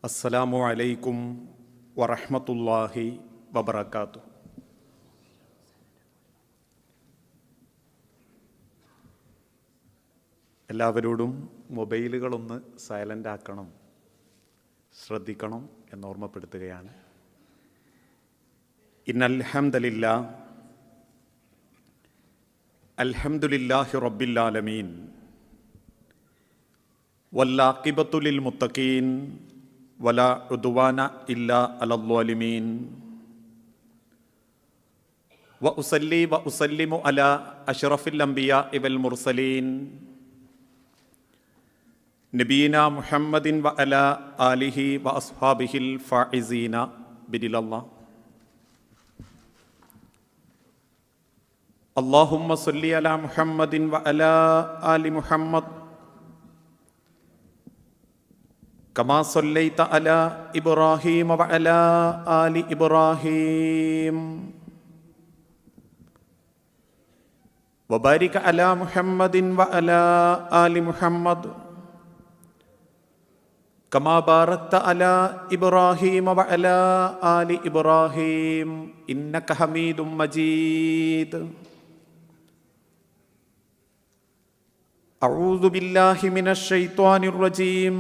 അസ്സലാമു അലൈക്കും വറഹ്മത്തുള്ളാഹി വബറകാതുഹു. എല്ലാവരോടും മൊബൈലുകളൊന്ന് സൈലൻ്റ് ആക്കണം, ശ്രദ്ധിക്കണം എന്നോർമ്മപ്പെടുത്തുകയാണ്. ഇന്നൽ ഹംദലില്ലാഹ് അൽഹംദുലില്ലാഹി റബ്ബിൽ ആലമീൻ വല്ലാഖിബത്തു ലിൽ മുത്തഖീൻ വലാ ഉദ്വാന ഇല്ലാ അലൽ ളാലിമീൻ വഉസല്ലി വഉസല്ലിമു അലാ അഷ്റഫിൽ അംബിയാഇ വൽ മുർസലീൻ നബീന മുഹമ്മദിൻ വഅലാ ആലിഹി വഅസ്ഹാബിഹിൽ ഫായിസീന ബിദിലല്ലാഹ്. അല്ലാഹുമ്മ സല്ലി അലാ മുഹമ്മദിൻ വഅലാ ആലി മുഹമ്മദ് കമാ സല്ലൈത അലാ ഇബ്രാഹീമ വഅലാ ആലി ഇബ്രാഹീം വബാരിക അലാ മുഹമ്മദിൻ വഅലാ ആലി മുഹമ്മദ് കമാ ബാറക്ത അലാ ഇബ്രാഹീമ വഅലാ ആലി ഇബ്രാഹീം ഇന്നക ഹമീദും മജീദ്. അഊദു ബില്ലാഹി മിനശ് ശൈത്വാനിർ റജീം.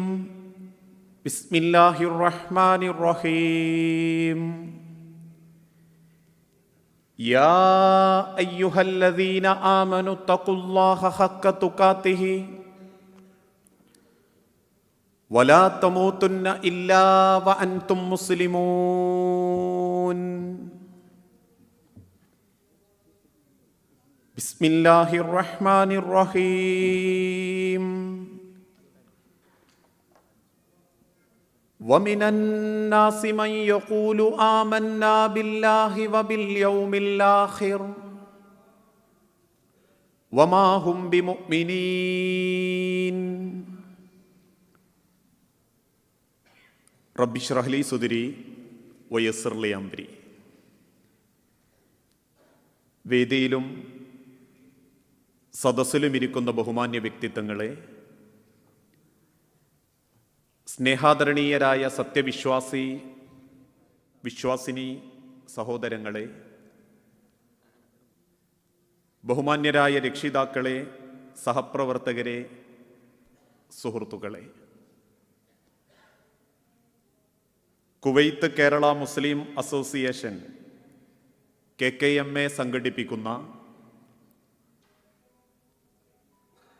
ബിസ്മില്ലാഹിർ റഹ്മാനിർ റഹീം. യാ അയ്യുഹല്ലദീന ആമനു തഖുല്ലാഹ ഹഖ്ക തുഖാതിഹി വലാ തമൂതുന്ന ഇല്ലാ വഅൻതും മുസ്ലിമൂൻ. ബിസ്മില്ലാഹിർ റഹ്മാനിർ റഹീം. ومن الناس من يقول آمنا بالله وباليوم الآخر وما هم بمؤمنين. رب اشرح لي صدري ويسر لي أمري. വേദിയിലും സദസ്സിലും ഇരിക്കുന്ന ബഹുമാന്യ വ്യക്തിത്വങ്ങളെ, സ്നേഹാദരണീയരായ വിശ്വാസിനി സഹോദരങ്ങളെ, ബഹുമാന്യരായ രക്ഷിതാക്കളെ, സഹപ്രവർത്തകരെ, സുഹൃത്തുക്കളെ, കുവൈത്ത് കേരള മുസ്ലിം അസോസിയേഷൻ KKMA സംഘടിപ്പിക്കുന്ന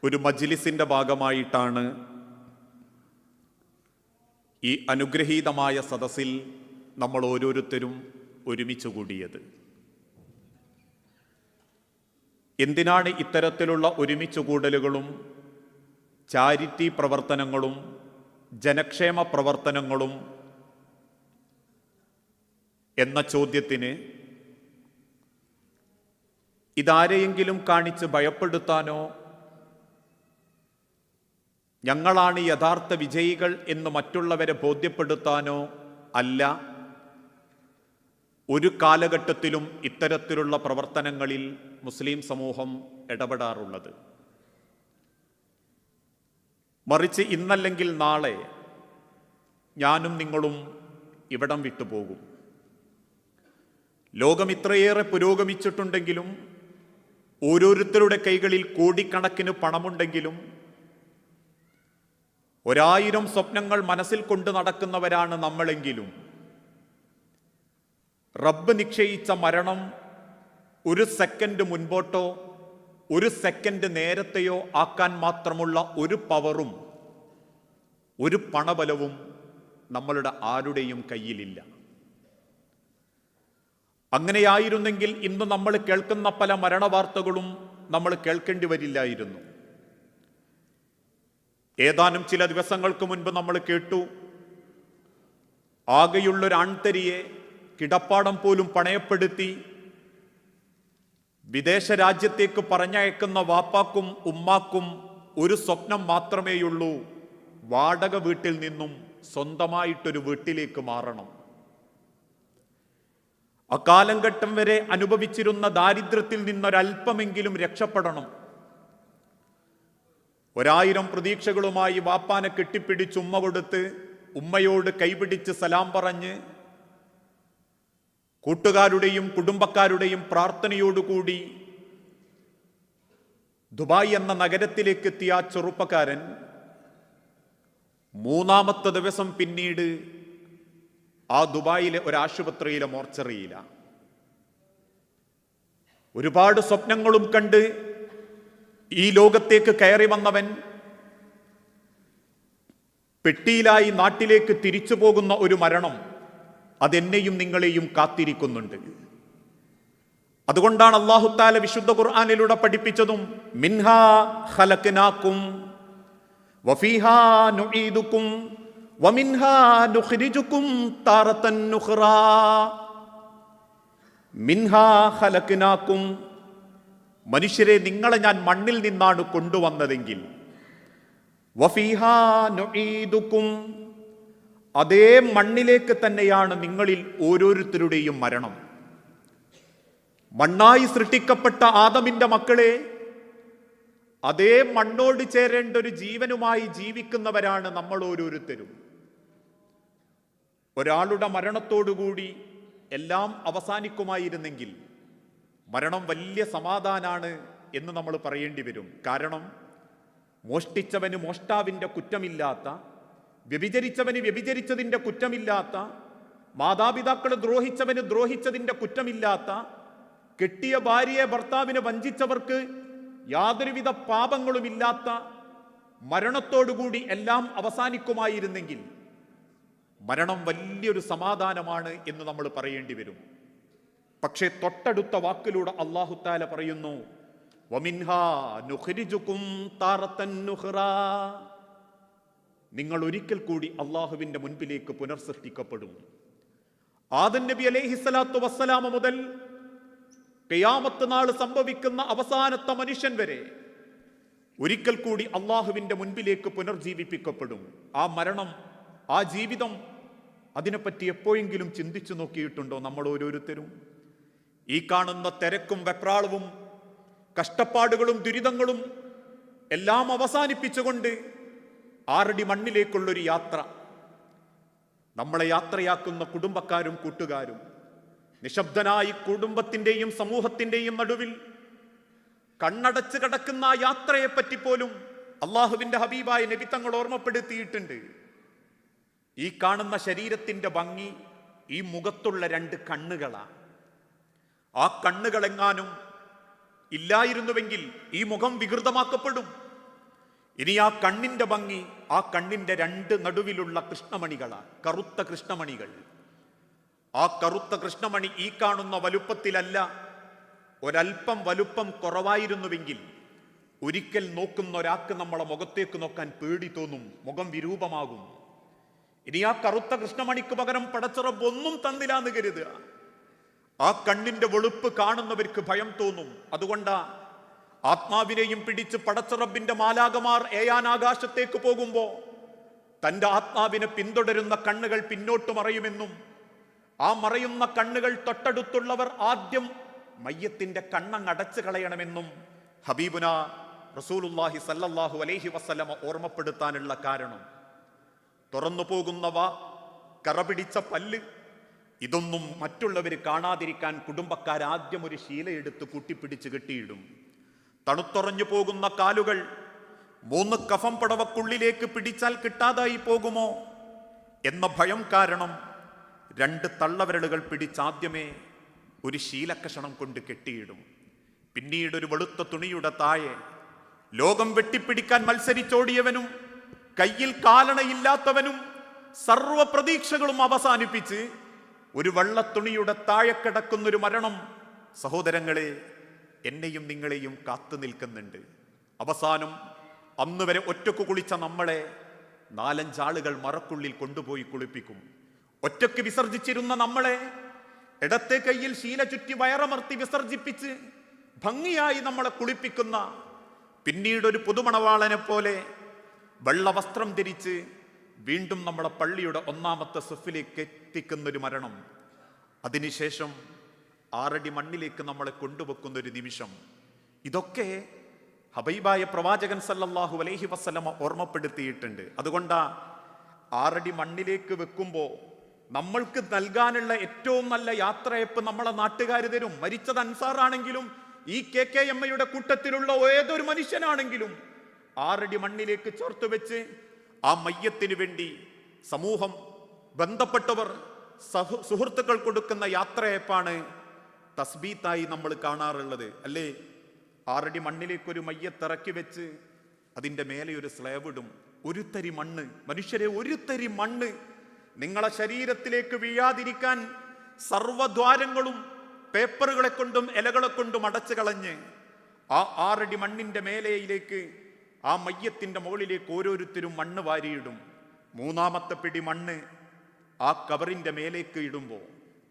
ഒരു മജ്ലിസിൻ്റെ ഭാഗമായിട്ടാണ് ഈ അനുഗ്രഹീതമായ സദസ്സിൽ നമ്മൾ ഓരോരുത്തരും ഒരുമിച്ച് കൂടിയത്. എന്തിനാണ് ഇത്തരത്തിലുള്ള ഒരുമിച്ച് കൂടലുകളും ചാരിറ്റി പ്രവർത്തനങ്ങളും ജനക്ഷേമ പ്രവർത്തനങ്ങളും എന്ന ചോദ്യത്തിന് ഇതാരെയെങ്കിലും കാണിച്ച് ഭയപ്പെടുത്താനോ ഞങ്ങളാണ് യഥാർത്ഥ വിജയികൾ എന്ന് മറ്റുള്ളവരെ ബോധ്യപ്പെടുത്താനോ അല്ല ഒരു കാലഘട്ടത്തിലും ഇത്തരത്തിലുള്ള പ്രവർത്തനങ്ങളിൽ മുസ്ലിം സമൂഹം ഇടപെടാറുള്ളത്. മറിച്ച് ഇന്നല്ലെങ്കിൽ നാളെ ഞാനും നിങ്ങളും ഇവിടം വിട്ടുപോകും. ലോകം ഇത്രയേറെ പുരോഗമിച്ചിട്ടുണ്ടെങ്കിലും, ഓരോരുത്തരുടെ കൈകളിൽ കോടിക്കണക്കിന് പണമുണ്ടെങ്കിലും, 1000 സ്വപ്നങ്ങൾ മനസ്സിൽ കൊണ്ട് നടക്കുന്നവരാണ് നമ്മളെങ്കിലും, റബ്ബ് നിശ്ചയിച്ച മരണം ഒരു സെക്കൻഡ് മുൻപോട്ടോ ഒരു സെക്കൻഡ് നേരത്തെയോ ആക്കാൻ മാത്രമുള്ള ഒരു പവറും ഒരു പണബലവും നമ്മളുടെ ആരുടെയും കയ്യിലില്ല. അങ്ങനെയായിരുന്നെങ്കിൽ ഇന്ന് നമ്മൾ കേൾക്കുന്ന പല മരണവാർത്തകളും നമ്മൾ കേൾക്കേണ്ടി വരില്ലായിരുന്നു. ഏതാനും ചില ദിവസങ്ങൾക്ക് മുൻപ് നമ്മൾ കേട്ടു, ആകെയുള്ളൊരു ആൺതരിയെ കിടപ്പാടം പോലും പണയപ്പെടുത്തി വിദേശ രാജ്യത്തേക്ക് പറഞ്ഞയക്കുന്ന വാപ്പാക്കും ഉമ്മാക്കും ഒരു സ്വപ്നം മാത്രമേയുള്ളൂ, വാടക വീട്ടിൽ നിന്നും സ്വന്തമായിട്ടൊരു വീട്ടിലേക്ക് മാറണം. അക്കാലഘട്ടം വരെ അനുഭവിച്ചിരുന്ന ദാരിദ്ര്യത്തിൽ നിന്നൊരൽപ്പമെങ്കിലും രക്ഷപ്പെടണം. 1000 പ്രതീക്ഷകളുമായി വാപ്പാനെ കെട്ടിപ്പിടിച്ച് ഉമ്മ കൊടുത്ത് ഉമ്മയോട് കൈപിടിച്ച് സലാം പറഞ്ഞ് കൂട്ടുകാരുടെയും കുടുംബക്കാരുടെയും പ്രാർത്ഥനയോടുകൂടി ദുബായ് എന്ന നഗരത്തിലേക്ക് എത്തിയ ആ ചെറുപ്പക്കാരൻ മൂന്നാമത്തെ ദിവസം പിന്നീട് ആ ദുബായിലെ ഒരാശുപത്രിയിലെ മോർച്ചറിയിലാണ്. ഒരുപാട് സ്വപ്നങ്ങളും കണ്ട് ഈ ലോകത്തേക്ക് കയറി വന്നവൻ പെട്ടിയിലായി നാട്ടിലേക്ക് തിരിച്ചു പോകുന്ന ഒരു മരണം അതെന്നെയും നിങ്ങളെയും കാത്തിരിക്കുന്നുണ്ട്. അതുകൊണ്ടാണ് അല്ലാഹു തആല വിശുദ്ധ ഖുർആനിലൂടെ പഠിപ്പിച്ചതും മിൻഹാ ഖലഖനാകും വഫീഹാ നുഈദുകും വമിൻഹാ നുഖ്രിജുകും താറതൻ നുഖ്റാ. മിൻഹാ ഖലഖനാകും, മനുഷ്യരെ നിങ്ങളെ ഞാൻ മണ്ണിൽ നിന്നാണ് കൊണ്ടുവന്നതെങ്കിൽ, വഫീഹാ നുഈദുകും, അതേ മണ്ണിലേക്ക് തന്നെയാണ് നിങ്ങളിൽ ഓരോരുത്തരുടെയും മരണം. മണ്ണായി സൃഷ്ടിക്കപ്പെട്ട ആദമിന്റെ മക്കളെ അതേ മണ്ണോട് ചേരേണ്ട ഒരു ജീവനുമായി ജീവിക്കുന്നവരാണ് നമ്മൾ ഓരോരുത്തരും. ഒരാളുടെ മരണത്തോടുകൂടി എല്ലാം അവസാനിക്കുമായിരുന്നെങ്കിൽ മരണം വലിയ സമാധാനാണ് എന്ന് നമ്മൾ പറയേണ്ടി വരും. കാരണം മോഷ്ടിച്ചവന് മോഷ്ടാവിൻ്റെ കുറ്റമില്ലാത്ത, വ്യഭിചരിച്ചവന് വ്യഭിചരിച്ചതിൻ്റെ കുറ്റമില്ലാത്ത, മാതാപിതാക്കളെ ദ്രോഹിച്ചവന് ദ്രോഹിച്ചതിൻ്റെ കുറ്റമില്ലാത്ത, കെട്ടിയ ഭാര്യയെ ഭർത്താവിനെ വഞ്ചിച്ചവർക്ക് യാതൊരുവിധ പാപങ്ങളുമില്ലാത്ത മരണത്തോടുകൂടി എല്ലാം അവസാനിക്കുമായിരുന്നെങ്കിൽ മരണം വലിയൊരു സമാധാനമാണ് എന്ന് നമ്മൾ പറയേണ്ടി വരും. പക്ഷേ തൊട്ടടുത്ത വാക്കിലൂടെ അല്ലാഹു തആല പറയുന്നു വമിൻഹാ നുഖ്രിജുകും താറതൻ നുഖ്റാ, നിങ്ങൾ ഒരിക്കൽ കൂടി അള്ളാഹുവിന്റെ മുൻപിലേക്ക് പുനർസൃഷ്ടിക്കപ്പെടും. ആദം നബി അലൈഹിസ്സലാത്തു വസ്സലാമ മുതൽ ഖിയാമത്ത് നാൾ സംഭവിക്കുന്ന അവസാനത്തെ മനുഷ്യൻ വരെ ഒരിക്കൽ കൂടി അള്ളാഹുവിന്റെ മുൻപിലേക്ക് പുനർജീവിപ്പിക്കപ്പെടും. ആ മരണം, ആ ജീവിതം, അതിനെപ്പറ്റി എപ്പോഴെങ്കിലും ചിന്തിച്ചു നോക്കിയിട്ടുണ്ടോ നമ്മൾ ഓരോരുത്തരും? ഈ കാണുന്ന തിരക്കും വെപ്രാളവും കഷ്ടപ്പാടുകളും ദുരിതങ്ങളും എല്ലാം അവസാനിപ്പിച്ചുകൊണ്ട് 6 അടി മണ്ണിലേക്കുള്ളൊരു യാത്ര, നമ്മളെ യാത്രയാക്കുന്ന കുടുംബക്കാരും കൂട്ടുകാരും, നിശബ്ദനായി കുടുംബത്തിന്റെയും സമൂഹത്തിന്റെയും നടുവിൽ കണ്ണടച്ച് കിടക്കുന്ന ആ യാത്രയെപ്പറ്റി പോലും അള്ളാഹുവിന്റെ ഹബീബായ നബി തങ്ങൾ ഓർമ്മപ്പെടുത്തിയിട്ടുണ്ട്. ഈ കാണുന്ന ശരീരത്തിന്റെ ഭംഗി ഈ മുഖത്തുള്ള 2 കണ്ണുകളാണ്. ആ കണ്ണുകളെങ്ങാനും ഇല്ലായിരുന്നുവെങ്കിൽ ഈ മുഖം വികൃതമാക്കപ്പെടും. ഇനി ആ കണ്ണിന്റെ ഭംഗി ആ കണ്ണിന്റെ 2 നടുവിലുള്ള കൃഷ്ണമണികളാണ്, കറുത്ത കൃഷ്ണമണികൾ. ആ കറുത്ത കൃഷ്ണമണി ഈ കാണുന്ന വലുപ്പത്തിലല്ല, ഒരൽപ്പം വലുപ്പം കുറവായിരുന്നുവെങ്കിൽ ഒരിക്കൽ നോക്കുന്ന ഒരാൾക്ക് നമ്മളെ മുഖത്തേക്ക് നോക്കാൻ പേടി തോന്നും, മുഖം വിരൂപമാകും. ഇനി ആ കറുത്ത കൃഷ്ണമണിക്ക് പകരം പടച്ചറബ് ഒന്നും തന്നില്ലാന്ന് കരുതുക. ആ കണ്ണിന്റെ വെളുപ്പ് കാണുന്നവർക്ക് ഭയം തോന്നും. അതുകൊണ്ടാ ആത്മാവിനെയും പിടിച്ച് പടച്ചറബിന്റെ മാലാകമാർ ഏയാൻ ആകാശത്തേക്ക് പോകുമ്പോ തന്റെ ആത്മാവിനെ പിന്തുടരുന്ന കണ്ണുകൾ പിന്നോട്ട് മറയുമെന്നും, ആ മറയുന്ന കണ്ണുകൾ തൊട്ടടുത്തുള്ളവർ ആദ്യം മയ്യത്തിന്റെ കണ്ണങ്ങടച്ചു കളയണമെന്നും ഹബീബുന റസൂലുള്ളാഹി സല്ലല്ലാഹു അലൈഹി വസല്ലമ ഓർമ്മപ്പെടുത്താനുള്ള കാരണം, തുറന്നു പോകുന്നവ, കറപിടിച്ച പല്ല്, ഇതൊന്നും മറ്റുള്ളവർ കാണാതിരിക്കാൻ കുടുംബക്കാർ ആദ്യം ഒരു ശീലയെടുത്ത് കൂട്ടിപ്പിടിച്ച് കെട്ടിയിടും. തണുത്തുറഞ്ഞു പോകുന്ന കാലുകൾ 3 കഫം പടവക്കുള്ളിലേക്ക് പിടിച്ചാൽ കിട്ടാതായി പോകുമോ എന്ന ഭയം കാരണം 2 തള്ളവിരലുകൾ പിടിച്ചാദ്യമേ ഒരു ശീലക്കഷണം കൊണ്ട് കെട്ടിയിടും. പിന്നീട് ഒരു വെളുത്ത തുണിയുടെ താഴെ ലോകം വെട്ടിപ്പിടിക്കാൻ മത്സരിച്ചോടിയവനും കയ്യിൽ കാലണയില്ലാത്തവനും സർവ പ്രതീക്ഷകളും അവസാനിപ്പിച്ച് ഒരു വെള്ളത്തുണിയുടെ താഴെ കിടക്കുന്നൊരു മരണം, സഹോദരങ്ങളെ, എന്നെയും നിങ്ങളെയും കാത്തു നിൽക്കുന്നുണ്ട്. അവസാനം അന്ന് വരെ ഒറ്റക്ക് കുളിച്ച നമ്മളെ 4-5 ആളുകൾ മറക്കുള്ളിൽ കൊണ്ടുപോയി കുളിപ്പിക്കും. ഒറ്റക്ക് വിസർജിച്ചിരുന്ന നമ്മളെ ഇടത്തെ കയ്യിൽ ശീല ചുറ്റി വയറമർത്തി വിസർജിപ്പിച്ച് ഭംഗിയായി നമ്മളെ കുളിപ്പിക്കുന്ന, പിന്നീടൊരു പുതുമണവാളനെ പോലെ വെള്ള വസ്ത്രം ധരിച്ച് വീണ്ടും നമ്മളെ പള്ളിയുടെ 1-ാമത്തെ സഫിലേക്ക് എത്തിക്കുന്നൊരു മരണം, അതിനുശേഷം 6 അടി മണ്ണിലേക്ക് നമ്മളെ കൊണ്ടുവെക്കുന്നൊരു നിമിഷം, ഇതൊക്കെ ഹബീബായ പ്രവാചകൻ സല്ലല്ലാഹു അലൈഹി വസല്ലമ ഓർമ്മപ്പെടുത്തിയിട്ടുണ്ട്. അതുകൊണ്ടാ 6 അടി മണ്ണിലേക്ക് വെക്കുമ്പോൾ നമ്മൾക്ക് നൽകാനുള്ള ഏറ്റവും നല്ല യാത്രയപ്പ് നമ്മളെ നാട്ടുകാർ തരും. മരിച്ചത് അൻസാറാണെങ്കിലും ഈ KKM കൂട്ടത്തിലുള്ള ഏതൊരു മനുഷ്യനാണെങ്കിലും 6 അടി മണ്ണിലേക്ക് ചേർത്ത് വെച്ച് ആ മയ്യത്തിന് വേണ്ടി സമൂഹം, ബന്ധപ്പെട്ടവർ, സുഹൃത്തുക്കൾ കൊടുക്കുന്ന യാത്രയപ്പാണ് തസ്ബീത്തായി നമ്മൾ കാണാറുള്ളത് അല്ലേ? 6 അടി മണ്ണിലേക്കൊരു മയ്യത്തിറക്കി വെച്ച് അതിൻ്റെ മേലെ ഒരു സ്ലേബ് ഇടും. ഒരു തരി മണ്ണ്, മനുഷ്യരെ, ഒരു തരി മണ്ണ് നിങ്ങളെ ശരീരത്തിലേക്ക് വീഴാതിരിക്കാൻ സർവ്വദ്വാരങ്ങളും പേപ്പറുകളെ കൊണ്ടും ഇലകളെ കൊണ്ടും അടച്ചു കളഞ്ഞ് ആ 6 അടി മണ്ണിന്റെ മേലയിലേക്ക്, ആ മയ്യത്തിന്റെ മുകളിലേക്ക് ഓരോരുത്തരും മണ്ണ് വാരിയിടും. 3-ാമത്തെ പിടി മണ്ണ് ആ കബറിന്റെ മേലേക്ക് ഇടുമ്പോൾ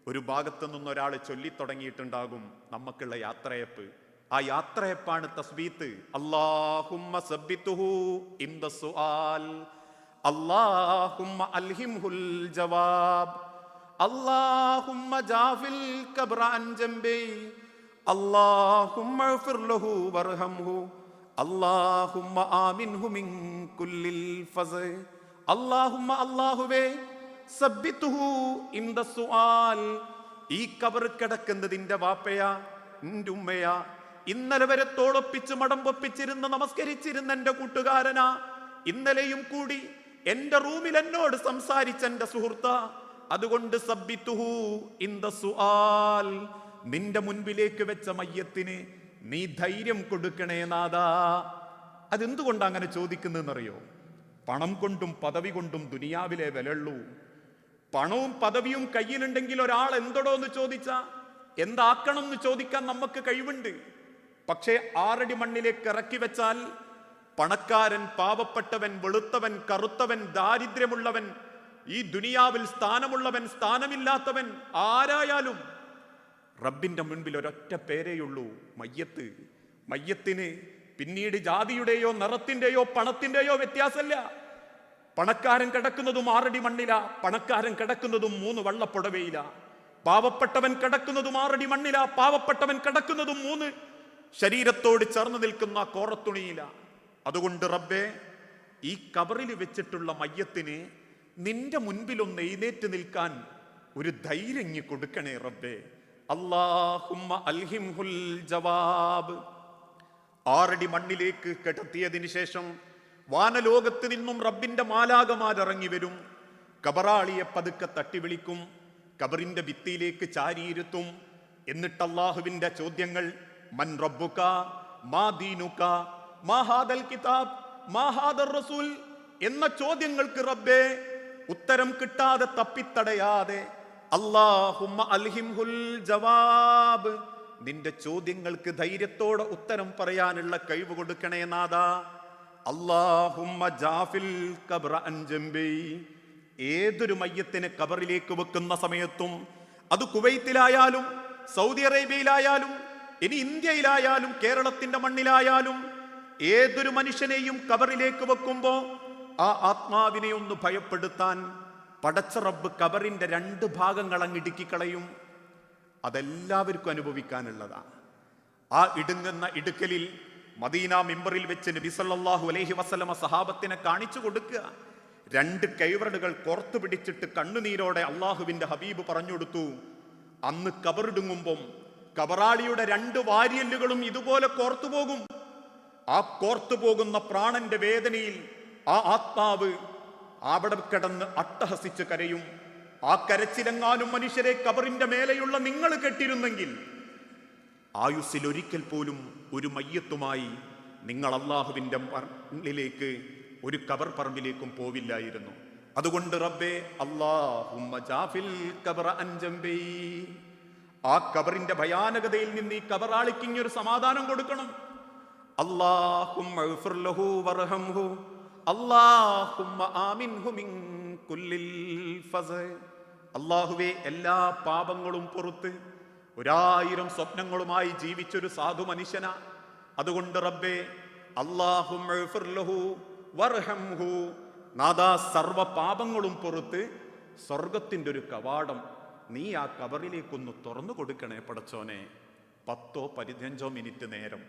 ഒരു ഭാഗത്തു നിന്നൊരാൾ ചൊല്ലിത്തുടങ്ങിയിട്ടുണ്ടാകും നമുക്കുള്ള യാത്രയപ്പ്. ആ യാത്രയപ്പാണ് തസ്ബീത്ത്. അല്ലാഹുമ്മ സബ്ബിതുഹു ഇൻദ സുആൽ, അല്ലാഹുമ്മ അൽഹിംഹുൽ ജവാബ്, അല്ലാഹുമ്മ ജാഫിൽ ഖബ്റ അൻ ജംബി, അല്ലാഹുമ്മ ഇഗ്ഫിർ ലഹു വർഹംഹു, അല്ലാഹുമ്മ ആമിൻഹു മിൻ കുല്ലിൽ ഫസ്, അല്ലാഹുമ്മ അല്ലാഹുവേ സബ്ബിതുഹു ഇൻദ സുആൽ, ഈ ഖബർ കിടക്കുന്നതിന്റെ വാപ്പയാ, നിന്റെ ഉമ്മയാ, ഇന്നലെ വരെ തോളൊപ്പിച്ച് മടമ്പൊപ്പിച്ചിരുന്ന് നമസ്കരിച്ചിരുന്ന എന്റെ കൂട്ടുകാരനാ, ഇന്നലെയും കൂടി എന്റെ റൂമിൽ എന്നോട് സംസാരിച്ച എന്റെ സുഹൃത്താ, അതുകൊണ്ട് സബ്ബിതുഹു ഇൻദ സുആൽ, നിന്റെ മുൻപിലേക്ക് വെച്ച മയ്യത്തിന് നീ ധൈര്യം കൊടുക്കണേ നാദാ. അതെന്തുകൊണ്ടാ അങ്ങനെ ചോദിക്കുന്നതെന്നറിയോ? പണം കൊണ്ടും പദവി കൊണ്ടും ദുനിയാവിലെ വിലയുള്ളൂ. പണവും പദവിയും കയ്യിലുണ്ടെങ്കിൽ ഒരാൾ എന്തോടോ എന്ന് ചോദിച്ചാ എന്താക്കണം എന്ന് ചോദിക്കാൻ നമുക്ക് കഴിവുണ്ട്. പക്ഷേ 6 അടി മണ്ണിലേക്ക് ഇറക്കി വെച്ചാൽ പണക്കാരൻ, പാവപ്പെട്ടവൻ, വെളുത്തവൻ, കറുത്തവൻ, ദാരിദ്ര്യമുള്ളവൻ, ഈ ദുനിയാവിൽ സ്ഥാനമുള്ളവൻ, സ്ഥാനമില്ലാത്തവൻ, ആരായാലും റബ്ബിന്റെ മുൻപിൽ ഒരൊറ്റ പേരേയുള്ളൂ, മയ്യത്ത്. മയ്യത്തിന് പിന്നീട് ജാതിയുടെയോ നിറത്തിന്റെയോ പണത്തിന്റെയോ വ്യത്യാസമല്ല. പണക്കാരൻ കിടക്കുന്നതും 6 അടി മണ്ണില, പണക്കാരൻ കിടക്കുന്നതും 3 വള്ളപ്പുടവയില. പാവപ്പെട്ടവൻ കിടക്കുന്നതും 6 അടി മണ്ണില, പാവപ്പെട്ടവൻ കിടക്കുന്നതും 3 ശരീരത്തോട് ചേർന്ന് നിൽക്കുന്ന കോറത്തുണിയില. അതുകൊണ്ട് റബ്ബേ, ഈ കബറിൽ വെച്ചിട്ടുള്ള മയ്യത്തിന് നിന്റെ മുൻപിലൊന്ന് എഴുന്നേറ്റ് നിൽക്കാൻ ഒരു ധൈര്യം കൊടുക്കണേ റബ്ബേ. അല്ലാഹുമ്മ അൽഹിംഹുൽ ജവാബ്. 6 അടി മണ്ണിലേക്ക് കിടത്തിയതിനു ശേഷം വാനലോകത്ത് നിന്നും റബ്ബിന്റെ മാലാകമാരിറങ്ങി വരും. കബറാളിയെ പതുക്കെ തട്ടി വിളിക്കും, കബറിന്റെ ഭിത്തിയിലേക്ക് ചാരിയിരുത്തും. എന്നിട്ട് അല്ലാഹുവിന്റെ ചോദ്യങ്ങൾ, മൻ റബ്ബുക, മാ ദീനുക, മാ ഹാദൽ കിതാബ്, മാ ഹാദർ റസൂൽ എന്ന ചോദ്യങ്ങൾക്ക് റബ്ബേ ഉത്തരം കിട്ടാതെ തപ്പിത്തടയാതെ അല്ലാഹുമ്മ അൽഹിംഹുൽ ജവാബ്, നിന്റെ ചോദ്യങ്ങൾക്ക് ധൈര്യത്തോടെ ഉത്തരം പറയാനുള്ള കഴിവ് കൊടുക്കണേ നാദാ. അല്ലാഹുമ്മ ജാഫിൽ ഖബ്റ അൻ ജംബി, ഏതൊരു മയ്യത്തിനെ ഖബറിലേക്ക് വെക്കുന്ന സമയത്തും, അത് കുവൈത്തിലായാലും സൗദി അറേബ്യയിലായാലും ഇനി ഇന്ത്യയിലായാലും കേരളത്തിന്റെ മണ്ണിലായാലും, ഏതൊരു മനുഷ്യനെയും ഖബറിലേക്ക് വെക്കുമ്പോ ആ ആത്മാവിനെ ഒന്ന് ഭയപ്പെടുത്താൻ പടച്ച റബ്ബ് ഖബറിന്റെ 2 ഭാഗങ്ങൾ അങ്ങ് ഇടുക്കിക്കളയും. അതെല്ലാവർക്കും അനുഭവിക്കാനുള്ളതാണ്. ആ ഇടുങ്ങുന്ന ഇടുക്കലിൽ മദീന മിമ്പറിൽ വെച്ച് നബി സല്ലല്ലാഹു അലൈഹി വസല്ലമ സഹാബത്തിനെ കാണിച്ചു കൊടുക്കുക. 2 കൈവരടുകൾ കോർത്തു പിടിച്ചിട്ട് കണ്ണുനീരോടെ അള്ളാഹുവിന്റെ ഹബീബ് പറഞ്ഞു കൊടുത്തു, അന്ന് കബറിടുങ്ങുമ്പം കബറാളിയുടെ 2 വാരിയല്ലുകളും ഇതുപോലെ കോർത്തുപോകും. ആ കോർത്തുപോകുന്ന പ്രാണന്റെ വേദനയിൽ ആ ആത്മാവ് അവിടെ കിടന്ന് അട്ടഹസിച്ച് കരയും. ആ കരച്ചിലെങ്ങാനും മനുഷ്യരെ കബറിന്റെ മേലെയുള്ള നിങ്ങൾ കെട്ടിരുന്നെങ്കിൽ ആയുസ്സിൽ ഒരിക്കൽ പോലും ഒരു മയ്യത്തുമായി നിങ്ങൾ അള്ളാഹുവിന്റെ മണ്ണിലേക്ക്, ഒരു കബർ പറമ്പിലേക്കും പോവില്ലായിരുന്നു. അതുകൊണ്ട് റബ്ബേ, അല്ലാഹുമ്മ ജാഫിൽ ഖബ്റ അൻ ജംബി, ആ കബറിന്റെ ഭയാനകതയിൽ നിന്ന് ഈ കബറാളിക്ക് ഇങ്ങൊരു സമാധാനം കൊടുക്കണം. അല്ലാഹുമ്മ ഇഗ്ഫിർ ലഹു വർഹംഹു, അല്ലാഹുമ്മ ആമിൻഹു മിൻ കുല്ലിൽ ഫസ്, അല്ലാഹുവേ എല്ലാ പാപങ്ങളും പുറത്ത് 1000 സ്വപ്നങ്ങളുമായി ജീവിച്ചൊരു സാധു മനുഷ്യനാ. അതുകൊണ്ട് റബ്ബേ, അല്ലാഹുമ്മ ഇഗ്ഫിർ ലഹു വർഹംഹു, നാദാ സർവ പാപങ്ങളും പുറത്ത് സ്വർഗത്തിന്റെ ഒരു കവാടം നീ ആ കബറിലേക്കൊന്ന് തുറന്നു കൊടുക്കണേ പടച്ചോനെ. 10-15 മിനിറ്റ് നേരം.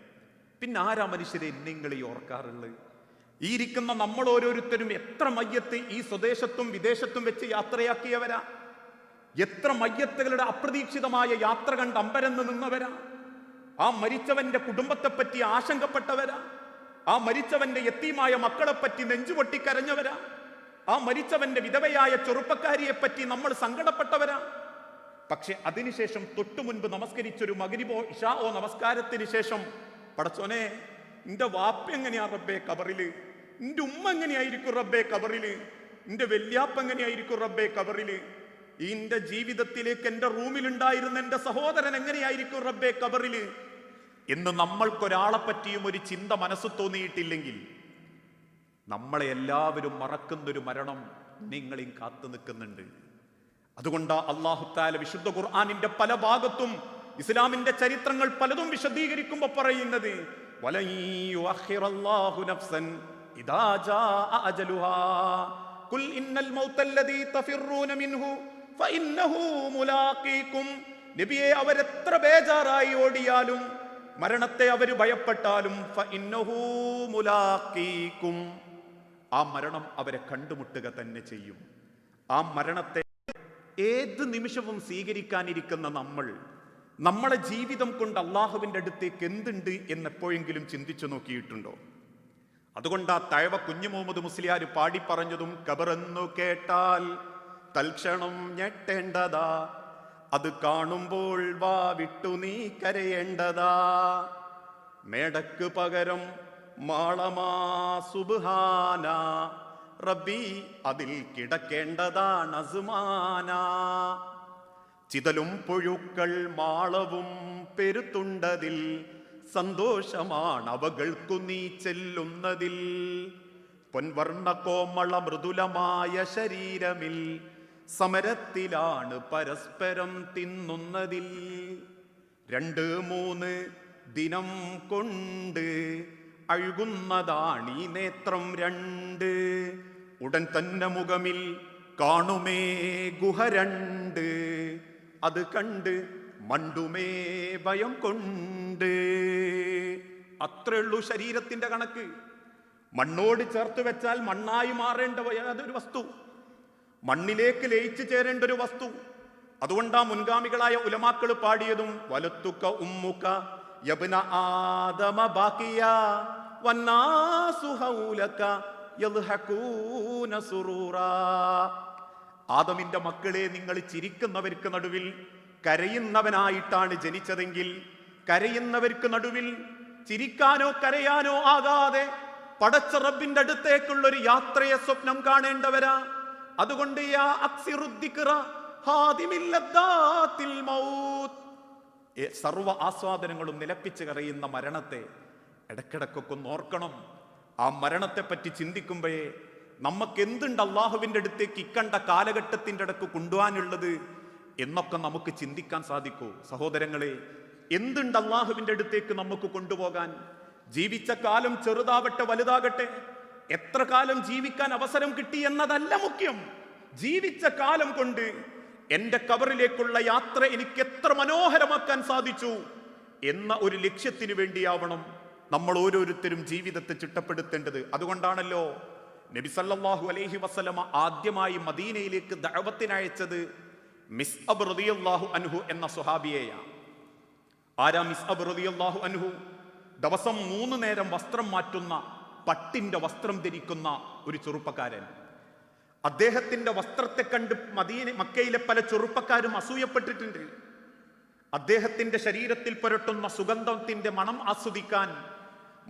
പിന്നെ ആരാ മനുഷ്യരെ നിങ്ങൾ ഈ ഓർക്കാറുള്ളത്? ഈ ഇരിക്കുന്ന നമ്മൾ ഓരോരുത്തരും എത്ര മയ്യത്ത് ഈ സ്വദേശത്തും വിദേശത്തും വെച്ച് യാത്രയാക്കിയവരാ, എത്ര മയ്യത്തുകളുടെ അപ്രതീക്ഷിതമായ യാത്ര കണ്ട് അമ്പരന്ന് നിന്നവരാ, ആ മരിച്ചവന്റെ കുടുംബത്തെപ്പറ്റി ആശങ്കപ്പെട്ടവരാ, ആ മരിച്ചവന്റെ യത്തീമായ മക്കളെപ്പറ്റി നെഞ്ചുപൊട്ടിക്കരഞ്ഞവരാ, ആ മരിച്ചവന്റെ വിധവയായ ചെറുപ്പക്കാരിയെപ്പറ്റി നമ്മൾ സങ്കടപ്പെട്ടവരാ. പക്ഷെ അതിനുശേഷം തൊട്ടു മുൻപ് നമസ്കരിച്ചൊരു മഗ്രിബോ ഇശാഓ നമസ്കാരത്തിന് ശേഷം, പടച്ചോനെ നിന്റെ വാപ്പ എങ്ങനെയാ റബ്ബേ കബറില്, നിന്റെ ഉമ്മ എങ്ങനെയായിരിക്കും റബ്ബേ കബറില്, നിന്റെ വല്യാപ്പ എങ്ങനെയായിരിക്കും റബ്ബേ കബറില്, എന്റെ ജീവിതത്തിലേക്ക് എന്റെ റൂമിലുണ്ടായിരുന്ന എന്റെ സഹോദരൻ എങ്ങനെയായിരിക്കും റബ്ബേ കബറില് എന്ന് നമ്മൾക്കൊരാളെ പറ്റിയും ഒരു ചിന്ത മനസ്സ് തോന്നിയിട്ടില്ലെങ്കിൽ നമ്മളെ എല്ലാവരും മറക്കുന്നൊരു മരണം നിങ്ങളെയും കാത്തു നിൽക്കുന്നുണ്ട്. അതുകൊണ്ട് അല്ലാഹു തആല വിശുദ്ധ ഖുർആനിന്റെ പല ഭാഗത്തും ഇസ്ലാമിന്റെ ചരിത്രങ്ങൾ പലതും വിശദീകരിക്കുമ്പോൾ പറയുന്നത് വലൻ യുഅഖിറല്ലാഹു നഫ്സൻ ഇദാ ജാഅ അജലുഹാ ഖുൽ ഇന്നൽ മൗതല്ലദീ തഫിറൂന മിൻഹു ഫഇന്നഹു മുലാഖീകും. നബിയെ, അവരെത്ര ബേജാറായി ഓടിയാലും, മരണത്തെ അവർ ഭയപ്പെട്ടാലും, ഫഇന്നഹു മുലാഖീകും, ആ മരണം അവരെ കണ്ടുമുട്ടുക തന്നെ ചെയ്യും. ആ മരണത്തെ ഏത് നിമിഷവും സ്വീകരിക്കാനിരിക്കുന്ന നമ്മളെ ജീവിതം കൊണ്ട് അള്ളാഹുവിൻ്റെ അടുത്തേക്ക് എന്തുണ്ട് എന്നെപ്പോഴെങ്കിലും ചിന്തിച്ചു നോക്കിയിട്ടുണ്ടോ? അതുകൊണ്ട് ആ തഴവ കുഞ്ഞു മുഹമ്മദ് മുസ്ലിയാർ പാടി പറഞ്ഞതും ഖബറെന്നു കേട്ടാൽ തൽക്ഷണം ഞെട്ടേണ്ടതാ, അത് കാണുമ്പോൾ വാ വിട്ടു നീ കരയേണ്ടതാ, മേടക്ക് പകരം മാളമാ സുബ്ഹാന റബ്ബി അതിൽ കിടക്കേണ്ടതാണ് അസ്മാന. ചിതലും പുഴുക്കൾ മാളവും പെരുത്തുണ്ടതിൽ, സന്തോഷമാണ് അവകൾക്കു നീ ചെല്ലുന്നതിൽ. പൊൻവർണ്ണ കോമള മൃദുലമായ ശരീരമിൽ, സമരത്തിലാണ് പരസ്പരം തിന്നുന്നതിൽ. 2-3 ദിനം കൊണ്ട് അഴുകുന്നതാണീ നേത്രം 2, ഉടൻ തന്നെ മുഖമിൽ കാണുമേ ഗുഹ 2, അത് കണ്ട് മണ്ടുമേ ഭയം കൊണ്ട്. അത്രയുള്ളൂ ശരീരത്തിന്റെ കണക്ക്. മണ്ണോട് ചേർത്ത് വെച്ചാൽ മണ്ണായി മാറേണ്ട യാതൊരു വസ്തു, മണ്ണിലേക്ക് ലയിച്ചു ചേരേണ്ട ഒരു വസ്തു. അതുകൊണ്ടാ മുൻഗാമികളായ ഉലമാക്കൾ പാടിയതും വലത്തുക ഉമ്മുക യബ്ന ആദമ ബാക്കിയ വന്നാസു ഹൗലക യദ്ഹകൂന സുറൂറാ. ആദമിന്റെ മക്കളെ, നിങ്ങൾ ചിരിക്കുന്നവർക്ക് നടുവിൽ കരയുന്നവനായിട്ടാണ് ജനിച്ചതെങ്കിൽ, കരയുന്നവർക്ക് നടുവിൽ ചിരിക്കാനോ കരയാനോ ആകാതെ പടച്ച റബ്ബിന്റെ അടുത്തേക്കുള്ളൊരു യാത്രയെ സ്വപ്നം കാണേണ്ടവരാ. അതുകൊണ്ട് യാ അക്സിറുദ്ദിക്റ ഹാദിമിൽ ലദ്ദാത്തിൽ മൗത്ത്, സർവ്വ ആസ്വാദനങ്ങളും നിലപ്പിച്ച് കരയുന്ന മരണത്തെ ഇടക്കിടക്കൊക്കെ ഒന്ന് ഓർക്കണം. ആ മരണത്തെ പറ്റി ചിന്തിക്കുമ്പോഴേ നമുക്ക് എന്തുണ്ട് അള്ളാഹുവിൻ്റെ അടുത്തേക്ക് ഇക്കണ്ട കാലഘട്ടത്തിൻ്റെ ഇടക്ക് കൊണ്ടുപോകാനുള്ളത് എന്നൊക്കെ നമുക്ക് ചിന്തിക്കാൻ സാധിക്കൂ. സഹോദരങ്ങളെ, എന്തുണ്ട് അള്ളാഹുവിൻ്റെ അടുത്തേക്ക് നമുക്ക് കൊണ്ടുപോകാൻ? ജീവിച്ച കാലം ചെറുതാവട്ടെ വലുതാകട്ടെ, എത്ര കാലം ജീവിക്കാൻ അവസരം കിട്ടി എന്നതല്ല മുഖ്യം. ജീവിച്ച കാലം കൊണ്ട് എൻ്റെ ഖബറിലേക്കുള്ള യാത്ര എനിക്ക് എത്ര മനോഹരമാക്കാൻ സാധിച്ചു എന്ന ഒരു ലക്ഷ്യത്തിന് വേണ്ടിയാവണം നമ്മൾ ഓരോരുത്തരും ജീവിതത്തെ ചിട്ടപ്പെടുത്തേണ്ടത്. അതുകൊണ്ടാണല്ലോ നബി സല്ലല്ലാഹു അലൈഹി വസല്ലമ ആദ്യമായി മദീനയിലേക്ക് ദഅവത്തിനയച്ചത് മിസ്അബ് റളിയല്ലാഹു അൻഹു എന്ന സ്വഹാബിയെയാണ്. ആരാ മിസ്അബ് റളിയല്ലാഹു അൻഹു? ദിവസം 3 നേരം വസ്ത്രം മാറ്റുന്ന, പട്ടിന്റെ വസ്ത്രം ധരിക്കുന്ന ഒരു ചെറുപ്പക്കാരൻ. അദ്ദേഹത്തിന്റെ വസ്ത്രത്തെ കണ്ട് മക്കയിലെ പല ചെറുപ്പക്കാരും അസൂയപ്പെട്ടിട്ടുണ്ട്. അദ്ദേഹത്തിന്റെ ശരീരത്തിൽ പുരട്ടുന്ന സുഗന്ധത്തിന്റെ മണം ആസ്വദിക്കാൻ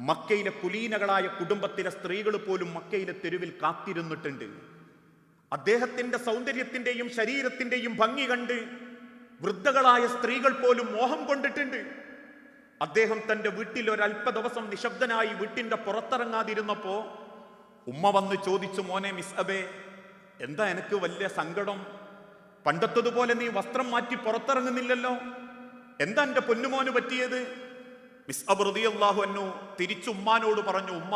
മക്കയിലെ കുലീനകളായ കുടുംബത്തിലെ സ്ത്രീകൾ പോലും മക്കയിലെ തെരുവിൽ കാത്തിരുന്നിട്ടുണ്ട്. അദ്ദേഹത്തിന്റെ സൗന്ദര്യത്തിന്റെയും ശരീരത്തിന്റെയും ഭംഗി കണ്ട് വൃദ്ധകളായ സ്ത്രീകൾ പോലും മോഹം കൊണ്ടിട്ടുണ്ട്. അദ്ദേഹം തന്റെ വീട്ടിൽ ഒരല്പ ദിവസം നിശബ്ദനായി വീട്ടിന്റെ പുറത്തിറങ്ങാതിരുന്നപ്പോ ഉമ്മ വന്ന് ചോദിച്ചു, മോനെ മിസ്അബേ, എന്താ എനിക്ക് വലിയ സങ്കടം? പണ്ടത്തതുപോലെ നീ വസ്ത്രം മാറ്റി പുറത്തിറങ്ങുന്നില്ലല്ലോ, എന്താ എന്റെ പൊന്നുമോന് പറ്റിയത്? മിസ്അബ് റളിയല്ലാഹു അൻഹു തിരിച്ചു ഉമ്മാനോട് പറഞ്ഞു, ഉമ്മ,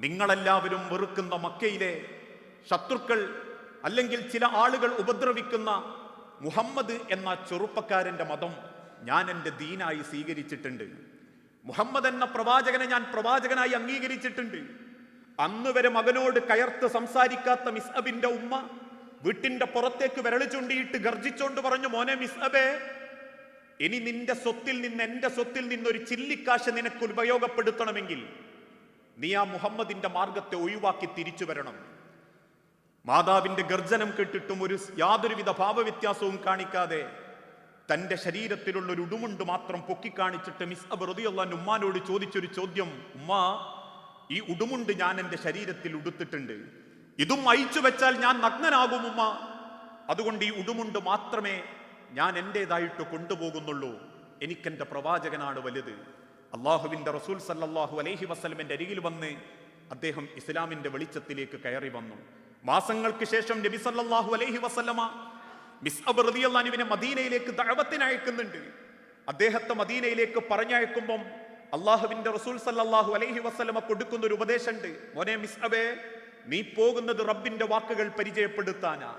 നിങ്ങളെല്ലാവരും വെറുക്കുന്ന മക്കയിലെ ശത്രുക്കൾ അല്ലെങ്കിൽ ചില ആളുകൾ ഉപദ്രവിക്കുന്ന മുഹമ്മദ് എന്ന ചെറുപ്പക്കാരന്റെ മതം ഞാൻ എൻ്റെ ദീനായി സ്വീകരിച്ചിട്ടുണ്ട്. മുഹമ്മദ് എന്ന പ്രവാചകനെ ഞാൻ പ്രവാചകനായി അംഗീകരിച്ചിട്ടുണ്ട്. അന്ന് വരെ മകനോട് കയർത്ത് സംസാരിക്കാത്ത മിസ്അബിന്റെ ഉമ്മ വീട്ടിന്റെ പുറത്തേക്ക് വിരൽ ചൂണ്ടിയിട്ട് ഗർജിച്ചോണ്ട് പറഞ്ഞു, മോനെ മിസ്അബേ, ഇനി നിന്റെ സ്വത്തിൽ നിന്ന്, എന്റെ സ്വത്തിൽ നിന്ന് ഒരു ചില്ലിക്കാശ് നിനക്ക് ഉപയോഗപ്പെടുത്തണമെങ്കിൽ നീ ആ മുഹമ്മദിന്റെ മാർഗത്തെ ഒഴിവാക്കി തിരിച്ചു വരണം. മാതാവിന്റെ ഗർജനം കേട്ടിട്ടും യാതൊരുവിധ ഭാവവ്യത്യാസവും കാണിക്കാതെ തന്റെ ശരീരത്തിലുള്ള ഒരു ഉടുമുണ്ട് മാത്രം പൊക്കിക്കാണിച്ചിട്ട് മിസ്അബ് റളിയല്ലാഹു അൻഹു ഉമ്മാനോട് ചോദിച്ചൊരു ചോദ്യം, ഉമ്മ, ഈ ഉടുമുണ്ട് ഞാൻ എന്റെ ശരീരത്തിൽ ഉടുത്തിട്ടുണ്ട്, ഇതും അയച്ചു വെച്ചാൽ ഞാൻ നഗ്നനാകും ഉമ്മ. അതുകൊണ്ട് ഈ ഉടുമുണ്ട് മാത്രമേ ഞാൻ എന്റേതായിട്ട് കൊണ്ടുപോകുന്നുള്ളൂ. എനിക്കെന്റെ പ്രവാചകനാണ് വലുത്. അള്ളാഹുവിന്റെ റസൂൽ സല്ലല്ലാഹു അലൈഹി വസല്ലമയുടെ അരികിൽ വന്ന് അദ്ദേഹം ഇസ്ലാമിന്റെ വെളിച്ചത്തിലേക്ക് കയറി വന്നു. മാസങ്ങൾക്ക് ശേഷം നബി സല്ലല്ലാഹു അലൈഹി വസല്ലമ മിസ്അബ് റളിയല്ലാഹു അൻഹുവിനെ മദീനയിലേക്ക് ദഅവത്തിന് അയക്കുന്നുണ്ട്. അദ്ദേഹത്തെ മദീനയിലേക്ക് പറഞ്ഞയക്കുമ്പം അള്ളാഹുവിന്റെ റസൂൽ സല്ലല്ലാഹു അലൈഹി വസല്ലമ കൊടുക്കുന്ന ഒരു ഉപദേശമുണ്ട്. മോനെ മിസ്അബേ, നീ പോകുന്നത് റബ്ബിന്റെ വാക്കുകൾ പരിചയപ്പെടുത്താനാ,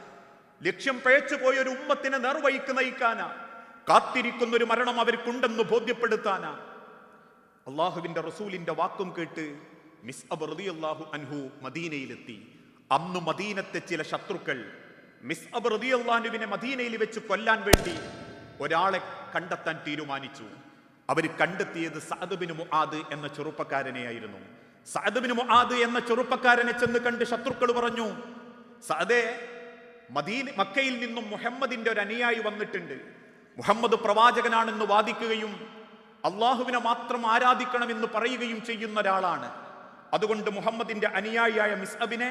ലക്ഷ്യം പഴച്ചു പോയ ഒരു ഉമ്മത്തിനെ നേർവഴിക്ക് നയിക്കാനാ, കാത്തിരിക്കുന്ന ഒരു മരണം അവർക്കുണ്ടെന്ന് ബോധ്യപ്പെടുത്താനാ. അള്ളാഹുവിന്റെ റസൂലിന്റെ വാക്കും കേട്ട് മിസ്അബ് റളിയല്ലാഹു അൻഹു മദീനയിലെത്തി. അന്ന് മദീനത്തെ ചില ശത്രുക്കൾ മിസ്അബ് റളിയല്ലാഹു അൻഹുവിനെ മദീനയിൽ വെച്ച് കൊല്ലാൻ വേണ്ടി ഒരാളെ കണ്ടെത്താൻ തീരുമാനിച്ചു. അവർ കണ്ടെത്തിയത് സഅദ് ബിൻ മുആദ് എന്ന ചെറുപ്പക്കാരനെയായിരുന്നു. സഅദ് ബിൻ മുആദ് എന്ന ചെറുപ്പക്കാരനെ ചെന്ന് കണ്ട് ശത്രുക്കൾ പറഞ്ഞു, സഅദേ, മക്കയിൽ നിന്നും മുഹമ്മദിന്റെ ഒരു അനുയായി വന്നിട്ടുണ്ട്. മുഹമ്മദ് പ്രവാചകനാണെന്ന് വാദിക്കുകയും അള്ളാഹുവിനെ മാത്രം ആരാധിക്കണമെന്ന് പറയുകയും ചെയ്യുന്ന ഒരാളാണ്. അതുകൊണ്ട് മുഹമ്മദിന്റെ അനുയായിയായ മിസ്അബിനെ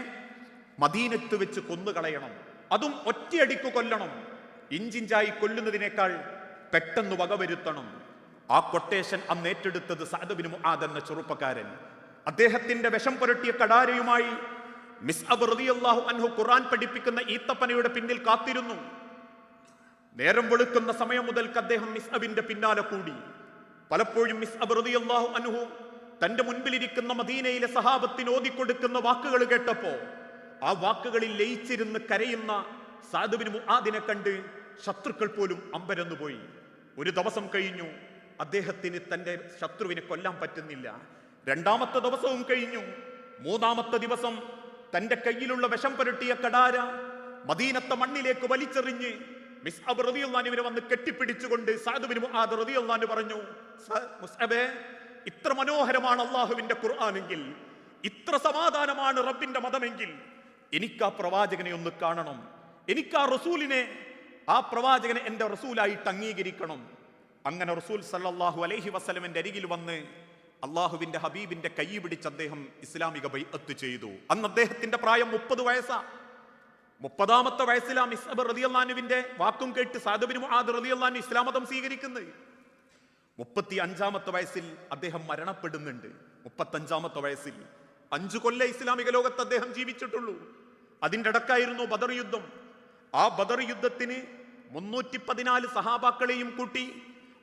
മദീനത്ത് വെച്ച് കൊന്നുകളയണം, അതും ഒറ്റയടിക്ക് കൊല്ലണം. ഇഞ്ചിഞ്ചായി കൊല്ലുന്നതിനേക്കാൾ പെട്ടെന്ന് വകവരുത്തണം. ആ കൊട്ടേഷൻ അന്ന് ഏറ്റെടുത്തത് സഅദ് ബിൻ മുആദ് എന്ന ചെറുപ്പക്കാരൻ. അദ്ദേഹത്തിന്റെ വിഷം പുരട്ടിയ കടാരയുമായി മിസ്അബ് റളിയല്ലാഹു അൻഹു ഖുർആൻ പഠിപ്പിക്കുന്ന ഈത്തപ്പനയുടെ പിന്നിൽ കാത്തിരുന്നു. നേരം വെളുക്കുന്ന സമയം മുതൽക്ക് അദ്ദേഹം മിസ്അബിന്റെ പിന്നാലെ കൂടി. പലപ്പോഴും മിസ്അബ് റളിയല്ലാഹു അൻഹു തന്റെ മുൻപിലിരിക്കുന്ന മദീനയിലെ സഹാബത്തിന് ഓതിക്കൊടുക്കുന്ന വാക്കുകൾ കേട്ടപ്പോ ആ വാക്കുകളിൽ ലയിച്ചിരുന്ന് കരയുന്ന സഅദ് ബിൻ മുആദിനെ കണ്ട് ശത്രുക്കൾ പോലും അമ്പരന്നുപോയി. ഒരു ദിവസം കഴിഞ്ഞു, അദ്ദേഹത്തിന് തന്റെ ശത്രുവിനെ കൊല്ലാൻ പറ്റുന്നില്ല. രണ്ടാമത്തെ ദിവസവും കഴിഞ്ഞു. മൂന്നാമത്തെ ദിവസം തന്റെ കയ്യിലുള്ള വിഷം പുരട്ടിയ കടാര മദീനത്തെ മണ്ണിലേക്ക് വലിച്ചെറിഞ്ഞ് മിസ്അബ് റളിയല്ലാഹു അൻഹുവിനെ വന്ന് കെട്ടിപ്പിടിച്ചുകൊണ്ട് സഅദ് ബിൻ മുആദ് റളിയല്ലാഹു അൻഹു പറഞ്ഞു, മുസ്അബേ, ഇത്ര മനോഹരമാണ് അള്ളാഹുവിന്റെ ഖുർആനെങ്കിൽ, ഇത്ര സമാധാനമാണ് റബ്ബിന്റെ മതമെങ്കിൽ, എനിക്ക് ആ പ്രവാചകനെ ഒന്ന് കാണണം, എനിക്ക് ആ റസൂലിനെ, ആ പ്രവാചകനെ എന്റെ റസൂലായിട്ട് അംഗീകരിക്കണം. അങ്ങനെ റസൂൽ സല്ലല്ലാഹു അലൈഹി വസല്ലമയുടെ അരികിൽ വന്ന് അള്ളാഹുവിന്റെ ഹബീബിന്റെ കൈ പിടിച്ച് അദ്ദേഹം ഇസ്ലാമിക ബൈഅത്ത് ചെയ്തു. അന്ന് അദ്ദേഹത്തിന്റെ പ്രായം 30 വയസ്സാ. 30ാമത്തെ വയസ്സിലാ മിസ്അബ് റളിയല്ലാഹു അൻഹുവിന്റെ വാക്കും കേട്ട് സഅദ് ബിൻ മുആദ് റളിയല്ലാഹു അൻഹു ഇസ്ലാം മതം സ്വീകരിക്കുന്നത്. 35ാമത്തെ വയസ്സിൽ അദ്ദേഹം മരണപ്പെടുന്നുണ്ട്. 35ാമത്തെ വയസ്സിൽ 5 കൊല്ലം ഇസ്ലാമിക ലോകത്ത് അദ്ദേഹം ജീവിച്ചിട്ടുള്ളൂ. അതിൻ്റെ ഇടക്കായിരുന്നു ബദർ യുദ്ധം. ആ ബദർ യുദ്ധത്തിന് 314 സഹാബാക്കളെയും കൂട്ടി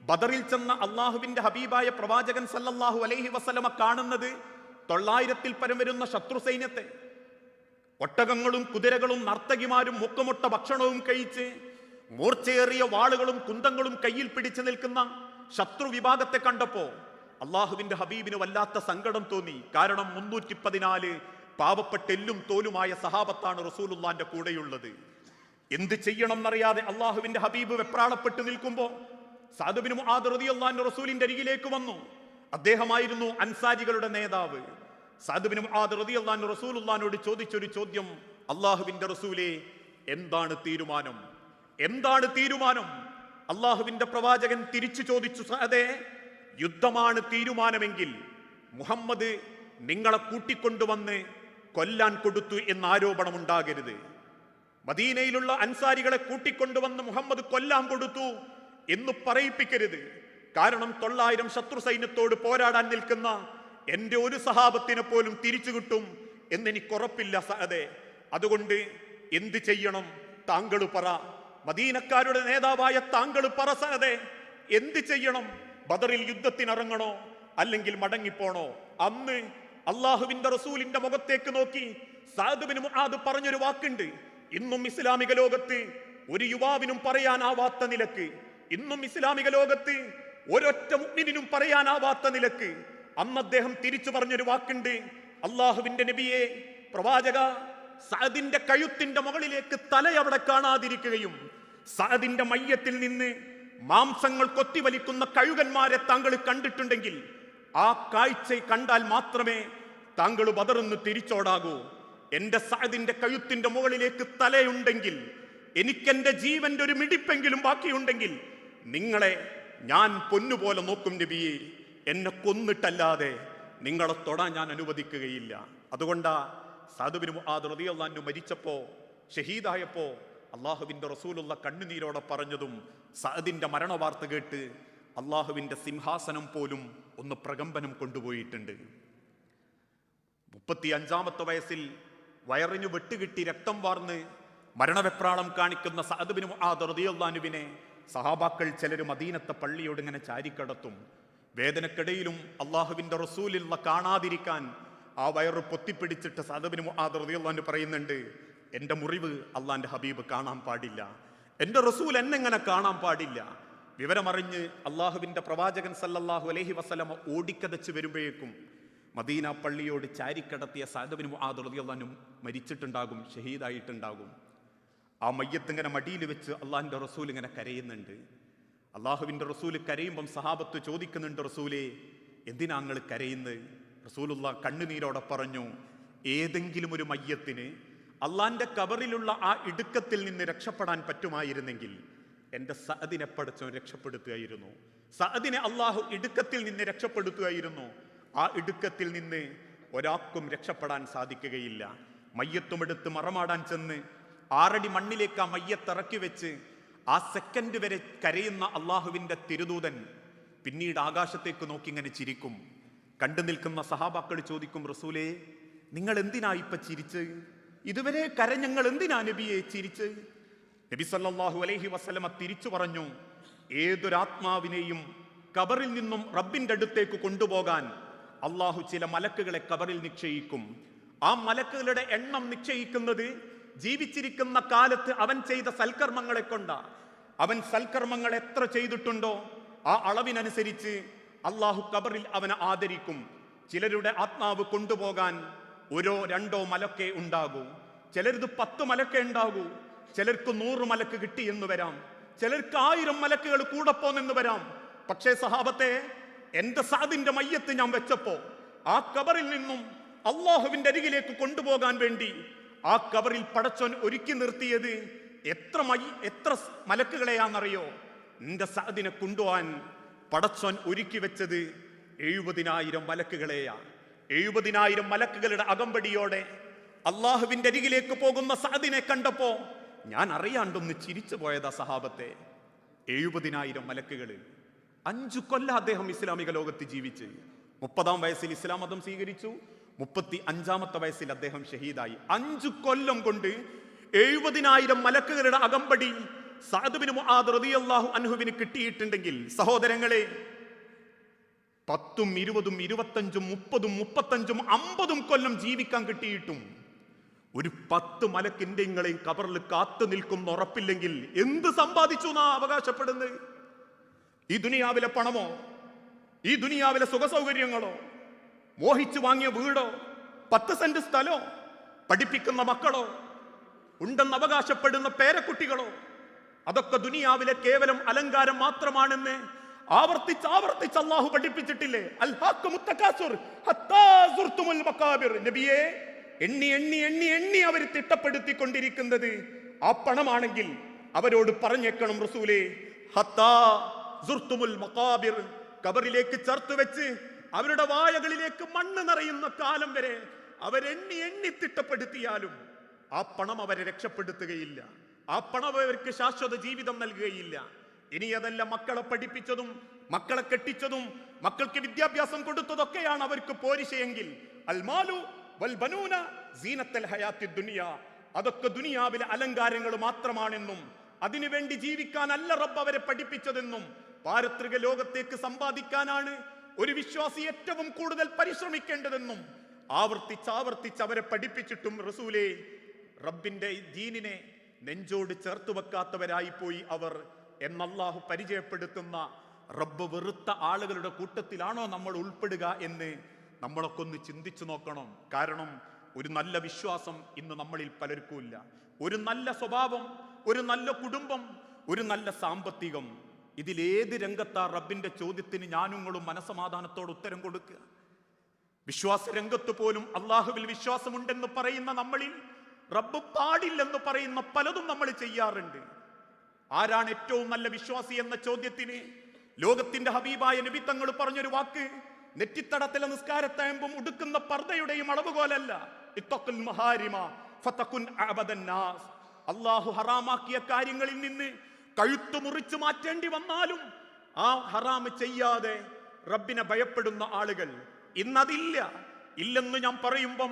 ബദറിൽ ചെന്ന അള്ളാഹുവിന്റെ ഹബീബായ പ്രവാചകൻ സല്ലല്ലാഹു അലൈഹി വസല്ലമ കാണുന്നത് 900-ൽ പരം വരുന്ന ശത്രു സൈന്യത്തെ. ഒട്ടകങ്ങളും കുതിരകളും നർത്തകിമാരും മുക്കമുട്ട ഭക്ഷണവും കഴിച്ച് മൂർച്ചയേറിയ വാളുകളും കുന്തങ്ങളും കയ്യിൽ പിടിച്ചു നിൽക്കുന്ന ശത്രു വിഭാഗത്തെ കണ്ടപ്പോ അള്ളാഹുവിന്റെ ഹബീബിന് വല്ലാത്ത സങ്കടം തോന്നി. കാരണം 314 പാവപ്പെട്ട എല്ലും തോലുമായ സഹാബത്താണ് റസൂലുള്ളാന്റെ കൂടെയുള്ളത്. എന്ത് ചെയ്യണം എന്നറിയാതെ അള്ളാഹുവിന്റെ ഹബീബ് വെപ്രാളപ്പെട്ട് നിൽക്കുമ്പോ സഅദ് ബിൻ മുആദ് റളിയല്ലാഹു അൻഹു റസൂലിന്റെ അരികിലേക്ക് വന്നു. അദ്ദേഹമായിരുന്നു അൻസാരികളുടെ നേതാവ്. സഅദ് ബിൻ മുആദ് റളിയല്ലാഹു അൻഹു റസൂലുള്ളാഹിനോട് ചോദിച്ചൊരു ചോദ്യം, അള്ളാഹുവിന്റെ റസൂലേ, എന്താണ് തീരുമാനം? എന്താണ് തീരുമാനം? അള്ളാഹുവിന്റെ പ്രവാചകൻ തിരിച്ചു ചോദിച്ചു, സഅദേ, യുദ്ധമാണ് തീരുമാനമെങ്കിൽ മുഹമ്മദ് നിങ്ങളെ കൂട്ടിക്കൊണ്ടുവന്ന് കൊല്ലാൻ കൊടുത്തു എന്ന ആരോപണം ഉണ്ടാകരുത്. മദീനയിലുള്ള അൻസാരികളെ കൂട്ടിക്കൊണ്ടുവന്ന് മുഹമ്മദ് കൊല്ലാൻ കൊടുത്തു എന്ന് പറയിപ്പിക്കരുത്. കാരണം 900 ശത്രു സൈന്യത്തോട് പോരാടാൻ നിൽക്കുന്ന എന്റെ ഒരു സഹാബത്തിനെ പോലും തിരിച്ചു കിട്ടും എന്നെനിക്ക് ഉറപ്പില്ല സഅദേ. അതുകൊണ്ട് എന്ത് ചെയ്യണം? താങ്കൾ പറ. മദീനക്കാരുടെ നേതാവായ താങ്കൾ പറ സഅദേ, എന്ത് ചെയ്യണം? ബദറിൽ യുദ്ധത്തിനിറങ്ങണോ അല്ലെങ്കിൽ മടങ്ങിപ്പോണോ? അന്ന് അള്ളാഹുവിന്റെ റസൂലിന്റെ മുഖത്തേക്ക് നോക്കി സഅദ് ബിൻ മുആദ് പറഞ്ഞൊരു വാക്കുണ്ട്. ഇന്നും ഇസ്ലാമിക ലോകത്ത് ഒരു യുവാവിനും പറയാനാവാത്ത നിലക്ക്, ഇന്നും ഇസ്ലാമിക ലോകത്ത് ഒരൊറ്റ മുഅ്മിനിനും പറയാനാവാത്ത നിലക്ക് അന്ന് അദ്ദേഹം തിരിച്ചു പറഞ്ഞൊരു വാക്കുണ്ട്. അള്ളാഹുവിന്റെ നബിയെ, പ്രവാചക, സഅദിന്റെ കഴുത്തിന്റെ മുകളിലേക്ക് തല അവിടെ കാണാതിരിക്കുകയും സഅദിന്റെ മയ്യത്തിൽ നിന്ന് മാംസങ്ങൾ കൊത്തിവലിക്കുന്ന കഴുകന്മാരെ താങ്കൾ കണ്ടിട്ടുണ്ടെങ്കിൽ ആ കാഴ്ച കണ്ടാൽ മാത്രമേ താങ്കൾ ബദറിന്ന് തിരിച്ചോടാകൂ. എന്റെ സഅദിന്റെ കഴുത്തിന്റെ മുകളിലേക്ക് തലയുണ്ടെങ്കിൽ, എനിക്കെന്റെ ജീവന്റെ ഒരു മിടിപ്പെങ്കിലും ബാക്കിയുണ്ടെങ്കിൽ നിങ്ങളെ ഞാൻ പൊന്നുപോലെ നോക്കും നബിയെ. എന്നെ കൊന്നിട്ടല്ലാതെ നിങ്ങളെ തൊടാൻ ഞാൻ അനുവദിക്കുകയില്ല. അതുകൊണ്ടാ സഅദ് ബിൻ മുആദ് റളിയല്ലാഹു അൻഹു മരിച്ചപ്പോ, ഷഹീദായപ്പോ അള്ളാഹുവിന്റെ റസൂലുള്ള കണ്ണുനീരോടെ പറഞ്ഞതും സഅദിന്റെ മരണവാർത്ത കേട്ട് അള്ളാഹുവിന്റെ സിംഹാസനം പോലും ഒന്ന് പ്രകമ്പനം കൊണ്ടുപോയിട്ടുണ്ട്. 35-ാമത്തെ വയസ്സിൽ വയറിനു വെട്ടുകിട്ടി രക്തം വാർന്ന് മരണവെപ്രാളം കാണിക്കുന്ന സഅദ് ബിൻ മുആദ് റളിയല്ലാഹു അൻഹുവിനെ സഹാബാക്കൾ ചിലർ മദീനത്തെ പള്ളിയോട് ഇങ്ങനെ ചാരിക്കടത്തും. വേദനക്കിടയിലും അള്ളാഹുവിന്റെ റസൂലിനെ കാണാതിരിക്കാൻ ആ വയറ് പൊത്തിപ്പിടിച്ചിട്ട് സഅദ് ബിൻ മുആദ് റളിയല്ലാഹു അൻഹു പറയുന്നുണ്ട്, എന്റെ മുറിവ് അള്ളാന്റെ ഹബീബ് കാണാൻ പാടില്ല, എന്റെ റസൂൽ എന്നെങ്ങനെ കാണാൻ പാടില്ല. വിവരമറിഞ്ഞ് അള്ളാഹുവിന്റെ പ്രവാചകൻ സല്ലല്ലാഹു അലൈഹി വസല്ലമ ഓടിക്കതച്ച് വരുമ്പോഴേക്കും മദീന പള്ളിയോട് ചാരിക്കടത്തിയ സഅദ് ബിൻ മുആദ് റളിയല്ലാഹു അൻഹു മരിച്ചിട്ടുണ്ടാകും, ഷഹീദായിട്ടുണ്ടാകും. ആ മയ്യത്ത് ഇങ്ങനെ മടിയിൽ വെച്ച് അള്ളാഹിന്റെ റസൂൽ ഇങ്ങനെ കരയുന്നുണ്ട്. അള്ളാഹുവിന്റെ റസൂൽ കരയുമ്പം സഹാബത്ത് ചോദിക്കുന്നുണ്ട്, റസൂലേ എന്തിനാ നിങ്ങൾ കരയുന്നത്? റസൂലുള്ള കണ്ണുനീരോടെ പറഞ്ഞു, ഏതെങ്കിലും ഒരു മയ്യത്തിന് അള്ളാന്റെ കബറിലുള്ള ആ ഇടുക്കത്തിൽ നിന്ന് രക്ഷപ്പെടാൻ പറ്റുമായിരുന്നെങ്കിൽ എൻ്റെ സഅദിനെ പടച്ചവൻ രക്ഷപ്പെടുത്തുകയായിരുന്നു. സഅദിനെ അള്ളാഹു ഇടുക്കത്തിൽ നിന്ന് രക്ഷപ്പെടുത്തുകയായിരുന്നു. ആ ഇടുക്കത്തിൽ നിന്ന് ഒരാൾക്കും രക്ഷപ്പെടാൻ സാധിക്കുകയില്ല. മയ്യത്തുമെടുത്ത് മറമാടാൻ ചെന്ന് 6 അടി മണ്ണിലേക്ക് ആ മയ്യത്തിറക്കി വെച്ച് ആ സെക്കൻഡ് വരെ കരയുന്ന അള്ളാഹുവിന്റെ തിരുദൂതൻ പിന്നീട് ആകാശത്തേക്ക് നോക്കി ഇങ്ങനെ ചിരിക്കും. കണ്ടു നിൽക്കുന്ന സഹാബാക്കൾ ചോദിക്കും, റസൂലേ നിങ്ങൾ എന്തിനാ ഇപ്പൊ ചിരിച്ച്? ഇതുവരെ കരഞ്ഞങ്ങൾ എന്തിനാ നബിയെ ചിരിച്ച്? നബി സല്ലല്ലാഹു അലൈഹി വസല്ലമ തിരിച്ചു പറഞ്ഞു, ഏതൊരാത്മാവിനെയും കബറിൽ നിന്നും റബ്ബിന്റെ അടുത്തേക്ക് കൊണ്ടുപോകാൻ അള്ളാഹു ചില മലക്കുകളെ കബറിൽ നിശ്ചയിക്കും. ആ മലക്കുകളുടെ എണ്ണം നിശ്ചയിക്കുന്നത് ജീവിച്ചിരിക്കുന്ന കാലത്ത് അവൻ ചെയ്ത സൽക്കർമ്മങ്ങളെ കൊണ്ടാ. അവൻ സൽക്കർമ്മങ്ങൾ എത്ര ചെയ്തിട്ടുണ്ടോ ആ അളവിനനുസരിച്ച് അള്ളാഹു കബറിൽ അവനെ ആദരിക്കും. ചിലരുടെ ആത്മാവ് കൊണ്ടുപോകാൻ 1-2 മലക്കേ ഉണ്ടാകൂ, ചിലർക്ക് 10 മലക്കേ ഉണ്ടാകൂ, ചിലർക്ക് 100 മലക്ക് കിട്ടി എന്ന് വരാം, ചിലർക്ക് 1000 മലക്കുകൾ കൂടെ പോന്നെന്ന് വരാം. പക്ഷേ സഹാബത്തെ, എന്റെ സഅദിന്റെ മയ്യത്ത് ഞാൻ വെച്ചപ്പോ ആ കബറിൽ നിന്നും അള്ളാഹുവിന്റെ അരികിലേക്ക് കൊണ്ടുപോകാൻ വേണ്ടി ആ കബറിൽ പടച്ചോൻ ഒരുക്കി നിർത്തിയത് എത്ര മലക്കുകളെയാണെന്നറിയോ? നിന്റെ സഅദിനെ കൊണ്ടുപോകാൻ പടച്ചോൻ ഒരുക്കി വെച്ചത് 70,000 മലക്കുകളെയാ. 70,000 മലക്കുകളുടെ അകമ്പടിയോടെ അള്ളാഹുവിന്റെ അരികിലേക്ക് പോകുന്ന സഅദിനെ കണ്ടപ്പോ ഞാൻ അറിയാണ്ടൊന്ന് ചിരിച്ചു പോയതാ സഹാബത്തെ. 70,000 മലക്കുകൾ. 5 കൊല്ലം അദ്ദേഹം ഇസ്ലാമിക ലോകത്ത് ജീവിച്ച് 30-ാം വയസ്സിൽ ഇസ്ലാം മതം സ്വീകരിച്ചു. 35-ാമത്തെ വയസ്സിൽ അദ്ദേഹം ഷഹീദായി. 5 കൊല്ലം കൊണ്ട് 70,000 മലക്കുകളുടെ അകമ്പടി സഅദ് ബിൻ മുആദ് റളിയല്ലാഹു അൻഹുവിന് കിട്ടിയിട്ടുണ്ടെങ്കിൽ സഹോദരങ്ങളെ, 10ഉം 20ഉം 25ഉം 30ഉം 35ഉം 50ഉം കൊല്ലം ജീവിക്കാൻ കിട്ടിയിട്ടും ഒരു 10 മലക്കിന്റെ ഇങ്ങളെയും കബറിൽ കാത്തു നിൽക്കുന്ന ഉറപ്പില്ലെങ്കിൽ എന്ത് സമ്പാദിച്ചു എന്നാ അവകാശപ്പെടുന്നത്? ഈ ദുനിയാവിലെ പണമോ, ഈ ദുനിയാവിലെ സുഖസൗകര്യങ്ങളോ, മോഹിച്ചു വാങ്ങിയ വീടോ, 10 സെന്റ് സ്ഥലോ, പഠിപ്പിക്കുന്ന മക്കളോ, ഉണ്ടെന്ന് അവകാശപ്പെടുന്ന പേരക്കുട്ടികളോ, അതൊക്കെ ദുനിയാവിലെ കേവലം അലങ്കാരം മാത്രമാണെന്ന് ആവർത്തിച്ച് അല്ലാഹു പഠിപ്പിച്ചിട്ടില്ലേ? നബിയെ, എണ്ണി അവർ തിട്ടപ്പെടുത്തിക്കൊണ്ടിരിക്കുന്നത് ആ പണമാണെങ്കിൽ അവരോട് പറഞ്ഞേക്കണം, റസൂലേ, ഹത്താ സുർത്തുമുൽ മഖാബിർ, കബറിലേക്ക് ചേർത്ത് വെച്ച് അവരുടെ വായകളിലേക്ക് മണ്ണ് നിറയുന്ന കാലം വരെ അവരെണ്ണി തിട്ടപ്പെടുത്തിയാലും ആ പണം അവരെ രക്ഷപ്പെടുത്തുകയില്ല. ആ പണം അവർക്ക് ശാശ്വത ജീവിതം നൽകുകയില്ല. ഇനി അതല്ല, മക്കളെ പഠിപ്പിച്ചതും മക്കളെ കെട്ടിച്ചതും മക്കൾക്ക് വിദ്യാഭ്യാസം കൊടുത്തതൊക്കെയാണ് അവർക്ക് പോരിശയെങ്കിൽ അൽമാലു വൽ ബനൂന സീനത്തുൽ ഹയാത്തി ദുനിയ, അതൊക്കെ ദുനിയാവിലെ അലങ്കാരങ്ങൾ മാത്രമാണെന്നും അതിനുവേണ്ടി ജീവിക്കാനല്ല റബ്ബ് അവരെ പഠിപ്പിച്ചതെന്നും പാരത്രിക ലോകത്തേക്ക് സമ്പാദിക്കാനാണ് ഒരു വിശ്വാസി ഏറ്റവും കൂടുതൽ പരിശ്രമിക്കേണ്ടതെന്നും ആവർത്തിച്ച് അവരെ പഠിപ്പിച്ചിട്ടും റസൂലേ, റബ്ബിന്റെ ദീനിനെ നെഞ്ചോട് ചേർത്ത് വെക്കാത്തവരായി പോയി അവർ എന്നല്ലാഹു പരിചയപ്പെടുത്തുന്ന റബ്ബ് വെറുത്ത ആളുകളുടെ കൂട്ടത്തിലാണോ നമ്മൾ ഉൾപ്പെടുക എന്ന് നമ്മളൊക്കെ ഒന്ന് ചിന്തിച്ചു നോക്കണം. കാരണം ഒരു നല്ല വിശ്വാസം ഇന്ന് നമ്മളിൽ പലർക്കും ഇല്ല. ഒരു നല്ല സ്വഭാവം, ഒരു നല്ല കുടുംബം, ഒരു നല്ല സാമ്പത്തികം, ഇതിലേത് രംഗത്താ റബ്ബിന്റെ ചോദ്യത്തിന് ഞാനും നിങ്ങളും മനസമാധാനത്തോടെ ഉത്തരം കൊടുക്കുക? വിശ്വാസ രംഗത്ത് പോലും അള്ളാഹുവിൽ വിശ്വാസമുണ്ടെന്ന് പറയുന്ന നമ്മളിൽ റബ്ബ് പാടില്ലെന്ന് പറയുന്ന പലതും നമ്മൾ ചെയ്യാറുണ്ട്. ആരാണ് ഏറ്റവും നല്ല വിശ്വാസി എന്ന ചോദ്യത്തിന് ലോകത്തിന്റെ ഹബീബായ നബി തങ്ങൾ പറഞ്ഞൊരു വാക്ക്, നെറ്റിത്തടത്തിലെ നിസ്കാരത്തായമ്പും ഉടുക്കുന്ന പർദ്ദയുടെയും അളവുകോലല്ല. ഇത്തഖുൽ മഹാരിമ ഫതകുൻ അബദൻ നാസ്. അള്ളാഹു ഹറാമാക്കിയ കാര്യങ്ങളിൽ നിന്ന് കഴുത്തു മുറിച്ചു മാറ്റേണ്ടി വന്നാലും ആ ഹറാമ് ചെയ്യാതെ റബ്ബിനെ ഭയപ്പെടുന്ന ആളുകൾ ഇന്നതില്ല. ഇല്ലെന്ന് ഞാൻ പറയുമ്പം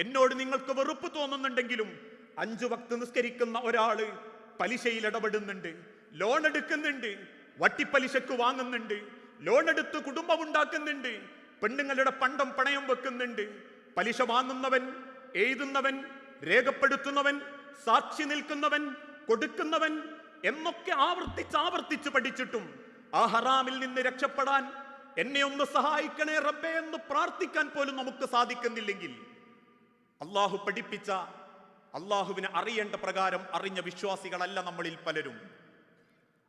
എന്നോട് നിങ്ങൾക്ക് വെറുപ്പ് തോന്നുന്നുണ്ടെങ്കിലും 5 വക്ത് നിസ്കരിക്കുന്ന ഒരാള് പലിശയിൽ ഇടപെടുന്നുണ്ട്, ലോൺ എടുക്കുന്നുണ്ട്, വട്ടിപ്പലിശക്ക് വാങ്ങുന്നുണ്ട്, ലോൺ എടുത്ത് കുടുംബം ഉണ്ടാക്കുന്നുണ്ട്, പെണ്ണുങ്ങളുടെ പണ്ടം പണയം വെക്കുന്നുണ്ട്, പലിശ വാങ്ങുന്നവൻ, എഴുതുന്നവൻ, രേഖപ്പെടുത്തുന്നവൻ, സാക്ഷി നിൽക്കുന്നവൻ, കൊടുക്കുന്നവൻ എന്നൊക്കെ ആവർത്തിച്ച് പഠിച്ചിട്ടും ആ ഹറാമിൽ നിന്ന് രക്ഷപ്പെടാൻ എന്നെ ഒന്ന് സഹായിക്കണേ റബ്ബേ എന്ന് പ്രാർത്ഥിക്കാൻ പോലും നമുക്ക് സാധിക്കുന്നില്ലെങ്കിൽ, അള്ളാഹു പഠിപ്പിച്ച, അള്ളാഹുവിനെ അറിയേണ്ട പ്രകാരം അറിഞ്ഞ വിശ്വാസികളല്ല നമ്മളിൽ പലരും.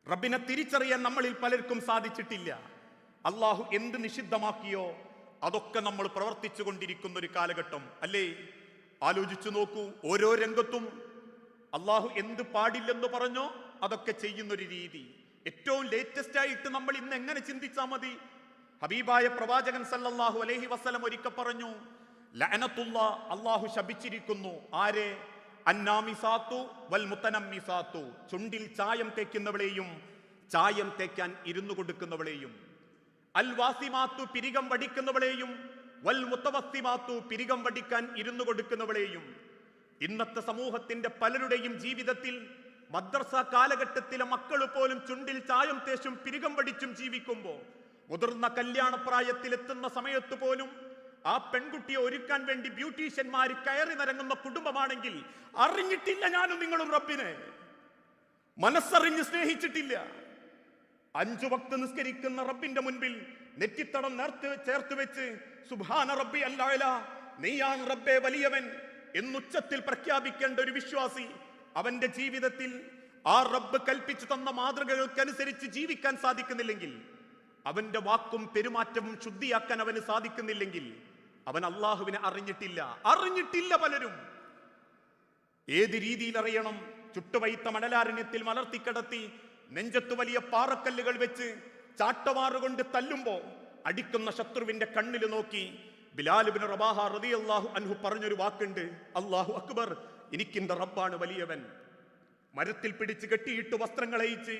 റബ്ബിനെ തിരിച്ചറിയാൻ നമ്മളിൽ പലർക്കും സാധിച്ചിട്ടില്ല. അള്ളാഹു എന്ത് നിഷിദ്ധമാക്കിയോ അതൊക്കെ നമ്മൾ പ്രവർത്തിച്ചു കൊണ്ടിരിക്കുന്ന ഒരു കാലഘട്ടം അല്ലേ? ആലോചിച്ചു നോക്കൂ. ഓരോ രംഗത്തും അള്ളാഹു എന്ത് പാടില്ലെന്ന് പറഞ്ഞോ അതൊക്കെ ചെയ്യുന്നൊരു രീതി. ഏറ്റവും ലേറ്റസ്റ്റ് ആയിട്ട് നമ്മൾ ഇന്ന് എങ്ങനെ ചിന്തിച്ചാൽ മതി? ഹബീബായ പ്രവാചകൻ സല്ലല്ലാഹു അലൈഹി വസല്ലം ഒരിക്കൽ പറഞ്ഞു, ലഅനത്തുല്ലാ, അള്ളാഹു ശപിച്ചിരിക്കുന്നു. ആരെ? അന്നാമിസാത്തു വൽ മുതനമ്മിസാത്തു, ചുണ്ടിൽ ചായം തേക്കുന്നവളെയും ചായം തേക്കാൻ ഇരുന്നു കൊടുക്കുന്നവളെയും, അൽ വാസിമാത്തു, പിരികം വടിക്കുന്നവളെയും, വൽ മുതവസ്സിമാത്തു, പിരികം വടിക്കാൻ ഇരുന്നു കൊടുക്കുന്നവളെയും. ഇന്നത്തെ സമൂഹത്തിന്റെ പലരുടെയും ജീവിതത്തിൽ മദ്രസ കാലഘട്ടത്തിലെ മക്കൾ പോലും ചുണ്ടിൽ ചായം തേച്ചും പിരികം വടിച്ചും ജീവിക്കുമ്പോൾ, മുതിർന്ന കല്യാണപ്രായത്തിലെത്തുന്ന സമയത്ത് പോലും ആ പെൺകുട്ടിയെ ഒരുക്കാൻ വേണ്ടി ബ്യൂട്ടീഷ്യന്മാർ കയറി നിരങ്ങുന്ന കുടുംബമാണെങ്കിൽ അറിഞ്ഞിട്ടില്ല ഞാനും നിങ്ങളും റബ്ബിനെ, മനസ്സറിഞ്ഞ് സ്നേഹിച്ചിട്ടില്ല. 5 വക്ത് നിസ്കരിക്കുന്ന റബ്ബിന്റെ മുൻപിൽ നെറ്റിത്തടം ചേർത്ത് വെച്ച് സുബ്ഹാന റബ്ബി അൽ-അഅല, നീയാണ് റബ്ബേ വലിയവൻ എന്നുച്ചത്തിൽ പ്രഖ്യാപിക്കേണ്ട ഒരു വിശ്വാസി, അവന്റെ ജീവിതത്തിൽ ആ റബ്ബ് കൽപ്പിച്ചു തന്ന മാതൃകകൾക്കനുസരിച്ച് ജീവിക്കാൻ സാധിക്കുന്നില്ലെങ്കിൽ, അവന്റെ വാക്കും പെരുമാറ്റവും ശുദ്ധിയാക്കാൻ അവന് സാധിക്കുന്നില്ലെങ്കിൽ, അവൻ അള്ളാഹുവിനെ അറിഞ്ഞിട്ടില്ല പലരും. ഏത് രീതിയിൽ അറിയണം? ചുട്ടുവൈത്ത മണലാരണ്യത്തിൽ മലർത്തിക്കിടത്തി നെഞ്ചത്ത് വലിയ പാറക്കല്ലുകൾ വെച്ച് ചാട്ടവാറുകൊണ്ട് തല്ലുമ്പോ അടിക്കുന്ന ശത്രുവിന്റെ കണ്ണിൽ നോക്കി ബിലാൽ ഇബ്നു റബാഹ റളിയല്ലാഹു അൻഹു പറഞ്ഞൊരു വാക്കുണ്ട്, അല്ലാഹു അക്ബർ, എനിക്കെന്റെ റബ്ബാണ് വലിയവൻ. മരത്തിൽ പിടിച്ച് കെട്ടിയിട്ട് വസ്ത്രങ്ങളയിച്ച്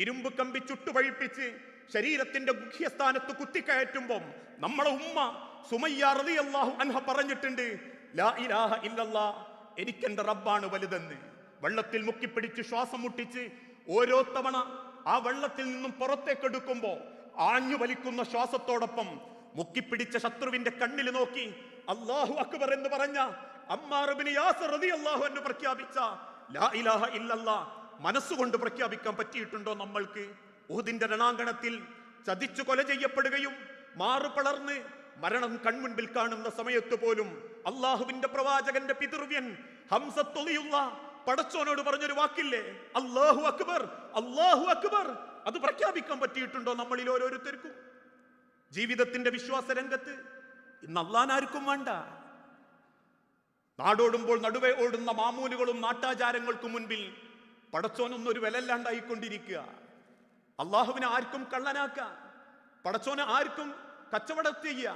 ഇരുമ്പ് കമ്പി ചുട്ടുപഴിപ്പിച്ച് ശരീരത്തിന്റെ ഗുഹ്യസ്ഥാനത്ത് കുത്തിക്കയറ്റുമ്പം നമ്മളെ ഉമ്മ സുമയ്യ റളിയല്ലാഹു അൻഹ പറഞ്ഞിട്ടുണ്ട്, ലാ ഇലാഹ ഇല്ലല്ലാ, എനിക്കെന്റെ റബ്ബാണ് വലുതെന്ന്. വെള്ളത്തിൽ മുക്കിപ്പിടിച്ച് ശ്വാസം മുട്ടിച്ച് ഓരോ തവണ ആ വെള്ളത്തിൽ നിന്നും പുറത്തേക്കെടുക്കുമ്പോ ആഞ്ഞു വലിക്കുന്ന ശ്വാസത്തോടൊപ്പം മുക്കിപ്പിടിച്ച ശത്രുവിന്റെ കണ്ണിൽ നോക്കി അല്ലാഹു അക്ബർ എന്ന് പറഞ്ഞ അമ്മാർ ഇബ്നു യാസിർ റളിയല്ലാഹു അൻഹു പ്രഖ്യാപിച്ച ലാ ഇലാഹ ഇല്ലല്ലാ മനസ്സുകൊണ്ട് പ്രഖ്യാപിക്കാൻ പറ്റിയിട്ടുണ്ടോ നമ്മൾക്ക്? ഉഹുദിന്റെ രണാങ്കണത്തിൽ ചതിച്ചു കൊല ചെയ്യപ്പെടുകയും മാറുപളർന്ന് മരണം കൺമുൻപിൽ കാണുന്ന സമയത്ത് പോലും അള്ളാഹുവിന്റെ പ്രവാചകന്റെ പിതൃവ്യൻ ഹംസത്തുളിയുള്ള പടച്ചോനോട് പറഞ്ഞൊരു വാക്കില്ലേ, അല്ലാഹു അക്ബർ, അല്ലാഹു അക്ബർ, അത് പ്രഖ്യാപിക്കാൻ പറ്റിയിട്ടുണ്ടോ നമ്മളിൽ ഓരോരുത്തർക്കും? ജീവിതത്തിന്റെ വിശ്വാസ രംഗത്ത് ഇന്ന് അള്ളാനാർക്കും വേണ്ട. നാടോടുമ്പോൾ നടുവേ ഓടുന്ന മാമൂലുകളും നാട്ടാചാരങ്ങൾക്കും മുൻപിൽ പടച്ചോനൊന്നും ഒരു വിലല്ലാണ്ടായിക്കൊണ്ടിരിക്കുക. അള്ളാഹുവിനെ ആർക്കും കള്ളനാക്ക, പടച്ചോനെ ആർക്കും കച്ചവടം ചെയ്യുക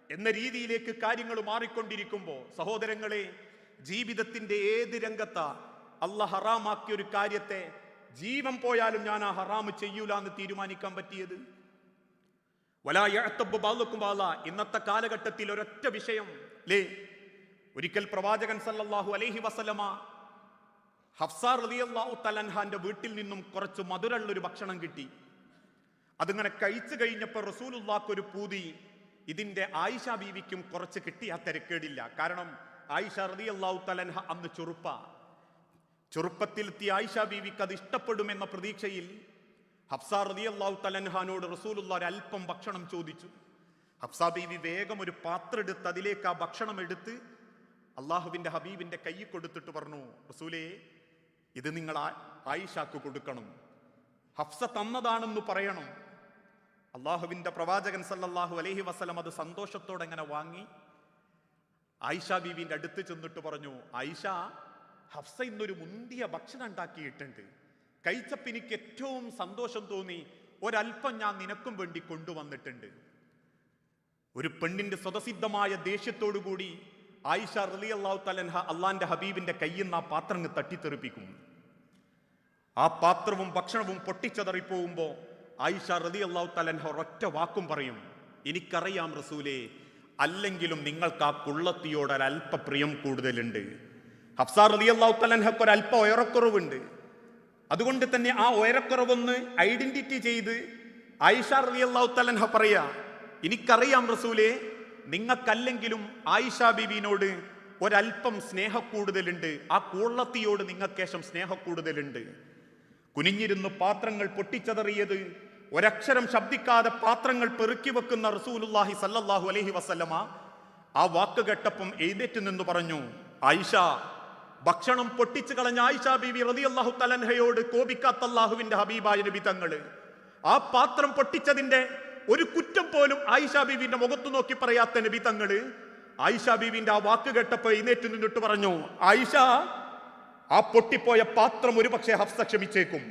എന്ന രീതിയിലേക്ക് കാര്യങ്ങൾ മാറിക്കൊണ്ടിരിക്കുമ്പോ, സഹോദരങ്ങളെ, ജീവിതത്തിന്റെ ഏത് രംഗത്താ അള്ളാഹ് ഹറാമാക്കിയ ഒരു കാര്യത്തെ ജീവൻ പോയാലും ഞാൻ ആ ഹറാമ് ചെയ്യൂല എന്ന് തീരുമാനിക്കാൻ പറ്റിയത്? വലാ യഅ്തബ് ബഅ്ദുകും ബഅ്ദാ, ഇന്നത്തെ കാലഘട്ടത്തിൽ ഒരൊറ്റ വിഷയം ലേ. ഒരിക്കൽ പ്രവാചകൻ സല്ലല്ലാഹു അലൈഹി വസല്ലമ ഹഫ്സ റളിയല്ലാഹു തആല അൻഹാന്റെ വീട്ടിൽ നിന്നും കുറച്ച് മധുരമുള്ളൊരു ഭക്ഷണം കിട്ടി. അതിങ്ങനെ കഴിച്ചു കഴിഞ്ഞപ്പോൾ റസൂലുള്ളാഹിക്ക് ഒരു പൂതി, ഇതിന്റെ ആയിഷ ബീവിക്കും കുറച്ച് കിട്ടിയാ തിരക്കേടില്ല. കാരണം ആയിഷ റളിയല്ലാഹു തആല അൻഹ അന്ന് ചെറുപ്പത്തിലെത്തിയ ആയിഷ ബീവിക്ക് അത് ഇഷ്ടപ്പെടുമെന്ന പ്രതീക്ഷയിൽ ഹഫ്സ റളിയല്ലാഹു തആല അൻഹാനോട് റസൂലുള്ളാഹി അല്പം ഭക്ഷണം ചോദിച്ചു. ഹഫ്സ ബീവി വേഗം ഒരു പാത്രം എടുത്ത് അതിലേക്ക് ആ ഭക്ഷണം എടുത്ത് അള്ളാഹുവിന്റെ ഹബീബിന്റെ കൈ കൊടുത്തിട്ട് പറഞ്ഞു, റസൂലേ, ഇത് നിങ്ങൾ ആയിഷാക്ക് കൊടുക്കണം, ഹഫ്സ തന്നതാണെന്ന് പറയണം. അള്ളാഹുവിന്റെ പ്രവാചകൻ സല്ലല്ലാഹു അലൈഹി വസല്ലം അത് സന്തോഷത്തോടെ അങ്ങനെ വാങ്ങി ആയിഷ ബീവിന്റെ അടുത്ത് ചെന്നിട്ട് പറഞ്ഞു, ആയിഷ, ഹഫ്സ ഇന്നൊരു മുന്തിയ ഭക്ഷണം ഉണ്ടാക്കിയിട്ടുണ്ട്, കഴിച്ചപ്പോൾ എനിക്ക് ഏറ്റവും സന്തോഷം തോന്നി, ഒരൽപ്പം ഞാൻ നിനക്കും വേണ്ടി കൊണ്ടുവന്നിട്ടുണ്ട്. ഒരു പെണ്ണിന്റെ സ്വതസിദ്ധമായ ദേഷ്യത്തോടുകൂടി ആയിഷ റളിയല്ലാഹു തആല അൻഹ അള്ളാന്റെ ഹബീബിന്റെ കയ്യിൽ നിന്ന് ആ പാത്രം തട്ടിത്തെറിപ്പിക്കും. ആ പാത്രവും ഭക്ഷണവും പൊട്ടിച്ചതറിപ്പോകുമ്പോ ആയിഷ റളിയല്ലാഹു തആല അൻഹ ഒരൊറ്റ വാക്കും പറയും, എനിക്കറിയാം റസൂലേ, അല്ലെങ്കിലും നിങ്ങൾക്ക് ആ കുള്ളത്തിയോട് ഒരൽപ്പ പ്രിയം കൂടുതലുണ്ട്. ഹഫ്സ റളിയല്ലാഹു തആല അൻഹക്ക് ഒരൽപ്പ ഉയരക്കുറവുണ്ട്. അതുകൊണ്ട് തന്നെ ആ ഉയരക്കുറവൊന്ന് ഐഡന്റിറ്റി ചെയ്ത് ആയിഷ റളിയല്ലാഹു തആല അൻഹ പറയാ, എനിക്കറിയാം റസൂലേ, നിങ്ങൾക്കല്ലെങ്കിലും ആയിഷ ബീവിനോട് ഒരൽപ്പം സ്നേഹക്കൂടുതലുണ്ട്, ആ കുള്ളത്തിയോട് നിങ്ങൾക്കേശം സ്നേഹക്കൂടുതലുണ്ട്. കുനിഞ്ഞിരുന്ന് പാത്രങ്ങൾ പൊട്ടിച്ചതറിയത്, ഒരക്ഷരം ശബ്ദിക്കാതെ പാത്രങ്ങൾ പെറുക്കി വെക്കുന്ന റസൂലുള്ളാഹി സല്ലല്ലാഹു അലൈഹി വസല്ലമ ആ വാക്ക് കേട്ടപ്പം എഴുന്നേറ്റ് നിന്ന് പറഞ്ഞു, ആയിഷ, ഭക്ഷണം പൊട്ടിച്ചു കളഞ്ഞ ആയിഷ ബീവി റളിയല്ലാഹു തആല അൻഹയോട് കോപിക്കാത്ത അല്ലാഹുവിന്റെ ഹബീബായ നബി തങ്ങള് ആ പാത്രം പൊട്ടിച്ചതിന്റെ ഒരു കുറ്റം പോലും ആയിഷ ബീവിന്റെ മുഖത്ത് നോക്കി പറയാത്ത നബി തങ്ങള് ആയിഷ ബീവിന്റെ ആ വാക്ക് കേട്ടപ്പോ എഴുന്നേറ്റ് നിന്നിട്ട് പറഞ്ഞു, ആയിഷ, ആ പൊട്ടിപ്പോയ പാത്രം ഒരുപക്ഷെ ഹഫ്സ ക്ഷമിച്ചേക്കും,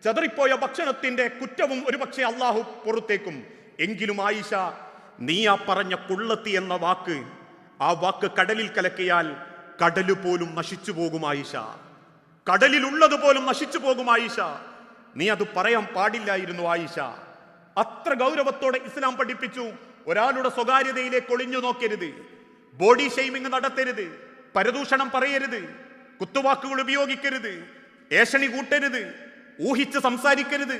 ചതറിപ്പോയ ഭക്ഷണത്തിന്റെ കുറ്റവും ഒരുപക്ഷെ അള്ളാഹു പുറത്തേക്കും. എങ്കിലും ആയിഷ, നീ ആ പറഞ്ഞ കുള്ളത്തി എന്ന വാക്ക്, ആ വാക്ക് കടലിൽ കലക്കിയാൽ കടല് പോലും നശിച്ചു പോകും ആയിഷ, കടലിലുള്ളത് പോലും നശിച്ചു പോകും ആയിഷ, നീ അത് പറയാൻ പാടില്ലായിരുന്നു ആയിഷ. അത്ര ഗൗരവത്തോടെ ഇസ്ലാം പഠിപ്പിച്ചു. ഒരാളുടെ സ്വകാര്യതയിലേക്ക് ഒളിഞ്ഞു നോക്കരുത്, ബോഡി ഷെയ്മിങ് നടത്തരുത്, പരദൂഷണം പറയരുത്, കുത്തുവാക്കുകൾ ഉപയോഗിക്കരുത്, ഏഷണി കൂട്ടരുത്, ഊഹിച്ച് സംസാരിക്കരുത്.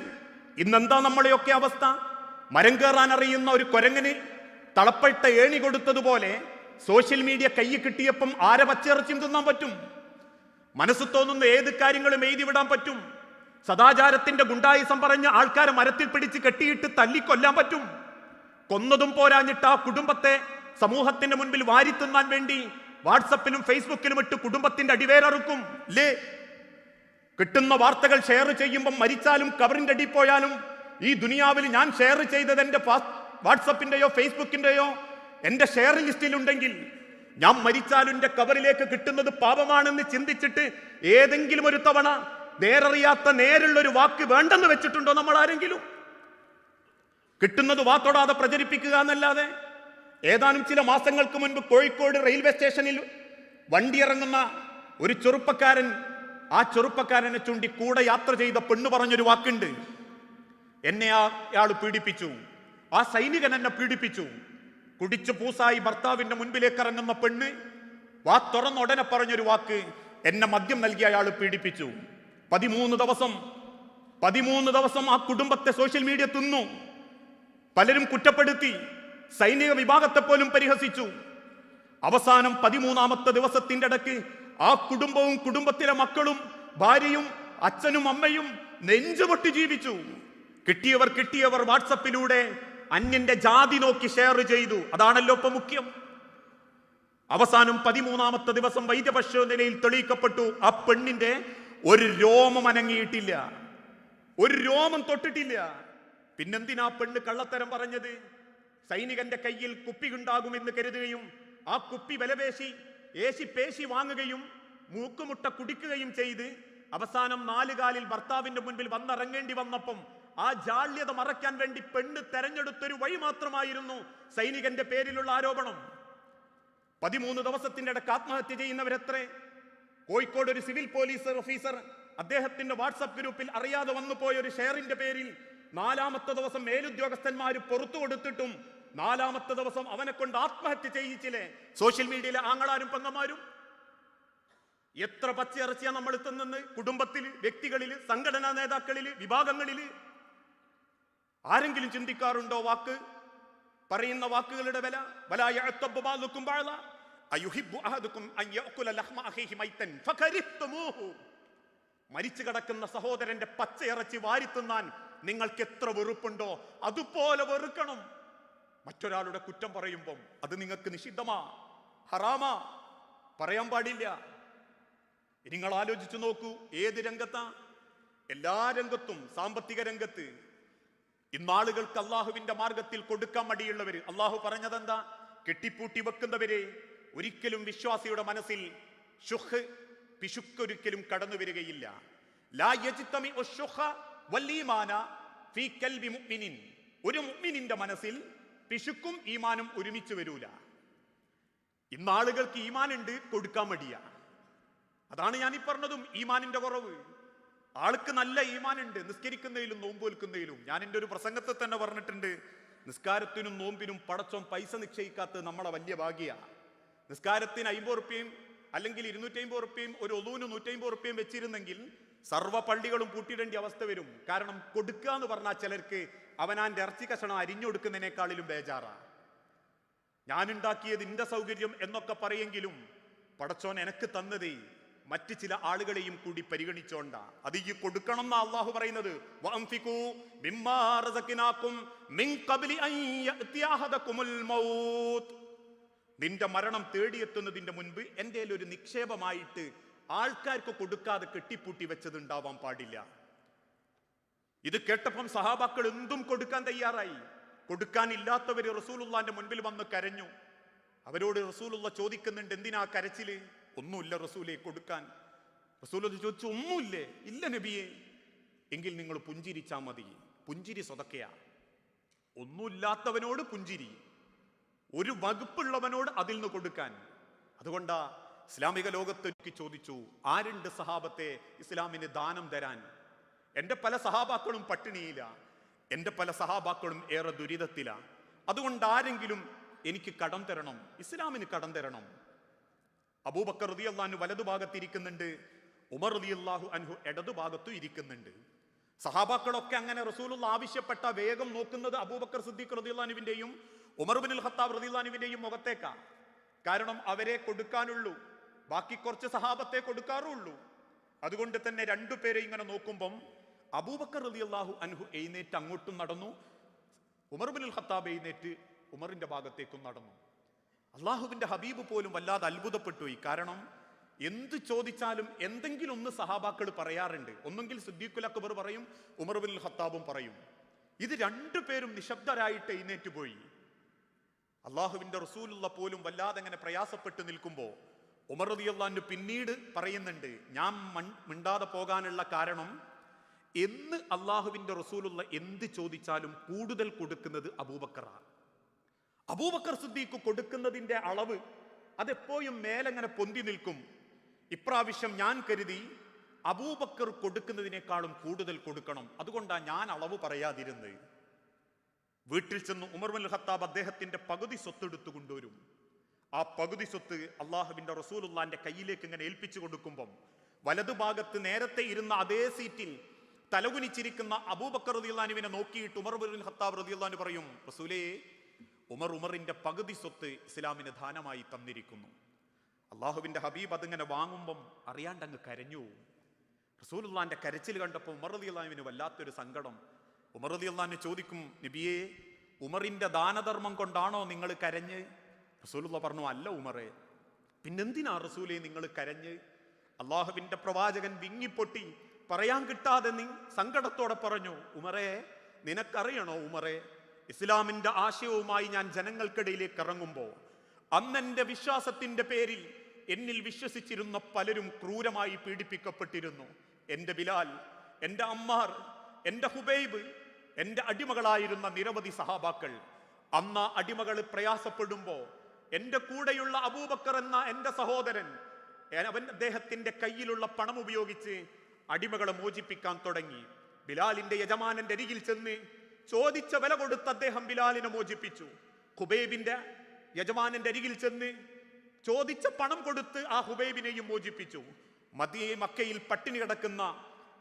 ഇന്നെന്താ നമ്മളെയൊക്കെ അവസ്ഥ? മരം കയറാൻ അറിയുന്ന ഒരു കുരങ്ങന് തളപ്പട്ട ഏണി കൊടുത്തതുപോലെ സോഷ്യൽ മീഡിയ കൈ കിട്ടിയപ്പം ആരെ പച്ചിറച്ചിയും തിന്നാൻ പറ്റും, മനസ്സ് തോന്നുന്ന ഏത് കാര്യങ്ങളും എഴുതി വിടാൻ പറ്റും, സദാചാരത്തിന്റെ ഗുണ്ടായിസം പറഞ്ഞ് ആൾക്കാരെ മരത്തിൽ പിടിച്ച് കെട്ടിയിട്ട് തല്ലിക്കൊല്ലാൻ പറ്റും. കൊന്നതും പോരാഞ്ഞിട്ട് ആ കുടുംബത്തെ സമൂഹത്തിന്റെ മുൻപിൽ വാരിത്തിന്നാൻ വേണ്ടി വാട്സപ്പിലും ഫേസ്ബുക്കിലും ഇട്ട് കുടുംബത്തിന്റെ അടിവേരറുക്കും അല്ലേ? കിട്ടുന്ന വാർത്തകൾ ഷെയർ ചെയ്യുമ്പോൾ മരിച്ചാലും കബറിന്റെ അടി പോയാലും ഈ ദുനിയാവിൽ ഞാൻ ഷെയർ ചെയ്തത് എന്റെ വാട്സപ്പിന്റെയോ ഫേസ്ബുക്കിന്റെയോ എന്റെ ഷെയർ ലിസ്റ്റിലുണ്ടെങ്കിൽ ഞാൻ മരിച്ചാലും എന്റെ കബറിലേക്ക് കിട്ടുന്നത് പാപമാണെന്ന് ചിന്തിച്ചിട്ട് ഏതെങ്കിലും ഒരു തവണ നേരറിയാത്ത നേരുള്ളൊരു വാക്ക് വേണ്ടെന്ന് വെച്ചിട്ടുണ്ടോ നമ്മൾ ആരെങ്കിലും? കിട്ടുന്നത് വാത്തോടാതെ പ്രചരിപ്പിക്കുക എന്നല്ലാതെ. ഏതാനും ചില മാസങ്ങൾക്ക് മുൻപ് കോഴിക്കോട് റെയിൽവേ സ്റ്റേഷനിൽ വണ്ടി ഇറങ്ങുന്ന ഒരു ചെറുപ്പക്കാരൻ, ആ ചെറുപ്പക്കാരനെ ചൂണ്ടി കൂടെ യാത്ര ചെയ്ത പെണ്ണ് പറഞ്ഞൊരു വാക്കുണ്ട്, എന്നെ അയാൾ പീഡിപ്പിച്ചു, ആ സൈനികൻ എന്നെ പീഡിപ്പിച്ചു. കുടിച്ചു പൂസായി ഭർത്താവിന്റെ മുൻപിലേക്ക് ഇറങ്ങുന്ന പെണ്ണ് വാ തുറന്ന ഉടനെ പറഞ്ഞൊരു വാക്ക്, എന്നെ മദ്യം നൽകി അയാൾ പീഡിപ്പിച്ചു. 13 ദിവസം ആ കുടുംബത്തെ സോഷ്യൽ മീഡിയ തിന്നു. പലരും കുറ്റപ്പെടുത്തി, സൈനിക വിഭാഗത്തെ പോലും പരിഹസിച്ചു. അവസാനം 13ാമത്തെ ദിവസത്തിന്റെ ഇടയ്ക്ക് ആ കുടുംബവും കുടുംബത്തിലെ മക്കളും ഭാര്യയും അച്ഛനും അമ്മയും നെഞ്ചുപൊട്ടി ജീവിച്ചു. കിട്ടിയവർ വാട്സപ്പിലൂടെ അന്യന്റെ ജാതി നോക്കി ഷെയർ ചെയ്തു. അതാണല്ലോ ഇപ്പൊ മുഖ്യം. അവസാനം 13ാമത്തെ ദിവസം വൈദ്യപരിശോധനയിൽ തെളിയിക്കപ്പെട്ടു, ആ പെണ്ണിന്റെ ഒരു രോമം അനങ്ങിയിട്ടില്ല, ഒരു രോമം തൊട്ടിട്ടില്ല. പിന്നെന്തിനാ പെണ്ണ് കള്ളത്തരം പറഞ്ഞത്? സൈനികന്റെ കയ്യിൽ കുപ്പി ഉണ്ടാകുമെന്ന് കരുതുകയും ആ കുപ്പി വിലപേശി പേശി വാങ്ങുകയും മൂക്കുമുട്ട കുടിക്കുകയും ചെയ്ത് അവസാനം 4 കാലിൽ ഭർത്താവിന്റെ മുൻപിൽ വന്നിറങ്ങേണ്ടി വന്നപ്പം ആ ജാള്യത മറയ്ക്കാൻ വേണ്ടി പെണ്ണ് തെരഞ്ഞെടുത്തൊരു വഴി മാത്രമായിരുന്നു സൈനികന്റെ പേരിലുള്ള ആരോപണം. 13 ദിവസത്തിന്റെ ഇടയ്ക്ക് ആത്മഹത്യ ചെയ്യുന്നവരെത്രേ? കോഴിക്കോട് ഒരു സിവിൽ പോലീസ് ഓഫീസർ അദ്ദേഹത്തിന്റെ വാട്സപ്പ് ഗ്രൂപ്പിൽ അറിയാതെ വന്നു പോയ ഒരു ഷെയറിന്റെ പേരിൽ 4ാമത്തെ ദിവസം മേലുദ്യോഗസ്ഥന്മാര് പുറത്തു കൊടുത്തിട്ടും 4ാമത്തെ ദിവസം അവനെ കൊണ്ട് ആത്മഹത്യ ചെയ്യിച്ചില്ലേ സോഷ്യൽ മീഡിയയിലെ ആങ്ങളാരും പെങ്ങന്മാരും? എത്ര പച്ചയിറച്ചിയാ നമ്മൾ തിന്നുന്നത്? കുടുംബത്തില്, വ്യക്തികളില്, സംഘടനാ നേതാക്കളില്, വിഭാഗങ്ങളില്. ആരെങ്കിലും ചിന്തിക്കാറുണ്ടോ വാക്ക് പറയുന്ന വാക്കുകളുടെ വില? മരിച്ചു കിടക്കുന്ന സഹോദരന്റെ പച്ചയിറച്ചി വാരിത്തിന്നാൻ നിങ്ങൾക്ക് എത്ര വെറുപ്പുണ്ടോ അതുപോലെ വെറുക്കണം. മറ്റൊരാളുടെ കുറ്റം പറയുമ്പം അത് നിങ്ങൾക്ക് നിഷിദ്ധമാ, ഹറാമാ, പറയാൻ പാടില്ല. നിങ്ങൾ ആലോചിച്ചു നോക്കൂ, ഏത് രംഗത്താ? എല്ലാ രംഗത്തും. സാമ്പത്തിക രംഗത്ത് ഇന്നാളുകൾക്ക് അള്ളാഹുവിന്റെ മാർഗത്തിൽ കൊടുക്കാൻ മടിയുള്ളവര്, അള്ളാഹു പറഞ്ഞതെന്താ? കെട്ടിപ്പൂട്ടി വെക്കുന്നവരെ ഒരിക്കലും വിശ്വാസിയുടെ മനസ്സിൽ പിശുക്കൊരിക്കലും കടന്നു വരികയില്ല. ലാ യജ്തമി അശ്ശുഖ വല്ലീമാന ഫീ ഖൽബി മുഅ്മിനിൻ. ഒരു മുഅ്മിനിന്റെ മനസ്സിൽ പിശുക്കും ഈമാനും ഒരുമിച്ച് വരൂല. ഇന്നാളുകൾക്ക് ഈമാൻ ഉണ്ട്, കൊടുക്കാൻ മടിയാ. അതാണ് ഞാൻ ഈ പറഞ്ഞതും ഈമാനിന്റെ കുറവ്. ആൾക്ക് നല്ല ഈമാനുണ്ട്, നിസ്കരിക്കുന്നതിലും നോമ്പ് വെൽക്കുന്നതിലും. ഞാൻ എൻ്റെ ഒരു പ്രസംഗത്തിൽ തന്നെ പറഞ്ഞിട്ടുണ്ട്, നിസ്കാരത്തിനും നോമ്പിനും പടച്ചോൻ പൈസ നിശ്ചയിക്കാത്തത് നമ്മളെ വലിയ ഭാഗ്യ. നിസ്കാരത്തിന് 50 ഉറുപ്പ്യയും അല്ലെങ്കിൽ 250 ഉറുപ്പ്യയും ഒരു ഒളൂന് 150 ഉറുപ്പ്യയും വെച്ചിരുന്നെങ്കിൽ സർവ്വ പള്ളികളും പൂട്ടിയിടേണ്ട അവസ്ഥ വരും. കാരണം കൊടുക്കുക എന്ന് പറഞ്ഞാൽ ചിലർക്ക് അവനാൻ്റെ ഇറച്ചി കഷണം അരിഞ്ഞൊടുക്കുന്നതിനേക്കാളിലും ബേജാറാ. ഞാനുണ്ടാക്കിയത് ഇന്റെ സൗകര്യം എന്നൊക്കെ പറയെങ്കിലും പടച്ചോൻ എനിക്ക് തന്നതേ മറ്റ് ചില ആളുകളെയും കൂടി പരിഗണിച്ചോണ്ടാ. അത് ഈ കൊടുക്കണം എന്നാ അള്ളാഹു പറയുന്നത്. നിന്റെ മരണം തേടിയെത്തുന്നതിന്റെ മുൻപ് എൻ്റെ ഒരു നിക്ഷേപമായിട്ട് ആൾക്കാർക്ക് കൊടുക്കാതെ കെട്ടിപ്പൂട്ടി വെച്ചത് ഉണ്ടാവാൻ പാടില്ല. ഇത് കേട്ടപ്പം സഹാബാക്കൾ എന്തും കൊടുക്കാൻ തയ്യാറായി. കൊടുക്കാനില്ലാത്തവര് റസൂലുള്ളാന്റെ മുൻപിൽ വന്ന് കരഞ്ഞു. അവരോട് റസൂലുള്ള ചോദിക്കുന്നുണ്ട്, എന്തിനാ കരച്ചില്? ഒന്നുമില്ല റസൂലെ കൊടുക്കാൻ. റസൂലുള്ള ചോദിച്ചു, ഒന്നുമില്ലേ? ഇല്ല നബിയെ. എങ്കിൽ നിങ്ങൾ പുഞ്ചിരിച്ചാ മതി. പുഞ്ചിരി സ്വതക്കയാ. ഒന്നുമില്ലാത്തവനോട് പുഞ്ചിരി, ഒരു വകുപ്പുള്ളവനോട് അതിൽ നിന്ന് കൊടുക്കാൻ. അതുകൊണ്ടാ ഇസ്ലാമിക ലോകത്തേക്ക് ചോദിച്ചു, ആരുണ്ട് സഹാബത്തെ ഇസ്ലാമിന് ദാനം തരാൻ? എൻ്റെ പല സഹാബാക്കളും പട്ടിണിയില്ല, എൻ്റെ പല സഹാബാക്കളും ഏറെ ദുരിതത്തില. അതുകൊണ്ട് ആരെങ്കിലും എനിക്ക് കടം തരണം, ഇസ്ലാമിന് കടം തരണം. അബൂബക്കർ റളിയല്ലാഹു അൻഹു വലതുഭാഗത്തിരിക്കുന്നുണ്ട്, ഉമർ റളിയല്ലാഹു അൻഹു ഇടതുഭാഗത്തും ഇരിക്കുന്നുണ്ട്. സഹാബാക്കളൊക്കെ അങ്ങനെ റസൂലുള്ള ആവശ്യപ്പെട്ട വേഗം നോക്കുന്നത് അബൂബക്കർ സിദ്ദീഖ് റളിയല്ലാഹു അൻഹുവിന്റെയും ഉമർ ഇബ്നുൽ ഖത്താബ് റളിയല്ലാഹു അൻഹുവിന്റെയും മുഖത്തേക്കാ. കാരണം അവരെ കൊടുക്കാനുള്ളൂ, ബാക്കി കുറച്ച് സഹാബത്തെ കൊടുക്കാറുള്ളൂ. അതുകൊണ്ട് തന്നെ രണ്ടുപേരെ ഇങ്ങനെ നോക്കുമ്പം അബൂബക്കർ റളിയല്ലാഹു അൻഹു എഴുന്നേറ്റ് അങ്ങോട്ടും നടന്നു, ഉമർ ഇബ്നുൽ ഖത്താബ് എഴുന്നേറ്റ് ഉമറിന്റെ ഭാഗത്തേക്കും നടന്നു. അള്ളാഹുവിന്റെ ഹബീബ് പോലും വല്ലാതെ അത്ഭുതപ്പെട്ടു പോയി. കാരണം എന്ത് ചോദിച്ചാലും എന്തെങ്കിലും ഒന്ന് സഹാബാക്കൾ പറയാറുണ്ട്. ഒന്നെങ്കിൽ സിദ്ദീഖുൽ അക്ബർ പറയും, ഉമർ ഇബ്നുൽ ഖത്താബും പറയും. ഇത് രണ്ടുപേരും നിശബ്ദരായിട്ട് എഴുന്നേറ്റ് പോയി. അള്ളാഹുവിന്റെ റസൂലുള്ള പോലും വല്ലാതെ അങ്ങനെ പ്രയാസപ്പെട്ട് നിൽക്കുമ്പോൾ ഉമർ റളിയല്ലാഹു അൻഹു പിന്നീട് പറയുന്നുണ്ട്, ഞാൻ മിണ്ടാതെ പോകാനുള്ള കാരണം, എന്ന് അള്ളാഹുവിന്റെ റസൂലുള്ള എന്ത് ചോദിച്ചാലും കൂടുതൽ കൊടുക്കുന്നത് അബൂബക്കറാണ്. അബൂബക്കർ സിദ്ദീഖ് കൊടുക്കുന്നതിന്റെ അളവ് അതെപ്പോഴും മേലെങ്ങനെ പൊന്തി നിൽക്കും. ഇപ്രാവശ്യം ഞാൻ കരുതി അബൂബക്കർ കൊടുക്കുന്നതിനേക്കാളും കൂടുതൽ കൊടുക്കണം, അതുകൊണ്ടാണ് ഞാൻ അളവ് പറയാതിരുന്നത്. വീട്ടിൽ ചെന്ന് ഉമർ ഇബ്നുൽ ഖത്താബ് അദ്ദേഹത്തിന്റെ പകുതി സ്വത്ത് എടുത്തു കൊണ്ടുവരും. ആ പകുതി സ്വത്ത് അള്ളാഹുവിന്റെ റസൂലുള്ളാന്റെ കയ്യിലേക്ക് ഇങ്ങനെ ഏൽപ്പിച്ചു കൊടുക്കുമ്പം വലതുഭാഗത്ത് നേരത്തെ ഇരുന്ന അതേ സീറ്റിൽ തലകുനിച്ചിരിക്കുന്ന അബൂബക്കർ റളിയല്ലാഹു അൻഹുവിനെ നോക്കിയിട്ട് ഉമർ ഇബ്നുൽ ഖത്താബ് റളിയല്ലാഹു അൻഹു പറയും, റസൂലേ, ഉമറിന്റെ പകുതി സ്വത്ത് ഇസ്ലാമിന് ദാനമായി തന്നിരിക്കുന്നു. അള്ളാഹുവിന്റെ ഹബീബ് അതിങ്ങനെ വാങ്ങുമ്പം അറിയാണ്ടങ്ങ് കരഞ്ഞു. റസൂലുള്ളാന്റെ കരച്ചിൽ കണ്ടപ്പോൾ ഉമർ റളിയല്ലാഹു അൻഹുവിന് വല്ലാത്തൊരു സങ്കടം. ഉമർ റളിയല്ലാഹു അൻഹു ചോദിക്കും, നബിയേ, ഉമറിന്റെ ദാനധർമ്മം കൊണ്ടാണോ നിങ്ങൾ കരഞ്ഞ്? റസൂലുള്ള പറഞ്ഞു, അല്ല ഉമറേ. പിന്നെന്തിനാ റസൂലേ നിങ്ങൾ കരഞ്ഞ്? അള്ളാഹുവിന്റെ പ്രവാചകൻ വിങ്ങിപ്പൊട്ടി പറയാൻ കിട്ടാതെ സങ്കടത്തോടെ പറഞ്ഞു, ഉമറേ, നിനക്കറിയണോ ഉമറേ, ഇസ്ലാമിന്റെ ആശയവുമായി ഞാൻ ജനങ്ങൾക്കിടയിലേക്ക് ഇറങ്ങുമ്പോൾ അന്നെന്റെ വിശ്വാസത്തിന്റെ പേരിൽ എന്നിൽ വിശ്വസിച്ചിരുന്ന പലരും ക്രൂരമായി പീഡിപ്പിക്കപ്പെട്ടിരുന്നു. എൻ്റെ ബിലാൽ, എൻ്റെ അമ്മാർ, എൻ്റെ ഹുബൈബ്, എൻ്റെ അടിമകളായിരുന്ന നിരവധി സഹാബാക്കൾ. അന്ന് അടിമകൾ പ്രയാസപ്പെടുമ്പോൾ എൻ്റെ കൂടെയുള്ള അബൂബക്കർ എന്ന എൻ്റെ സഹോദരൻ അദ്ദേഹത്തിന്റെ കയ്യിലുള്ള പണം ഉപയോഗിച്ച് അടിമകളെ മോചിപ്പിക്കാൻ തുടങ്ങി. ബിലാലിന്റെ യജമാനന്റെ അരികിൽ ചെന്ന് ചോദിച്ച വില കൊടുത്ത് അദ്ദേഹം ബിലാലിനെ മോചിപ്പിച്ചു. ഹുബൈബിന്റെ യജമാനന്റെ അരികിൽ ചെന്ന് ചോദിച്ച പണം കൊടുത്ത് ആ ഹുബൈബിനെയും മോചിപ്പിച്ചു. മക്കയിൽ പട്ടിണി കിടക്കുന്ന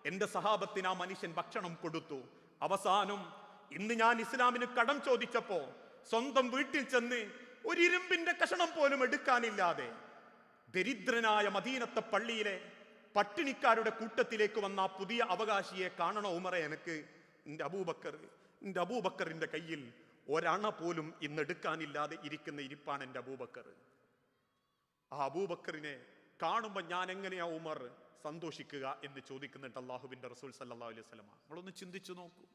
എന്റെ സഹാബത്തിന് ആ മനുഷ്യൻ ഭക്ഷണം കൊടുത്തു. അവസാനം ഇന്ന് ഞാൻ ഇസ്ലാമിന് കടം ചോദിച്ചപ്പോ സ്വന്തം വീട്ടിൽ ചെന്ന് ഒരു ഇരുമ്പിന്റെ കഷണം പോലും എടുക്കാനില്ലാതെ ദരിദ്രനായ മദീനത്തെ പള്ളിയിലെ പട്ടിണിക്കാരുടെ കൂട്ടത്തിലേക്ക് വന്ന ആ പുതിയ അവകാശിയെ കാണണോ ഉമറെ? എനിക്ക് എൻ്റെ അബൂബക്കറിന്റെ കയ്യിൽ ഒരണ പോലും ഇന്നെടുക്കാനില്ലാതെ ഇരിക്കുന്ന ഇരിപ്പാണ് എൻ്റെ അബൂബക്കർ. ആ അബൂബക്കറിനെ കാണുമ്പോൾ ഞാൻ എങ്ങനെയാ ഉമർ സന്തോഷിക്കുക എന്ന് ചോദിക്കുന്നുണ്ട് അള്ളാഹുവിൻ്റെ റസൂൽ സല്ലല്ലാഹു അലൈഹി വസല്ലം. നമ്മളൊന്ന് ചിന്തിച്ചു നോക്കൂ.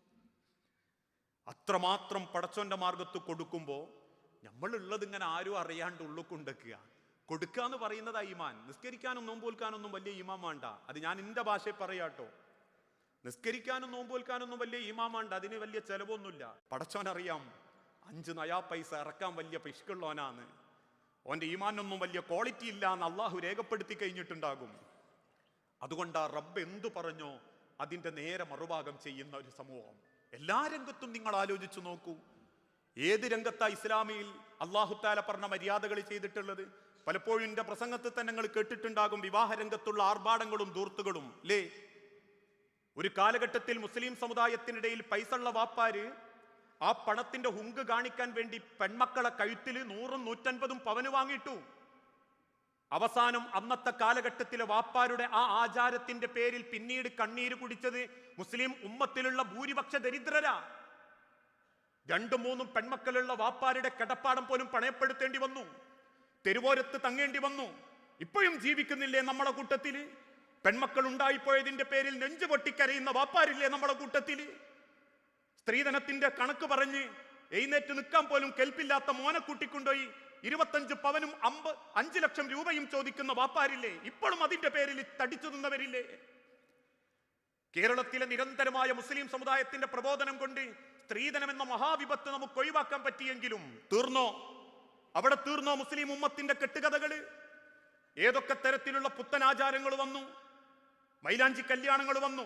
അത്രമാത്രം പടച്ചോന്റെ മാർഗത്ത് കൊടുക്കുമ്പോൾ നമ്മളുള്ളത് ഇങ്ങനെ ആരും അറിയാണ്ട് ഉള്ളു കൊണ്ടെക്കുക. കൊടുക്കുക എന്ന് പറയുന്നത് ഈമാൻ. നിസ്കരിക്കാനും നോമ്പോൽക്കാനൊന്നും വലിയ ഈമാൻ വേണ്ട. അത് ഞാൻ എൻ്റെ ഭാഷയിൽ പറയാട്ടോ. നിസ്കരിക്കാനും നോമ്പോൽക്കാനൊന്നും വലിയ ഈമാൻ വേണ്ട. അതിന് വലിയ ചെലവൊന്നുമില്ല. പടച്ചോനറിയാം 5 നയാ പൈസ ഇറക്കാൻ വലിയ പിഷ്കുള്ളവനാണ്. ഓൻ്റെ ഈമാനൊന്നും വലിയ ക്വാളിറ്റി ഇല്ല എന്ന് അള്ളാഹു രേഖപ്പെടുത്തി കഴിഞ്ഞിട്ടുണ്ടാകും. അതുകൊണ്ട് ആ റബ്ബ് എന്തു പറഞ്ഞോ അതിൻ്റെ നേരെ മറുഭാഗം ചെയ്യുന്ന ഒരു സമൂഹം. എല്ലാ രംഗത്തും നിങ്ങൾ ആലോചിച്ചു നോക്കൂ. ഏത് രംഗത്താ ഇസ്ലാമിയിൽ അള്ളാഹു താല പറഞ്ഞ മര്യാദകൾ ചെയ്തിട്ടുള്ളത്? പലപ്പോഴും എൻ്റെ പ്രസംഗത്തിൽ തന്നെ നിങ്ങൾ കേട്ടിട്ടുണ്ടാകും വിവാഹ രംഗത്തുള്ള ആർഭാടങ്ങളും ധൂർത്തുകളും അല്ലേ? ഒരു കാലഘട്ടത്തിൽ മുസ്ലിം സമുദായത്തിനിടയിൽ പൈസയുള്ള വാപ്പാര് ആ പണത്തിന്റെ ഹുങ്ക് കാണിക്കാൻ വേണ്ടി പെൺമക്കളെ കഴുത്തിൽ 100-150 പവന് വാങ്ങിയിട്ടു. അവസാനം അന്നത്തെ കാലഘട്ടത്തിലെ വാപ്പാരുടെ ആ ആചാരത്തിന്റെ പേരിൽ പിന്നീട് കണ്ണീര് കുടിച്ചത് മുസ്ലിം ഉമ്മത്തിലുള്ള ഭൂരിപക്ഷ ദരിദ്രരാ. 2-3 പെൺമക്കളുള്ള വാപ്പാരുടെ കിടപ്പാടം പോലും പണയപ്പെടുത്തേണ്ടി വന്നു. തെരുവോരത്ത് തങ്ങേണ്ടി വന്നു. ഇപ്പോഴും ജീവിക്കുന്നില്ലേ നമ്മളെ കൂട്ടത്തില്? പെൺമക്കൾ ഉണ്ടായിപ്പോയതിന്റെ പേരിൽ നെഞ്ചു പൊട്ടിക്കരയുന്ന വാപ്പാരില്ലേ നമ്മളെ കൂട്ടത്തില്? സ്ത്രീധനത്തിന്റെ കണക്ക് പറഞ്ഞ് എഴുന്നേറ്റ് നിൽക്കാൻ പോലും കെൽപ്പില്ലാത്ത മോനെ കൂട്ടിക്കൊണ്ടുപോയി 25 പവനും 5 ലക്ഷം രൂപയും ചോദിക്കുന്ന വാപ്പാരില്ലേ? ഇപ്പോഴും അതിന്റെ പേരിൽ തടിച്ചു നിന്നവരില്ലേ? കേരളത്തിലെ നിരന്തരമായ മുസ്ലിം സമുദായത്തിന്റെ പ്രബോധനം കൊണ്ട് സ്ത്രീധനം എന്ന മഹാവിപത്ത് നമുക്ക് ഒഴിവാക്കാൻ പറ്റിയെങ്കിലും തീർന്നോ? അവിടെ തീർന്നോ മുസ്ലിം ഉമ്മത്തിന്റെ കെട്ടുകഥകള്? ഏതൊക്കെ തരത്തിലുള്ള പുത്തനാചാരങ്ങൾ വന്നു? മൈലാഞ്ചി കല്യാണങ്ങൾ വന്നു,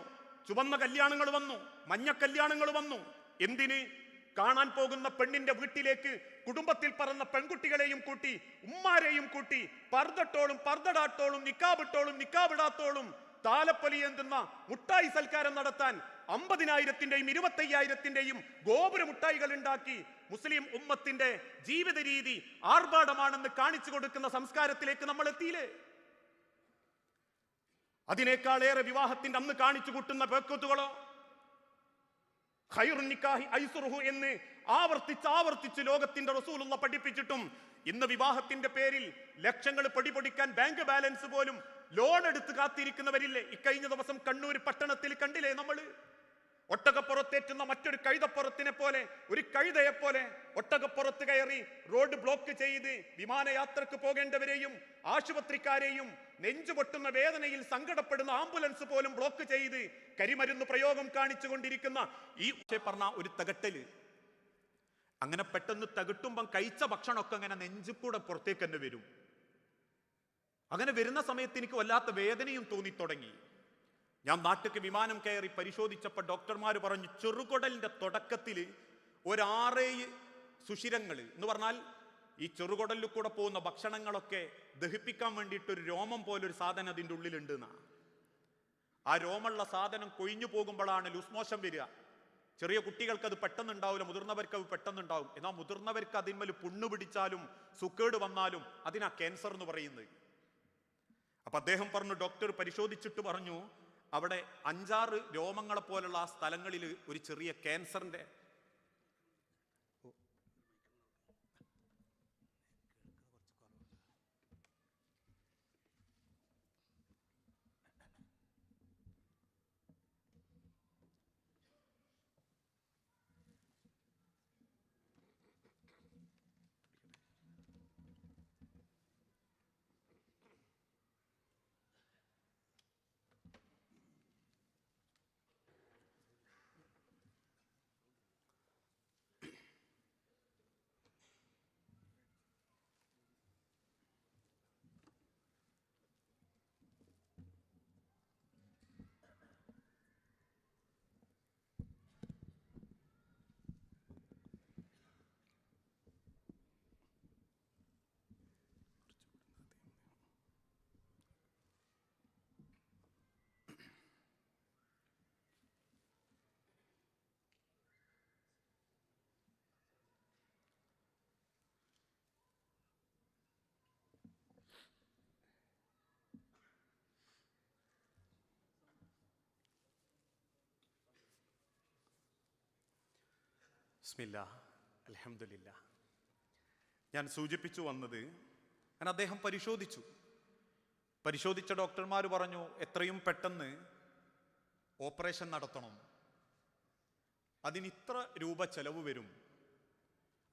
ചുവന്ന കല്യാണങ്ങൾ വന്നു, മഞ്ഞ കല്യാണങ്ങൾ വന്നു. എന്തിന്? കാണാൻ പോകുന്ന പെണ്ണിന്റെ വീട്ടിലേക്ക് കുടുംബത്തിൽ പറന്ന പെൺകുട്ടികളെയും കൂട്ടി ഉമ്മാരെയും കൂട്ടി പർദ്ദട്ടോളും പർദ്ദടാത്തോളും നിക്കാബിട്ടോളും നിക്കാബിടാത്തോളും താലപ്പൊലിയെന്തുന്ന മുട്ടായി സൽക്കാരം നടത്താൻ 50,000-ന്റെയും 25,000-ന്റെയും ഗോപുര മുട്ടായികൾ ഉണ്ടാക്കി മുസ്ലിം ഉമ്മത്തിന്റെ ജീവിത രീതി ആർഭാടമാണെന്ന് കാണിച്ചു കൊടുക്കുന്ന സംസ്കാരത്തിലേക്ക് നമ്മൾ എത്തിയില്ലേ? അതിനേക്കാളേറെ വിവാഹത്തിന്റെ അന്ന് കാണിച്ചു കൂട്ടുന്ന ബർക്കത്തുകളോ ഖൈറുൻ നിക്കാഹി ഐസുറുഹു എന്ന് ആവർത്തിച്ച് ലോകത്തിന്റെ റസൂലുള്ള പഠിപ്പിച്ചിട്ടും ഇന്ന് വിവാഹത്തിന്റെ പേരിൽ ലക്ഷങ്ങൾ പൊടിപൊടിക്കാൻ ബാങ്ക് ബാലൻസ് പോലും ലോൺ എടുത്ത് കാത്തിരിക്കുന്നവരില്ലേ? ഇക്കഴിഞ്ഞ ദിവസം കണ്ണൂർ പട്ടണത്തിൽ കണ്ടില്ലേ നമ്മൾ? ഒട്ടകപ്പുറത്തേറ്റുന്ന മറ്റൊരു കഴുതപ്പുറത്തിനെ പോലെ, ഒരു കഴുതയെ പോലെ ഒട്ടകപ്പുറത്ത് കയറി റോഡ് ബ്ലോക്ക് ചെയ്ത് വിമാനയാത്രക്ക് പോകേണ്ടവരെയും ആശുപത്രിക്കാരെയും നെഞ്ചുപൊട്ടുന്ന വേദനയിൽ സങ്കടപ്പെടുന്ന ആംബുലൻസ് പോലും ബ്ലോക്ക് ചെയ്ത് കരിമരുന്ന് പ്രയോഗം കാണിച്ചു കൊണ്ടിരിക്കുന്ന ഈ പറഞ്ഞ ഒരു തകട്ടല്. അങ്ങനെ പെട്ടെന്ന് തകട്ടുമ്പം കഴിച്ച ഭക്ഷണമൊക്കെ അങ്ങനെ നെഞ്ചുകൂടെ പുറത്തേക്ക് തന്നെ വരും. അങ്ങനെ വരുന്ന സമയത്ത് എനിക്ക് വല്ലാത്ത വേദനയും തോന്നിത്തുടങ്ങി. ഞാൻ നാട്ടിലേക്ക് വിമാനം കയറി പരിശോധിച്ചപ്പോൾ ഡോക്ടർമാർ പറഞ്ഞു ചെറുകുടലിന്റെ തുടക്കത്തിൽ 6-7 സുഷിരങ്ങൾ എന്ന് പറഞ്ഞാൽ ഈ ചെറുകുടലിൽ കൂടെ പോകുന്ന ഭക്ഷണങ്ങളൊക്കെ ദഹിപ്പിക്കാൻ വേണ്ടിയിട്ടൊരു രോമം പോലൊരു സാധനം അതിൻ്റെ ഉള്ളിലുണ്ട് എന്നാ. ആ രോമുള്ള സാധനം കൊഴിഞ്ഞു പോകുമ്പോഴാണ് ലൂസ് മോഷൻ വരിക. ചെറിയ കുട്ടികൾക്ക് അത് പെട്ടെന്ന് ഉണ്ടാവില്ല, മുതിർന്നവർക്ക് അത് പെട്ടെന്ന് ഉണ്ടാവും. എന്നാൽ മുതിർന്നവർക്ക് അതിന്മേൽ പുണ്ണു പിടിച്ചാലും സുക്കേട് വന്നാലും അതിനാ ക്യാൻസർ എന്ന് പറയുന്നത്. അപ്പൊ അദ്ദേഹം പറഞ്ഞു, ഡോക്ടർ പരിശോധിച്ചിട്ട് പറഞ്ഞു അവിടെ 5-6 രോമങ്ങളെ പോലുള്ള ആ സ്ഥലങ്ങളിൽ ഒരു ചെറിയ ക്യാൻസറിന്റെ ബിസ്മില്ലാ. അൽഹംദുലില്ലാ. ഞാൻ സൂചിപ്പിച്ചു വന്നത്, ഞാൻ അദ്ദേഹം പരിശോധിച്ച ഡോക്ടർമാർ പറഞ്ഞു എത്രയും പെട്ടെന്ന് ഓപ്പറേഷൻ നടത്തണം, അതിനിത്ര രൂപ ചെലവ് വരും.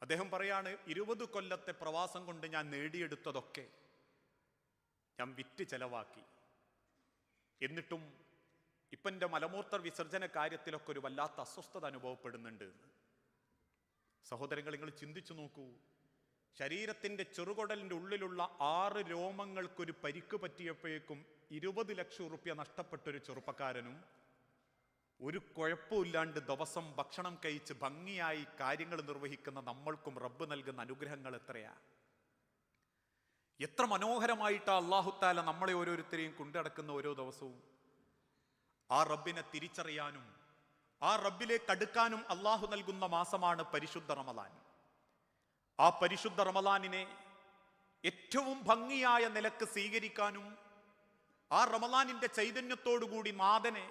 അദ്ദേഹം പറയാണ് 20 കൊല്ലത്തെ പ്രവാസം കൊണ്ട് ഞാൻ നേടിയെടുത്തതൊക്കെ ഞാൻ വിറ്റ് ചെലവാക്കി. എന്നിട്ടും ഇപ്പം എൻ്റെ മലമൂത്ര വിസർജന കാര്യത്തിലൊക്കെ ഒരു വല്ലാത്ത അസ്വസ്ഥത അനുഭവപ്പെടുന്നുണ്ട്. സഹോദരങ്ങൾ, നിങ്ങൾ ചിന്തിച്ചു നോക്കൂ. ശരീരത്തിൻ്റെ ചെറുകുടലിൻ്റെ ഉള്ളിലുള്ള 6 രോമങ്ങൾക്കൊരു പരിക്ക് പറ്റിയപ്പോഴേക്കും 20 ലക്ഷം റുപ്യ നഷ്ടപ്പെട്ടൊരു ചെറുപ്പക്കാരനും ഒരു കുഴപ്പമില്ലാണ്ട് ദിവസം ഭക്ഷണം കഴിച്ച് ഭംഗിയായി കാര്യങ്ങൾ നിർവഹിക്കുന്ന നമ്മൾക്കും റബ്ബ് നൽകുന്ന അനുഗ്രഹങ്ങൾ എത്രയാ! എത്ര മനോഹരമായിട്ടാണ് അല്ലാഹു തആല നമ്മളെ ഓരോരുത്തരെയും കൊണ്ടുനടക്കുന്ന ഓരോ ദിവസവും. ആ റബ്ബിനെ തിരിച്ചറിയാനും ആ റബ്ബിലേക്ക് അടുക്കാനും അല്ലാഹു നൽകുന്ന മാസമാണ് പരിശുദ്ധ റമദാൻ. ആ പരിശുദ്ധ റമദാനിനെ ഏറ്റവും ഭംഗിയായ നിലക്ക് സ്വീകരിക്കാനും ആ റമദാനിന്റെ ചൈതന്യത്തോടുകൂടി നാഥനെ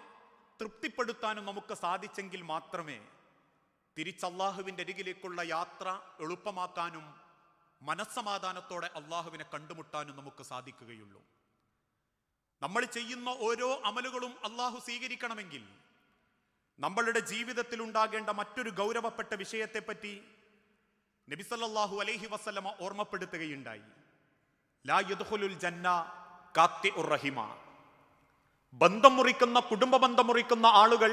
തൃപ്തിപ്പെടുത്താനും നമുക്ക് സാധിച്ചെങ്കിൽ മാത്രമേ തിരിച്ചല്ലാഹുവിൻ്റെ അരികിലേക്കുള്ള യാത്ര എളുപ്പമാക്കാനും മനസ്സമാധാനത്തോടെ അള്ളാഹുവിനെ കണ്ടുമുട്ടാനും നമുക്ക് സാധിക്കുകയുള്ളൂ. നമ്മൾ ചെയ്യുന്ന ഓരോ അമലുകളും അള്ളാഹു സ്വീകരിക്കണമെങ്കിൽ നമ്മളുടെ ജീവിതത്തിൽ ഉണ്ടാകേണ്ട മറ്റൊരു ഗൗരവപ്പെട്ട വിഷയത്തെപ്പറ്റി നബി സല്ലല്ലാഹു അലൈഹി വസല്ലമ ഓർമ്മപ്പെടുത്തുകയുണ്ടായി. ലാ യദ്ഖുലുൽ ജന്ന ഖാത്തിഉർ റഹിമ. ബന്ധം മുറിക്കുന്ന, കുടുംബ ബന്ധം മുറിക്കുന്ന ആളുകൾ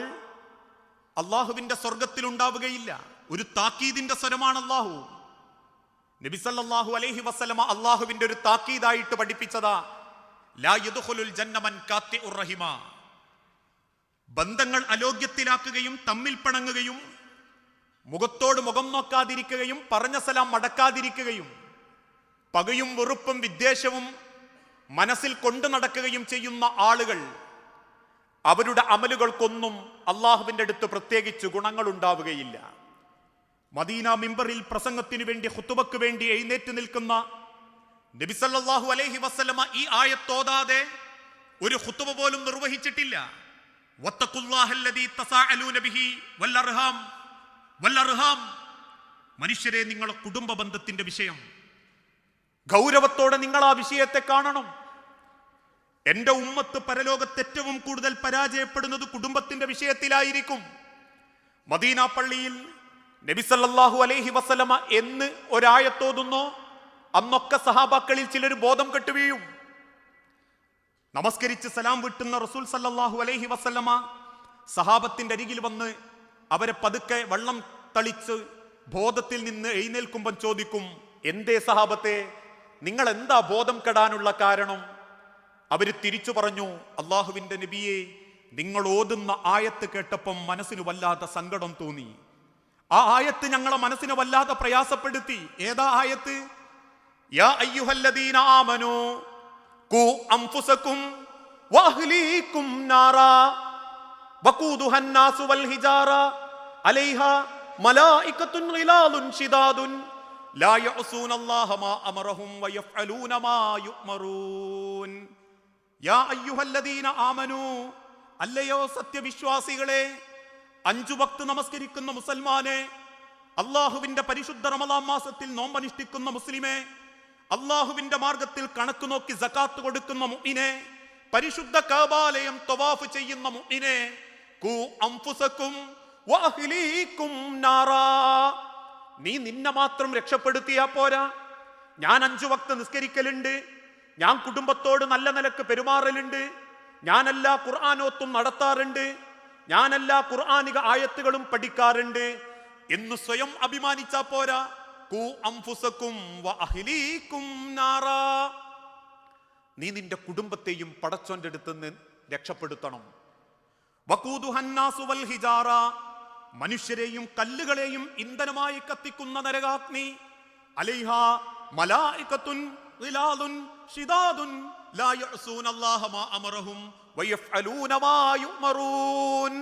അള്ളാഹുവിന്റെ സ്വർഗത്തിൽ ഉണ്ടാവുകയില്ല. ഒരു താക്കീദിന്റെ സ്വരമാണ് അള്ളാഹു. നബി സല്ലല്ലാഹു അലൈഹി വസല്ലമ അള്ളാഹുവിന്റെ ഒരു താക്കീദായിട്ട് പഠിപ്പിച്ചതാ ലാ യദ്ഖുലുൽ ജന്ന മൻ ഖാത്തിഉർ റഹിമ. ബന്ധങ്ങൾ അലോഗ്യത്തിലാക്കുകയും തമ്മിൽ പിണങ്ങുകയും മുഖത്തോട് മുഖം നോക്കാതിരിക്കുകയും പറഞ്ഞ സലാം മടക്കാതിരിക്കുകയും പകയും വെറുപ്പും വിദ്വേഷവും മനസ്സിൽ കൊണ്ടു നടക്കുകയും ചെയ്യുന്ന ആളുകൾ, അവരുടെ അമലുകൾക്കൊന്നും അള്ളാഹുവിൻ്റെ അടുത്ത് പ്രത്യേകിച്ച് ഗുണങ്ങൾ ഉണ്ടാവുകയില്ല. മദീന മിമ്പറിൽ പ്രസംഗത്തിനു വേണ്ടി, ഖുതുബക്ക് വേണ്ടി എഴുന്നേറ്റ് നിൽക്കുന്ന നബി സല്ലല്ലാഹു അലൈഹി വസല്ലമ ഈ ആയത്തോതാതെ ഒരു ഖുതുബ പോലും നിർവഹിച്ചിട്ടില്ല. വത്തഖുല്ലാഹല്ലദീ തസാഅലൂന ബിഹി വല്ലർഹാം. മനുഷ്യരെ, നിങ്ങളുടെ കുടുംബ ബന്ധത്തിന്റെ വിഷയം ഗൗരവത്തോടെ നിങ്ങൾ ആ വിഷയത്തെ കാണണം. എന്റെ ഉമ്മത്ത് പരലോകത്ത് ഏറ്റവും കൂടുതൽ പരാജയപ്പെടുന്നത് കുടുംബത്തിന്റെ വിഷയത്തിലായിരിക്കും. മദീന പള്ളിയിൽ നബി സല്ലല്ലാഹു അലൈഹി വസല്ലമ എന്ന് ഒരായത്തോതുന്നോ അന്നൊക്കെ സഹാബാക്കളിൽ ചിലർ ബോധം കെട്ടു വീഴും. നമസ്കരിച്ച് സലാം വിട്ടുന്ന റസൂൽ സല്ലല്ലാഹു അലൈഹി വസല്ലമ സഹാബത്തിന്റെ അരികിൽ വന്ന് അവരെ പതുക്കെ വെള്ളം തളിച്ച് ബോധത്തിൽ നിന്ന് എഴുന്നേൽക്കുമ്പം ചോദിക്കും, എന്തേ സഹാബത്തെ, നിങ്ങൾ എന്താ ബോധം കെടാനുള്ള കാരണം? അവര് തിരിച്ചു പറഞ്ഞു, അള്ളാഹുവിന്റെ നബിയെ, നിങ്ങൾ ഓതുന്ന ആയത്ത് കേട്ടപ്പം മനസ്സിന് വല്ലാതെ സങ്കടം തോന്നി. ആ ആയത്ത് ഞങ്ങളെ മനസ്സിനെ വല്ലാതെ പ്രയാസപ്പെടുത്തി. ഏതാ ആയത്ത്? യാ അയ്യുഹല്ലദീന ആമനൂ ഖൂ അൻഫുസകും വഅഹ്ലീകും നാറാ വഖൂദുഹൻ നാസു വൽ ഹിജാറ അലൈഹാ മലായികത്തുൻ ഗിലാദുൻ ശിദാദുൻ ലാ യഅസൂനല്ലാഹ മാ അമറഹും വയഫ്അലൂന മാ യുഅ്മറൂൻ. യാ അയ്യുഹല്ലദീന ആമനൂ, അല്ലയോ സത്യവിശ്വാസികളെ, 5 വക്ത് നമസ്കരിക്കുന്ന മുസൽമാനെ, അള്ളാഹുവിന്റെ പരിശുദ്ധ റമദാൻ മാസത്തിൽ നോമ്പനുഷ്ഠിക്കുന്ന മുസ്ലിമെ, അള്ളാഹുവിന്റെ മാർഗത്തിൽ കണക്ക് നോക്കി സകാത്ത് കൊടുക്കുന്ന മുഅ്മിനെ, പരിശുദ്ധ കഅബാലയം തവാഫ് ചെയ്യുന്ന മുഅ്മിനെ, ഖൂ അൻഫുസകും വഅഹ്ലീകും നാറാ. നീ നിന്നെ മാത്രം രക്ഷപ്പെടുത്തിയാ പോരാ. ഞാൻ 5 വക്ത് നിസ്കരിക്കലുണ്ട്, ഞാൻ കുടുംബത്തോട് നല്ല നിലക്ക് പെരുമാറലുണ്ട്, ഞാനെല്ലാ ഖുർആനോത്തും നടത്താറുണ്ട്, ഞാനെല്ലാ ഖുർആനിക ആയത്തുകളും പഠിക്കാറുണ്ട് എന്ന് സ്വയം അഭിമാനിച്ചാ പോരാ. ഖൂ അൻഫുസകും വഅഹ്ലീകും നാറാ. നീ നിന്റെ കുടുംബത്തെയും പടച്ചോന്റെ അടുത്ത് നിന്ന് രക്ഷപ്പെടുത്തണം. വഖൂദുഹൻ നാസു വൽ ഹിജാറ. മനുഷ്യരെയും കല്ലുകളെയും ഇന്ധനമായി കത്തിക്കുന്ന നരകാഗ്നി. അലൈഹാ മലായികത്തുൻ ഗിലാദുൻ ശിദാദുൻ ലാ യഅസൂനല്ലാഹ മാ അമറഹും വയഫ്അലൂന മാ യുഅ്മറൂൻ.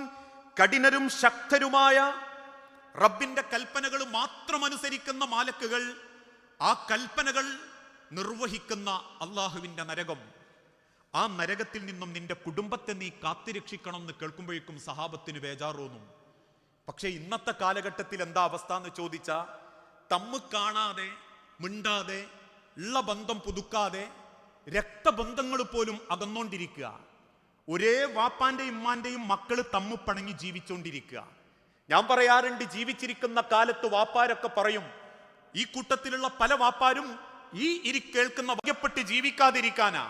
കഠിനരും ശക്തരുമായ റബ്ബിന്റെ കൽപ്പനകൾ മാത്രം അനുസരിക്കുന്ന മാലക്കുകൾ, ആ കൽപ്പനകൾ നിർവഹിക്കുന്ന അള്ളാഹുവിന്റെ നരകം. ആ നരകത്തിൽ നിന്നും നിന്റെ കുടുംബത്തെ നീ കാത്തിരക്ഷിക്കണം എന്ന് കേൾക്കുമ്പോഴേക്കും സഹാബത്തിന് ബേജാറ് തോന്നും. പക്ഷെ ഇന്നത്തെ കാലഘട്ടത്തിൽ എന്താ അവസ്ഥ എന്ന് ചോദിച്ചാൽ, തമ്മ് കാണാതെ മിണ്ടാതെ ഉള്ള ബന്ധം പുതുക്കാതെ രക്തബന്ധങ്ങൾ പോലും അകന്നോണ്ടിരിക്കുക. ഒരേ വാപ്പാന്റെയും ഉമ്മാന്റെയും മക്കള് തമ്മ് പണങ്ങി ജീവിച്ചുകൊണ്ടിരിക്കുക. ഞാൻ പറയാറുണ്ട്, ജീവിച്ചിരിക്കുന്ന കാലത്ത് വാപ്പാരൊക്കെ പറയും, ഈ കൂട്ടത്തിലുള്ള പല വാപ്പാരും ഈ കേൾക്കുന്ന വകപ്പെട്ട് ജീവിക്കാതിരിക്കാനാ,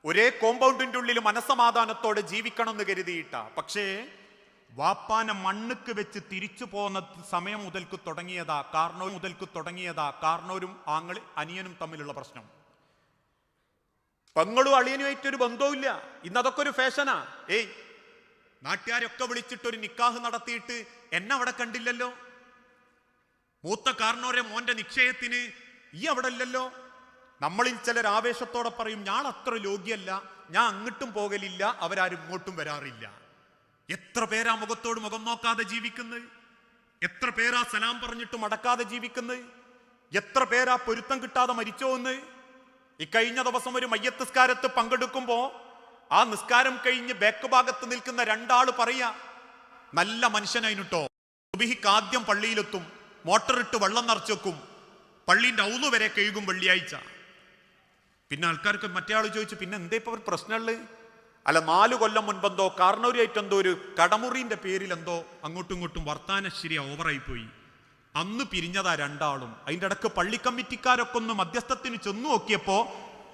ഒരേ കോമ്പൗണ്ടിന്റെ ഉള്ളിൽ മനസ്സമാധാനത്തോടെ ജീവിക്കണം എന്ന് കരുതിയിട്ടാ. പക്ഷേ വാപ്പാനെ മണ്ണുക്ക് വെച്ച് തിരിച്ചു പോകുന്ന സമയം മുതൽക്ക് തുടങ്ങിയതാ കാർണോരും അനിയനും തമ്മിലുള്ള പ്രശ്നം. പെങ്ങളും അളിയനുമായിട്ടൊരു ബന്ധവുമില്ല. ഇന്നതൊക്കെ ഒരു ഫാഷനാ. നാട്ടുകാരൊക്കെ വിളിച്ചിട്ടൊരു നിക്കാഹ് നടത്തിയിട്ട് എന്നെ അവിടെ കണ്ടില്ലല്ലോ, മൂത്ത കാർണോരെ മോന്റെ നിശ്ചയത്തിന് ഈ അവിടെ ഇല്ലല്ലോ. നമ്മളിൽ ചിലർ ആവേശത്തോടെ പറയും, ഞാൻ അത്ര യോഗ്യല്ല, ഞാൻ അങ്ങോട്ടും പോകലില്ല, അവരാരും ഇങ്ങോട്ടും വരാറില്ല. എത്ര പേരാ മുഖത്തോട് മുഖം നോക്കാതെ ജീവിക്കുന്നത്? എത്ര പേരാ സലാം പറഞ്ഞിട്ട് മടക്കാതെ ജീവിക്കുന്നത്? എത്ര പേരാ പൊരുത്തം കിട്ടാതെ മരിച്ചോന്ന്? ഇക്കഴിഞ്ഞ ദിവസം ഒരു മയ്യത്ത് നിസ്കാരത്ത് പങ്കെടുക്കുമ്പോ ആ നിസ്കാരം കഴിഞ്ഞ് ബാക്ക് ഭാഗത്ത് നിൽക്കുന്ന രണ്ടാള് പറയാ, നല്ല മനുഷ്യനായിട്ടോ, സുബഹിക്ക് ആദ്യം പള്ളിയിലെത്തും, മോട്ടറിട്ട് വെള്ളം നിറച്ചു വെക്കും, പള്ളീന്റെ ഔന്ന് വരെ കഴുകും വെള്ളിയാഴ്ച. പിന്നെ ആൾക്കാർക്ക് മറ്റേ ആള് ചോദിച്ചു, പിന്നെ എന്താ ഇപ്പൊ ഒരു പ്രശ്നമുള്ളത്? അല്ല, 4 കൊല്ലം മുൻപെന്തോ കാർണൂരായിട്ട് എന്തോ ഒരു കടമുറിന്റെ പേരിൽ എന്തോ അങ്ങോട്ടും ഇങ്ങോട്ടും വർത്താനശ്ശേരി ഓവറായി പോയി, അന്ന് പിരിഞ്ഞതാ രണ്ടാളും. അതിൻ്റെ ഇടക്ക് പള്ളി കമ്മിറ്റിക്കാരൊക്കെ ഒന്ന് മധ്യസ്ഥത്തിന് ചെന്നു നോക്കിയപ്പോ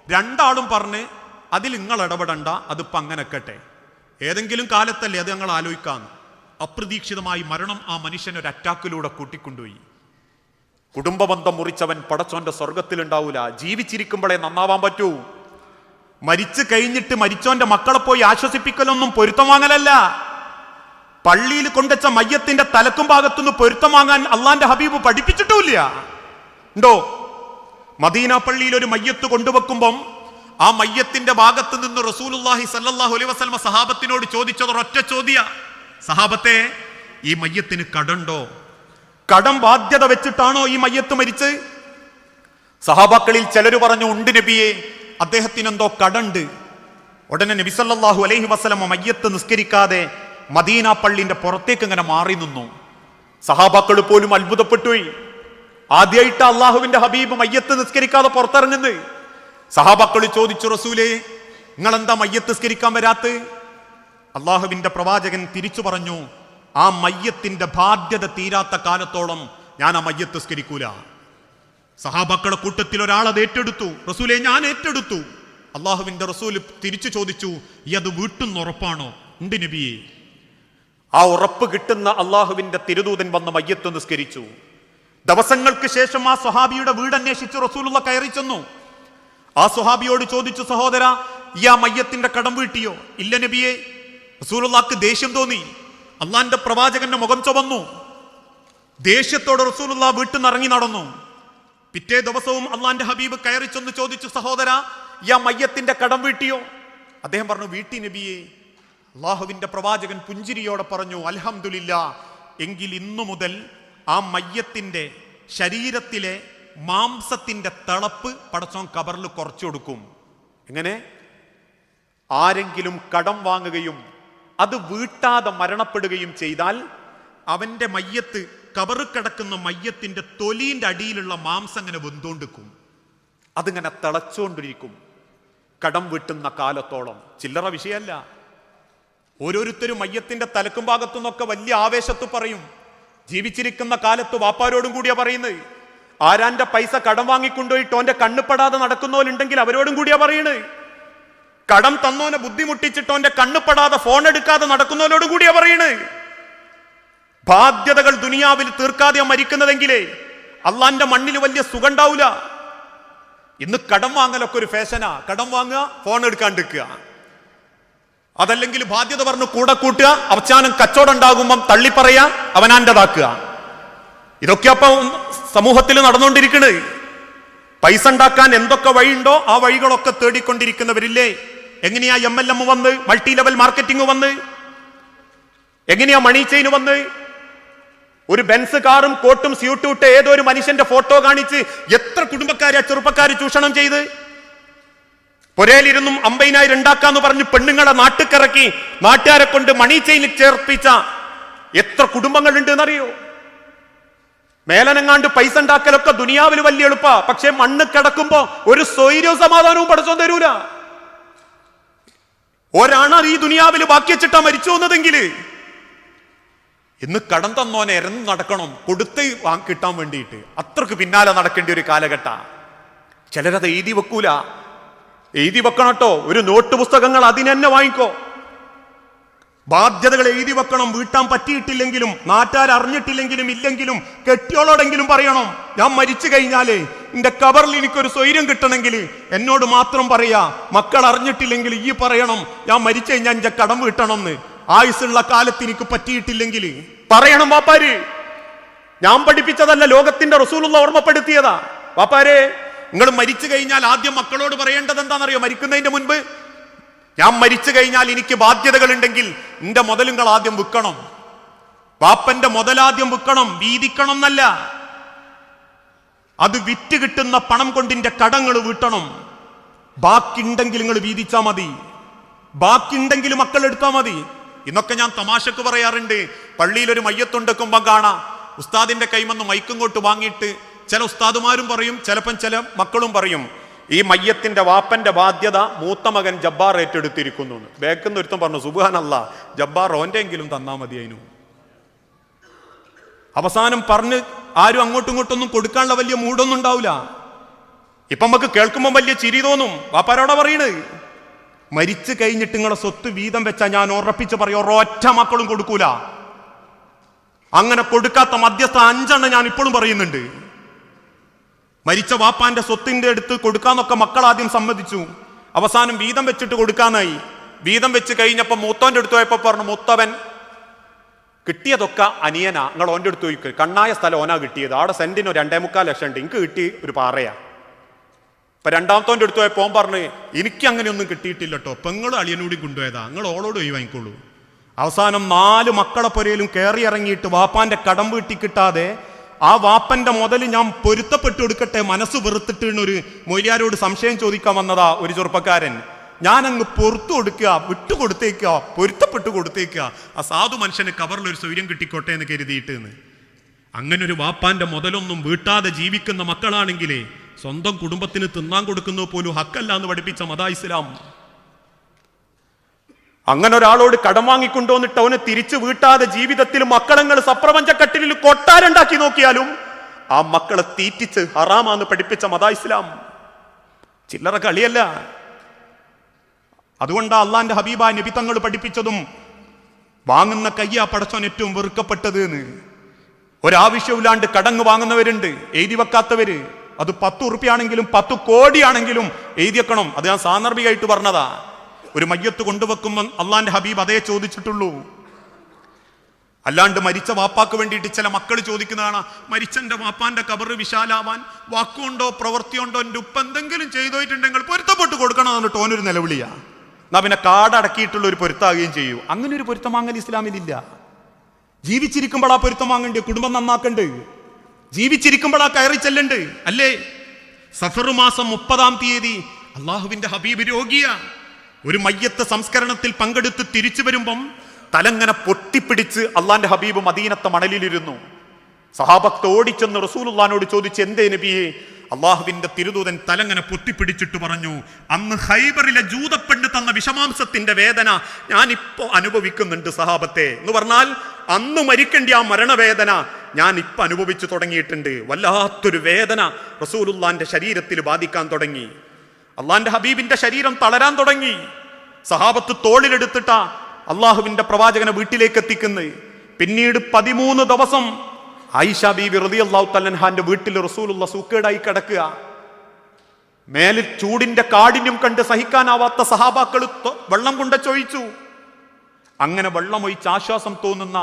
രണ്ടാളും പറഞ്ഞ്, അതിൽ നിങ്ങൾ ഇടപെടണ്ട, അതിപ്പോ അങ്ങനെ കട്ടെ, ഏതെങ്കിലും കാലത്തല്ലേ അത് ഞങ്ങൾ ആലോചിക്കാന്ന്. അപ്രതീക്ഷിതമായി മരണം ആ മനുഷ്യൻ ഒരു അറ്റാക്കിലൂടെ കൂട്ടിക്കൊണ്ടുപോയി. കുടുംബബന്ധം മുറിച്ചവൻ പടച്ചോന്റെ സ്വർഗത്തിലുണ്ടാവൂല. ജീവിച്ചിരിക്കുമ്പോഴേ നന്നാവാൻ പറ്റൂ. മരിച്ചു കഴിഞ്ഞിട്ട് മരിച്ചോന്റെ മക്കളെ പോയി ആശ്വസിപ്പിക്കലൊന്നും പൊരുത്തം വാങ്ങലല്ല. പള്ളിയിൽ കൊണ്ടുവച്ച മയ്യത്തിന്റെ തലക്കും ഭാഗത്തുനിന്ന് പൊരുത്തം വാങ്ങാൻ അള്ളാന്റെ ഹബീബ് പഠിപ്പിച്ചിട്ടുമില്ല. ഉണ്ടോ? മദീന പള്ളിയിൽ ഒരു മയ്യത്ത് കൊണ്ടുവെക്കുമ്പം ആ മയ്യത്തിന്റെ ഭാഗത്ത് നിന്ന് റസൂലുള്ളാഹി സ്വല്ലല്ലാഹു അലൈഹി വസല്ലം സഹാബത്തിനോട് ചോദിച്ചത് ഒരൊറ്റ ചോദ്യ, സഹാബത്തെ, ഈ മയ്യത്തിന് കടണ്ടോ? കടം ബാധ്യത വെച്ചിട്ടാണോ ഈ മയ്യത്ത് മരിച്ച്? സഹാബാക്കളിൽ ചിലര് പറഞ്ഞു, ഉണ്ട് നബിയെ, അദ്ദേഹത്തിന് എന്തോ കടണ്ട്. ഉടനെ നബി സല്ലല്ലാഹു അലൈഹി വസല്ലം മയ്യത്ത് നിസ്കരിക്കാതെ മദീന പള്ളിന്റെ പുറത്തേക്ക് ഇങ്ങനെ മാറി നിന്നു. സഹാബാക്കൾ പോലും അത്ഭുതപ്പെട്ടുപോയി. ആദ്യമായിട്ട് അള്ളാഹുവിന്റെ ഹബീബ് മയ്യത്ത് നിസ്കരിക്കാതെ പുറത്തിറങ്ങുന്നത്. സഹാബാക്കൾ ചോദിച്ചു, റസൂലേ, നിങ്ങൾ എന്താ മയ്യത്ത് നിസ്കരിക്കാൻ വരാത്ത്? അള്ളാഹുവിന്റെ പ്രവാചകൻ തിരിച്ചു പറഞ്ഞു, ആ മയ്യത്തിന്റെ ബാധ്യത തീരാത്ത കാലത്തോളം ഞാൻ ആ മയ്യത്ത് നിസ്കരിക്കൂല. സഹാബാക്കളുടെ കൂട്ടത്തിൽ ഒരാൾ അത് ഏറ്റെടുത്തു. റസൂലേ, ഞാൻ ഏറ്റെടുത്തു. അള്ളാഹുവിന്റെ റസൂൽ തിരിച്ചു ചോദിച്ചു, ഈ അത് വീട്ടുന്ന ഉറപ്പാണോ? ഉണ്ട് നബിയെ. ആ ഉറപ്പ് കിട്ടുന്ന അള്ളാഹുവിന്റെ തിരുദൂതൻ വന്ന് മയ്യത്ത് നിസ്കരിച്ചു. ദിവസങ്ങൾക്ക് ശേഷം ആ സ്വഹാബിയുടെ വീട് അന്വേഷിച്ച് റസൂലുള്ള കയറി ചെന്നു. ആ സ്വഹാബിയോട് ചോദിച്ചു, സഹോദര, ഈ ആ മയ്യത്തിന്റെ കടം വീട്ടിയോ? ഇല്ല നബിയെ. റസൂലുള്ളാക്ക് ദേഷ്യം തോന്നി. അള്ളാന്റെ പ്രവാചകന്റെ മുഖം ചുവന്നു. ദേഷ്യത്തോടെ റസൂലുള്ള വീട്ടിൽ നിന്ന് ഇറങ്ങി നടന്നു. പിറ്റേ ദിവസവും അള്ളാന്റെ ഹബീബ് കയറി ചെന്ന് ചോദിച്ചു, സഹോദര, ഈ ആ മയ്യത്തിന്റെ കടം വീട്ടിയോ? അദ്ദേഹം പറഞ്ഞു, വീട്ടി നബിയെ. അള്ളാഹുവിന്റെ പ്രവാചകൻ പുഞ്ചിരിയോടെ പറഞ്ഞു, അൽഹംദുലില്ലാ, എങ്കിൽ ഇന്നു മുതൽ ആ മയ്യത്തിന്റെ ശരീരത്തിലെ മാംസത്തിന്റെ തിളപ്പ് പടച്ചോൻ കബറിൽ കുറച്ചു കൊടുക്കും. എങ്ങനെ? ആരെങ്കിലും കടം വാങ്ങുകയും അത് വീട്ടാതെ മരണപ്പെടുകയും ചെയ്താൽ അവന്റെ മയ്യത്ത്, കബറ് കിടക്കുന്ന മയ്യത്തിന്റെ തൊലിന്റെ അടിയിലുള്ള മാംസം അങ്ങനെ വെന്തോണ്ടിരിക്കും. അതിങ്ങനെ തിളച്ചുകൊണ്ടിരിക്കും കടം വീട്ടുന്ന കാലത്തോളം. ചില്ലറ വിഷയമല്ല. ഓരോരുത്തരും മയ്യത്തിന്റെ തലക്കും ഭാഗത്തു നിന്നൊക്കെ വലിയ ആവേശത്ത് പറയും. ജീവിച്ചിരിക്കുന്ന കാലത്ത് വാപ്പാരോടും കൂടിയാ പറയുന്നത്. ആരാന്റെ പൈസ കടം വാങ്ങിക്കൊണ്ടുപോയിട്ട് ഓന്റെ കണ്ണുപ്പെടാതെ നടക്കുന്നവരുണ്ടെങ്കിൽ അവരോടും കൂടിയാ പറയണത്. കടം തന്നോനെ ബുദ്ധിമുട്ടിച്ചിട്ട് ഓന്റെ കണ്ണുപ്പെടാതെ ഫോൺ എടുക്കാതെ നടക്കുന്നവരോടും കൂടിയാ പറയണത്. ബാധ്യതകൾ ദുനിയാവിൽ തീർക്കാതെ മരിക്കുന്നതെങ്കിലേ അള്ളാന്റെ മണ്ണിൽ വലിയ സുഖം ഉണ്ടാവൂല. ഇന്ന് കടം വാങ്ങലൊക്കെ ഒരു ഫാഷനാ. കടം വാങ്ങുക, ഫോൺ എടുക്കാണ്ടിരിക്കുക. അതല്ലെങ്കിൽ ബാധ്യത പറഞ്ഞ് കൂടെ കൂട്ടുക, അവസാനം കച്ചവടം ഉണ്ടാകുമ്പം തള്ളിപ്പറയാ, അവനാൻ്റെതാക്കുക. ഇതൊക്കെ അപ്പൊ സമൂഹത്തിൽ നടന്നുകൊണ്ടിരിക്കുന്നത്. പൈസ ഉണ്ടാക്കാൻ എന്തൊക്കെ വഴിയുണ്ടോ ആ വഴികളൊക്കെ തേടിക്കൊണ്ടിരിക്കുന്നവരില്ലേ? എങ്ങനെയാ MLM വന്ന്, മൾട്ടി ലെവൽ മാർക്കറ്റിംഗ് വന്ന്, എങ്ങനെയാ മണി ചെയിൻ വന്ന്? ഒരു ബെൻസ് കാറും കോട്ടും സ്യൂട്ടും ഇട്ട് ഏതോ ഒരു മനുഷ്യന്റെ ഫോട്ടോ കാണിച്ച് എത്ര കുടുംബക്കാരെ ചെറുപ്പക്കാര് ചൂഷണം ചെയ്ത്, പൊരയിലിരുന്നും 50,000 ഉണ്ടാക്കാന്ന് പറഞ്ഞ് പെണ്ണുങ്ങളെ നാട്ടിക്കിറക്കി നാട്ടുകാരെ കൊണ്ട് മണി ചെയിനിൽ ചേർപ്പിച്ച എത്ര കുടുംബങ്ങളുണ്ട് എന്നറിയോ? മേലനങ്ങാണ്ട് പൈസ ഉണ്ടാക്കലൊക്കെ ദുനിയാവിൽ വലിയ എളുപ്പ. പക്ഷെ മണ്ണ് കിടക്കുമ്പോ ഒരു സ്വൈര്യവും സമാധാനവും പടച്ചോൻ തരൂല. ഒരാണ് ഈ ദുനിയാവിൽ ബാക്കി വെച്ചിട്ടാ മരിച്ചു വന്നതെങ്കിൽ ഇന്ന് കടം തന്നോനെ ഇരന്ന് നടക്കണം കൊടുത്ത് കിട്ടാൻ വേണ്ടിയിട്ട്. അത്രക്ക് പിന്നാലെ നടക്കേണ്ട ഒരു കാലഘട്ട. ചിലരത് എഴുതി വെക്കൂല. എഴുതി വെക്കണം കേട്ടോ. ഒരു നോട്ട് പുസ്തകങ്ങൾ അതിനെന്നെ വാങ്ങിക്കോ. ബാധ്യതകൾ എഴുതി വെക്കണം. വീട്ടാൻ പറ്റിയിട്ടില്ലെങ്കിലും നാട്ടുകാർ അറിഞ്ഞിട്ടില്ലെങ്കിലും ഇല്ലെങ്കിലും കെട്ടിയോളോടെങ്കിലും പറയണം, ഞാൻ മരിച്ചു കഴിഞ്ഞാലേ എന്റെ കബറിൽ എനിക്കൊരു സ്വൈര്യം കിട്ടണമെങ്കിൽ എന്നോട് മാത്രം പറയാ. മക്കൾ അറിഞ്ഞിട്ടില്ലെങ്കിൽ ഈ പറയണം, ഞാൻ മരിച്ചു കഴിഞ്ഞാൽ എന്റെ കടം വീട്ടണം എന്ന്. ആയുസ്സുള്ള കാലത്ത് എനിക്ക് പറ്റിയിട്ടില്ലെങ്കിൽ പറയണം. വാപ്പാര്, ഞാൻ പഠിപ്പിച്ചതല്ല, ലോകത്തിന്റെ റസൂലുള്ള ഓർമ്മപ്പെടുത്തിയതാ. വാപ്പാരെ, നിങ്ങൾ മരിച്ചു കഴിഞ്ഞാൽ ആദ്യം മക്കളോട് പറയേണ്ടത് എന്താണെന്നറിയോ? മരിക്കുന്നതിന്റെ മുൻപ്, ഞാൻ മരിച്ചു കഴിഞ്ഞാൽ എനിക്ക് ബാധ്യതകൾ ഉണ്ടെങ്കിൽ എന്റെ മുതൽ നിങ്ങൾ ആദ്യം വിൽക്കണം. വാപ്പന്റെ മുതലാദ്യം വിൽക്കണം, വീതിക്കണം എന്നല്ല. അത് വിറ്റ് കിട്ടുന്ന പണം കൊണ്ട് എന്റെ കടങ്ങൾ വീട്ടണം. ബാക്കിയുണ്ടെങ്കിൽ നിങ്ങൾ വീതിച്ചാ മതി. ബാക്കിയുണ്ടെങ്കിൽ മക്കൾ എടുത്താൽ മതി. ഇന്നൊക്കെ ഞാൻ തമാശക്ക് പറയാറുണ്ട്. പള്ളിയിൽ ഒരു മയ്യത്തുണ്ടെക്കുമ്പോ കാണാം ഉസ്താദിന്റെ കൈമന്ന് മൈക്കും വാങ്ങിയിട്ട് ചില ഉസ്താദുമാരും പറയും, ചിലപ്പം ചില മക്കളും പറയും, ഈ മയ്യത്തിന്റെ വാപ്പന്റെ ബാധ്യത മൂത്ത മകൻ ജബ്ബാർ ഏറ്റെടുത്തിരിക്കുന്നു. ബേക്കെന്ന് ഒരുത്തം പറഞ്ഞു, സുബ്ഹാനല്ലാ, ജബ്ബാർ ഓന്റെങ്കിലും തന്നാ മതി അതിനു. അവസാനം പറഞ്ഞ് ആരും അങ്ങോട്ടും ഇങ്ങോട്ടൊന്നും കൊടുക്കാനുള്ള വലിയ മൂടൊന്നും ഉണ്ടാവില്ല. ഇപ്പൊ നമുക്ക് കേൾക്കുമ്പോൾ വലിയ ചിരി തോന്നും. വാപ്പാരോടാ പറയണത്, മരിച്ചു കഴിഞ്ഞിട്ട് നിങ്ങളെ സ്വത്ത് വീതം വെച്ചാൽ ഞാൻ ഉറപ്പിച്ച് പറയും ഒരൊറ്റ മക്കളും കൊടുക്കൂല. അങ്ങനെ കൊടുക്കാത്ത മധ്യസ്ഥ 5 ഞാൻ ഇപ്പോഴും പറയുന്നുണ്ട്. മരിച്ച വാപ്പാന്റെ സ്വത്തിന്റെ അടുത്ത് കൊടുക്കാന്നൊക്കെ മക്കൾ ആദ്യം സമ്മതിച്ചു. അവസാനം വീതം വെച്ചിട്ട് കൊടുക്കാനായി. വീതം വെച്ച് കഴിഞ്ഞപ്പോ മൂത്തോന്റെ അടുത്ത് പോയപ്പോ പറഞ്ഞു, മൂത്തവൻ കിട്ടിയതൊക്കെ അനിയനാ, നിങ്ങൾ ഓന്റെ അടുത്ത് ചോദിക്കുക. കണ്ണായ സ്ഥലം ഓനാ കിട്ടിയത്. അവിടെ സെന്റിന് 2.25 ലക്ഷം ഉണ്ട്, എനിക്ക് കിട്ടി ഒരു പാറയാ. ഇപ്പൊ രണ്ടാമത്തോന്റെ അടുത്ത് പോയപ്പോ പറഞ്ഞു, എനിക്ക് അങ്ങനെ ഒന്നും കിട്ടിയിട്ടില്ല കേട്ടോ, പെങ്ങളും അളിയനൂടി കൊണ്ടുപോയതാ, നിങ്ങൾ ഓളോട് പോയി വാങ്ങിക്കോളൂ. അവസാനം 4 മക്കളെ പുരയിലും കയറി ഇറങ്ങിയിട്ട് വാപ്പാന്റെ കടം വീട്ടി കിട്ടാതെ ആ വാപ്പന്റെ മുതൽ ഞാൻ പൊരുത്തപ്പെട്ടു കൊടുക്കട്ടെ മനസ്സ് വെറുത്തിട്ട് ഒരു മൊയ്ലിയാരോട് സംശയം ചോദിക്കാൻ വന്നതാ ഒരു ചെറുപ്പക്കാരൻ. ഞാനങ്ങ് പുറത്തു കൊടുക്കുക, വിട്ടുകൊടുത്തേക്കുക, പൊരുത്തപ്പെട്ടു കൊടുത്തേക്കുക. ആ സാധു മനുഷ്യന് കവറിൽ ഒരു സ്വൈര്യം കിട്ടിക്കോട്ടെ എന്ന് കരുതിയിട്ട്. അങ്ങനെ ഒരു വാപ്പാന്റെ മുതലൊന്നും വീട്ടാതെ ജീവിക്കുന്ന മക്കളാണെങ്കിലേ സ്വന്തം കുടുംബത്തിന് തിന്നാൻ കൊടുക്കുന്നത് പോലും ഹക്കല്ല എന്ന് പഠിപ്പിച്ച മതാ ഇസ്ലാം. അങ്ങനെ ഒരാളോട് കടം വാങ്ങിക്കൊണ്ടുവന്നിട്ട് അവന് തിരിച്ചു വീട്ടാതെ ജീവിതത്തിൽ മക്കളങ്ങൾ സപ്രപഞ്ചക്കട്ടിലിൽ കൊട്ടാരുണ്ടാക്കി നോക്കിയാലും ആ മക്കളെ തീറ്റിച്ച് ഹറാമാന്ന് പഠിപ്പിച്ച മതാ ഇസ്ലാം. ചില്ലറ കളിയല്ല. അതുകൊണ്ടാ അള്ളാന്റെ ഹബീബായ നബി തങ്ങൾ പഠിപ്പിച്ചതും വാങ്ങുന്ന കയ്യാ പടച്ചോൻ ഏറ്റവും വെറുക്കപ്പെട്ടത് എന്ന്. ഒരാവശ്യമില്ലാണ്ട് കടങ്ങ് വാങ്ങുന്നവരുണ്ട്, എഴുതി വെക്കാത്തവര്. അത് 10 ഉറുപ്പ്യാണെങ്കിലും 10 കോടിയാണെങ്കിലും എഴുതി വെക്കണം. അത് ഞാൻ സാന്ദർഭികമായിട്ട് പറഞ്ഞതാ. ഒരു മയ്യത്ത് കൊണ്ടുവെക്കുമ്പോൾ അള്ളാന്റെ ഹബീബ് അതേ ചോദിച്ചിട്ടുള്ളൂ. അല്ലാണ്ട് മരിച്ച വാപ്പാക്ക് വേണ്ടിയിട്ട് ചില മക്കൾ ചോദിക്കുന്നതാണ്, മരിച്ചെന്റെ വാപ്പാന്റെ കബറ് വിശാലാവാൻ വാക്കുകൊണ്ടോ പ്രവൃത്തിയുണ്ടോ എൻ്റെ ഉപ്പ എന്തെങ്കിലും ചെയ്തോയിട്ടുണ്ടെങ്കിൽ പൊരുത്തപ്പെട്ട് കൊടുക്കണം എന്നിട്ട് ഓനൊരു നിലവിളിയാ. എന്നാ പിന്നെ കാടടക്കിയിട്ടുള്ള ഒരു പൊരുത്താകുകയും ചെയ്യൂ. അങ്ങനെ ഒരു പൊരുത്തം വാങ്ങൽ ഇസ്ലാമിലില്ല. ജീവിച്ചിരിക്കുമ്പോഴാ പൊരുത്തം വാങ്ങണ്ടേ, കുടുംബം നന്നാക്കണ്ട്. ജീവിച്ചിരിക്കുമ്പോഴാ കയറി ചെല്ലണ്ട് അല്ലേ? സഫർ മാസം 30-ാം തീയതി അള്ളാഹുവിന്റെ ഹബീബ് രോഗിയ. ഒരു മയ്യത്ത് സംസ്കരണത്തിൽ പങ്കെടുത്ത് തിരിച്ചു വരുമ്പം തലങ്ങനെ പൊട്ടിപ്പിടിച്ച് അള്ളാന്റെ ഹബീബ് മദീനത്തെ മണലിലിരുന്നു. സഹാബത്ത് ഓടിച്ചെന്ന് റസൂലുള്ളാഹിനോട് ചോദിച്ച്, എന്തേ നബിയെ? അള്ളാഹുവിന്റെ തിരുദൂതൻ തലങ്ങനെ പൊട്ടിപ്പിടിച്ചിട്ട് പറഞ്ഞു, അന്ന് ഖൈബറിലെ ജൂതപ്പെണ്ണ് തന്ന വിഷമാംസത്തിന്റെ വേദന ഞാനിപ്പോ അനുഭവിക്കുന്നുണ്ട് സഹാബത്തെ. എന്ന് പറഞ്ഞാൽ അന്ന് മരിക്കേണ്ട ആ മരണവേദന ഞാൻ ഇപ്പൊ അനുഭവിച്ചു തുടങ്ങിയിട്ടുണ്ട്. വല്ലാത്തൊരു വേദന റസൂലുള്ളാഹിന്റെ ശരീരത്തിൽ ബാധിക്കാൻ തുടങ്ങി. അള്ളാന്റെ ഹബീബിന്റെ ശരീരം തളരാൻ തുടങ്ങി. സഹാബത്ത് തോളിലെടുത്തിട്ടാ അള്ളാഹുവിന്റെ പ്രവാചകനെ വീട്ടിലേക്ക് എത്തിക്കുന്നത്. പിന്നീട് 13 ദിവസം ആയിഷ ബീബി റളിയല്ലാഹു തആല അൻഹാന്റെ വീട്ടിൽ റസൂലുള്ള സൂക്കേടായി കിടക്കുക. മേലിൽ ചൂടിന്റെ കാഠിന്യം കണ്ട് സഹിക്കാനാവാത്ത സഹാബാക്കൾ വെള്ളം കൊണ്ട് ചൊഴിച്ചു. അങ്ങനെ വെള്ളമൊഴിച്ച് ആശ്വാസം തോന്നുന്ന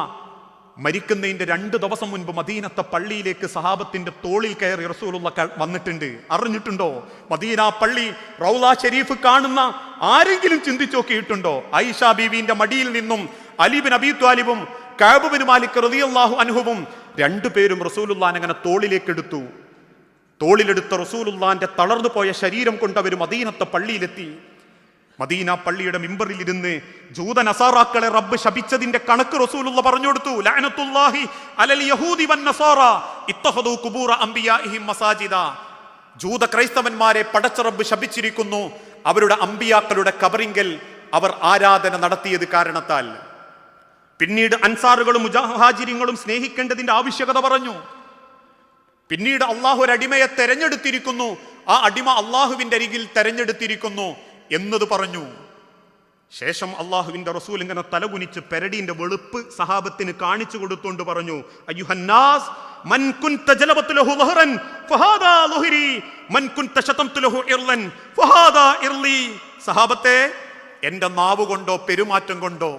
മരിക്കുന്നതിന്റെ 2 ദിവസം മുൻപ് മദീനത്തെ പള്ളിയിലേക്ക് സഹാബത്തിന്റെ തോളിൽ കയറി റസൂലുള്ള വന്നിട്ടുണ്ട്. അറിഞ്ഞിട്ടുണ്ടോ? മദീന പള്ളി റൗള ഷരീഫ് കാണുന്ന ആരെങ്കിലും ചിന്തിച്ചു നോക്കിയിട്ടുണ്ടോ? ആയിഷ ബീവിന്റെ മടിയിൽ നിന്നും അലി ബിൻ അബീ ത്വാലിബും കഅബ് ബിൻ മാലിക് റളിയല്ലാഹു അൻഹുവും 2 പേരും റസൂലുള്ളാഹിനെ അങ്ങനെ തോളിലേക്ക് എടുത്തു. തോളിലെടുത്ത റസൂലുള്ളാഹിന്റെ തളർന്നു പോയ ശരീരം കൊണ്ട് അവർ മദീനത്തെ പള്ളിയിലെത്തി. മദീന പള്ളിയുടെ മിമ്പറിൽ ഇരുന്ന് ജൂത നസാറാക്കളെ റബ്ബ് ശപിച്ചതിന്റെ കണക്ക് റസൂലുള്ള പറഞ്ഞു കൊടുത്തു. ലഅനത്തുല്ലാഹി അലൽ യഹൂദി വന്നസാറ ഇത്തഖദു ഖുബൂറ അംബിയാഇഹിം മസാജിദ. ജൂത ക്രൈസ്തവന്മാരെ പടച്ച റബ്ബ് ശപിച്ചിരിക്കുന്നു അവരുടെ അമ്പിയാക്കളുടെ കബറിങ്കൽ അവർ ആരാധന നടത്തിയത് കാരണത്താൽ. പിന്നീട് അൻസാറുകളും മുഹാജിരിങ്ങളും സ്നേഹിക്കേണ്ടതിന്റെ ആവശ്യകത പറഞ്ഞു. പിന്നീട് അള്ളാഹു ഒരു അടിമയെ തെരഞ്ഞെടുത്തിരിക്കുന്നു, ആ അടിമ അള്ളാഹുവിന്റെ അരികിൽ തെരഞ്ഞെടുത്തിരിക്കുന്നു എന്നത് പറഞ്ഞു. ശേഷം അള്ളാഹുവിന്റെ റസൂൽ ഇങ്ങനെ തലകുനിച്ച് പെരടീന്റെ വെളുപ്പ് സഹാബത്തിന് കാണിച്ചു കൊടുത്തുകൊണ്ട് പറഞ്ഞു, അയ്യുഹന്നാസ് മൻ കുൻത ജലബതു ലഹു ലഹറൻ ഫഹാദാ ലുഹരി മൻ കുൻത ശതംതു ലഹു ഇർലൻ ഫഹാദാ ഇർലി. സഹാബത്തെ, എന്റെ നാവ് കൊണ്ടോ പെരുമാറ്റം കൊണ്ടോ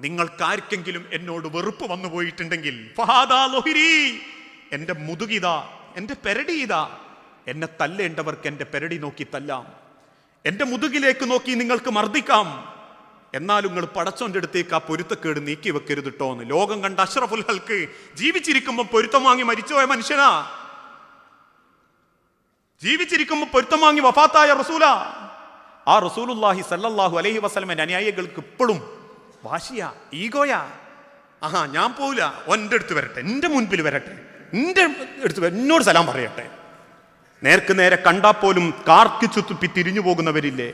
നിങ്ങൾക്കാർക്കെങ്കിലും എന്നോട് വെറുപ്പ് വന്നു പോയിട്ടുണ്ടെങ്കിൽ ഫഹാദാ ലുഹരി, എന്റെ മുതുകിതാ, എന്റെ പെരടിയിതാ. എന്നെ തല്ലേണ്ടവർക്ക് എന്റെ പെരടി നോക്കി തല്ലാം, എന്റെ മുതുകിലേക്ക് നോക്കി നിങ്ങൾക്ക് മർദ്ദിക്കാം. എന്നാലും നിങ്ങൾ പടച്ചോന്റെ അടുത്തേക്ക് ആ പൊരുത്തക്കേട് നീക്കി വെക്കരുത് ട്ടോ എന്ന്. ലോകം കണ്ട അഷ്റഫുൽ ഹൽക്ക് ജീവിച്ചിരിക്കുമ്പോൾ പൊരുത്തം വാങ്ങി മരിച്ചുപോയ മനുഷ്യനാ, ജീവിച്ചിരിക്കുമ്പോൾ പൊരുത്തം വാങ്ങി വഫാത്തായ റസൂല. ആ റസൂലുള്ളാഹി സല്ലല്ലാഹു അലൈഹി വസല്ലമയുടെ അനുയായികൾക്ക് ഇപ്പോഴും വാശിയാ, ഈഗോയാ. ആഹാ, ഞാൻ പോവില്ല, എൻ്റെ അടുത്ത് വരട്ടെ, എൻ്റെ മുൻപിൽ വരട്ടെ, എൻ്റെ അടുത്ത് എന്നോട് സലാം പറയട്ടെ. നേർക്ക് നേരെ കണ്ടാൽ പോലും കാർക്കിച്ചു തുപ്പി തിരിഞ്ഞു പോകുന്നവരില്ലേ?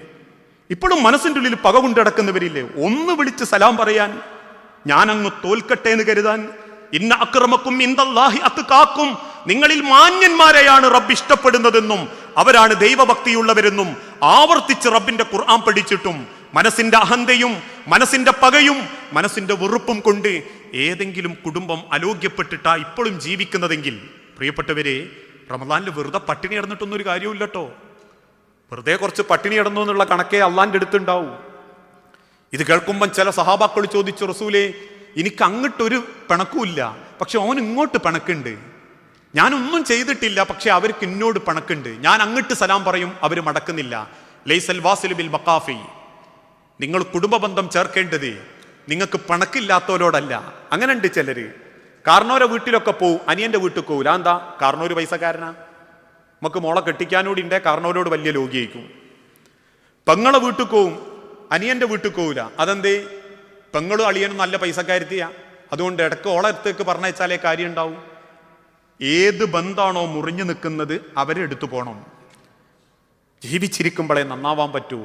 ഇപ്പോഴും മനസ്സിൻ്റെ ഉള്ളിൽ പക കൊണ്ട് കിടക്കുന്നവരില്ലേ? ഒന്ന് വിളിച്ച് സലാം പറയാൻ, ഞാനങ്ങ് തോൽക്കട്ടെ എന്ന് കരുതാൻ. ഇന്ന അക്രമക്കും ഇൻദല്ലാഹി അത്ഖാക്കും, നിങ്ങളിൽ മാന്യന്മാരെയാണ് റബ്ബ് ഇഷ്ടപ്പെടുന്നതെന്നും അവരാണ് ദൈവഭക്തിയുള്ളവരെന്നും ആവർത്തിച്ച് റബ്ബിന്റെ ഖുർആൻ പഠിച്ചിട്ടും മനസ്സിന്റെ അഹന്തയും മനസ്സിന്റെ പകയും മനസ്സിന്റെ വെറുപ്പും കൊണ്ട് ഏതെങ്കിലും കുടുംബം അലോഗ്യപ്പെട്ടിട്ടാ ഇപ്പോഴും ജീവിക്കുന്നതെങ്കിൽ, പ്രിയപ്പെട്ടവരെ, റമദാനിൽ വെറുതെ പട്ടിണി കിടന്നിട്ടൊന്നും ഒരു കാര്യമില്ല കേട്ടോ. വെറുതെ കുറച്ച് പട്ടിണി കിടന്നു എന്നുള്ള കണക്കേ അള്ളാന്റെ അടുത്തുണ്ടാവും. ഇത് കേൾക്കുമ്പം ചില സഹാബാക്കൾ ചോദിച്ചു, റസൂലേ, എനിക്ക് അങ്ങോട്ടൊരു പിണക്കുമില്ല, പക്ഷെ ഓൻ ഇങ്ങോട്ട് പിണക്കുണ്ട്. ഞാനൊന്നും ചെയ്തിട്ടില്ല, പക്ഷെ അവർക്ക് എന്നോട് പിണക്കുണ്ട്. ഞാൻ അങ്ങോട്ട് സലാം പറയും, അവർ മടക്കുന്നില്ല. ലൈസൽ വാസിലു ബിൽ മഖാഫി, നിങ്ങൾ കുടുംബ ബന്ധം ചേർക്കേണ്ടത് നിങ്ങൾക്ക് പിണക്കില്ലാത്തവരോടല്ല. അങ്ങനെ ഉണ്ട് ചിലര്. കാരണോരെ വീട്ടിലൊക്കെ പോവും, അനിയന്റെ വീട്ടിൽ പോവില്ല. എന്താ? കാരണോര് പൈസക്കാരനാ, നമുക്ക് മോളെ കെട്ടിക്കാനോട് ഇണ്ടേ കാരണോരോട് വലിയ ലോകിയായിരിക്കും. പെങ്ങളെ വീട്ടിൽ പോവും, അനിയന്റെ വീട്ടിൽ പോവില്ല. അതെന്തേ? പെങ്ങളും അളിയനും നല്ല പൈസക്കാരുത്തിയാ, അതുകൊണ്ട് ഇടക്ക് ഓളെ അടുത്തേക്ക് പറഞ്ഞയച്ചാലേ കാര്യം ഉണ്ടാവും. ഏത് ബന്ധാണോ മുറിഞ്ഞു നിൽക്കുന്നത് അവരെ എടുത്തു പോകണം. ജീവിച്ചിരിക്കുമ്പോഴേ നന്നാവാൻ പറ്റൂ.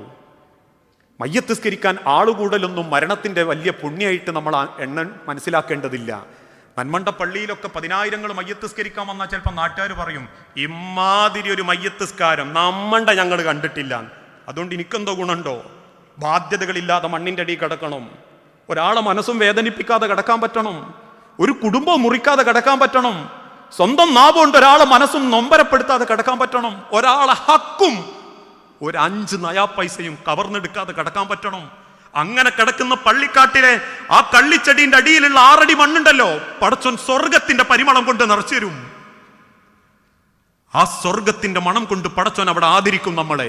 മയ്യത്തിസ്കരിക്കാൻ ആളുകൂടലൊന്നും മരണത്തിന്റെ വലിയ പുണ്യമായിട്ട് നമ്മൾ മനസ്സിലാക്കേണ്ടതില്ല. നന്മണ്ട പള്ളിയിലൊക്കെ 10,000 മയ്യത്തിസ്കരിക്കാൻ വന്നാൽ ചിലപ്പോൾ നാട്ടുകാർ പറയും, ഇമാതിരി ഒരു മയ്യത്തിസ്കാരം നമ്മണ്ട ഞങ്ങൾ കണ്ടിട്ടില്ല. അതുകൊണ്ട് എനിക്കെന്തോ ഗുണമുണ്ടോ? ബാധ്യതകളില്ലാതെ മണ്ണിന്റെ അടി കിടക്കണം, ഒരാളെ മനസ്സും വേദനിപ്പിക്കാതെ കിടക്കാൻ പറ്റണം, ഒരു കുടുംബം മുറിക്കാതെ കിടക്കാൻ പറ്റണം, സ്വന്തം നാവുകൊണ്ട് ഒരാളെ മനസ്സും നൊമ്പരപ്പെടുത്താതെ കിടക്കാൻ പറ്റണം, ഒരാളെ ഹക്കും ഒരു 5 നയാ പൈസയും കവർന്നെടുക്കാതെ കിടക്കാൻ പറ്റണം. അങ്ങനെ കിടക്കുന്ന പള്ളിക്കാട്ടിലെ ആ കള്ളിച്ചെടിന്റെ അടിയിലുള്ള 6 അടി മണ്ണുണ്ടല്ലോ, പടച്ചോൻ സ്വർഗത്തിന്റെ പരിമളം കൊണ്ട് നിറച്ചു തരും. ആ സ്വർഗത്തിന്റെ മണം കൊണ്ട് പടച്ചോൻ അവിടെ ആദരിക്കും നമ്മളെ.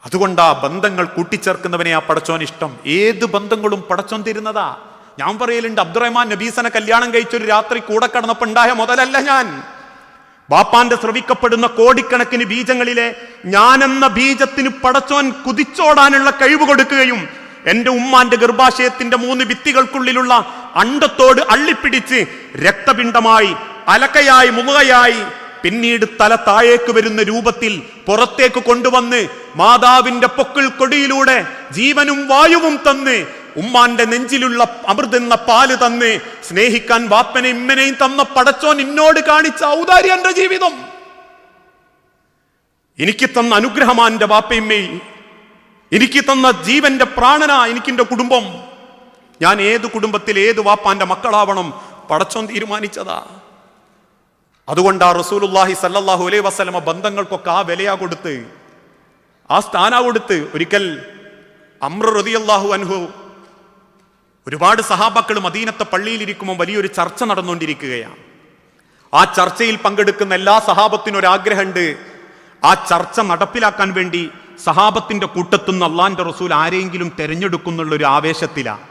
അതുകൊണ്ട് ആ ബന്ധങ്ങൾ കൂട്ടിച്ചേർക്കുന്നവനെ ആ പടച്ചോൻ ഇഷ്ടം. ഏത് ബന്ധങ്ങളും പടച്ചോൻ തരുന്നതാ. ഞാൻ പറയലുണ്ട്, അബ്ദുറഹ്മാൻ നബീസനെ കല്യാണം കഴിച്ചൊരു രാത്രി കൂടെ കടന്നപ്പോൾ ഉണ്ടായ മുതലല്ല ഞാൻ. ബാപ്പാന്റെ ശ്രവിക്കപ്പെടുന്ന കോടിക്കണക്കിന് ബീജങ്ങളിലെ ഞാനെന്ന ബീജത്തിന് പടച്ചോൻ കുതിച്ചോടാനുള്ള കഴിവ് കൊടുക്കുകയും എന്റെ ഉമ്മാന്റെ ഗർഭാശയത്തിന്റെ 3 ഭിത്തികൾക്കുള്ളിലുള്ള അണ്ടത്തോട് അള്ളിപ്പിടിച്ച് രക്തപിണ്ഡമായി, അലക്കയായി, മുഖയായി, പിന്നീട് തല താഴേക്ക് വരുന്ന രൂപത്തിൽ പുറത്തേക്ക് കൊണ്ടുവന്ന് മാതാവിന്റെ പൊക്കിൾ കൊടിയിലൂടെ ജീവനും വായുവും തന്ന് ഉമ്മാന്റെ നെഞ്ചിലുള്ള അമൃതെന്ന പാല് തന്ന് സ്നേഹിക്കാൻ വാപ്പനെ ഇമ്മനെയും തന്ന പടച്ചോൻ എന്നോട് കാണിച്ച ഔദാര്യം എന്റെ ജീവിതം. എനിക്ക് തന്ന അനുഗ്രഹമാന്റെ വാപ്പയമ്മയും, എനിക്ക് തന്ന ജീവന്റെ പ്രാണനാ എനിക്കെന്റെ കുടുംബം. ഞാൻ ഏത് കുടുംബത്തിൽ ഏത് വാപ്പാന്റെ മക്കളാവണം പടച്ചോൻ തീരുമാനിച്ചതാ. അതുകൊണ്ടാ റസൂലുള്ളാഹി സല്ലല്ലാഹു അലൈഹി വസല്ലമ ബന്ധങ്ങൾക്കൊക്കെ ആ വിലയാ കൊടുത്ത്, ആ സ്ഥാനാ കൊടുത്ത്. ഒരിക്കൽ അംർ റളിയല്ലാഹു അൻഹു, ഒരുപാട് സഹാബാക്കൾ മദീനത്തെ പള്ളിയിലിരിക്കുമ്പോൾ വലിയൊരു ചർച്ച നടന്നുകൊണ്ടിരിക്കുകയാണ്. ആ ചർച്ചയിൽ പങ്കെടുക്കുന്ന എല്ലാ സഹാബത്തിനും ഒരാഗ്രഹമുണ്ട്, ആ ചർച്ച നടപ്പിലാക്കാൻ വേണ്ടി സഹാബത്തിന്റെ കൂട്ടത്തുനിന്ന് അള്ളാന്റെ റസൂൽ ആരെങ്കിലും തെരഞ്ഞെടുക്കുന്നുള്ള ഒരു ആവേശത്തിലാണ്.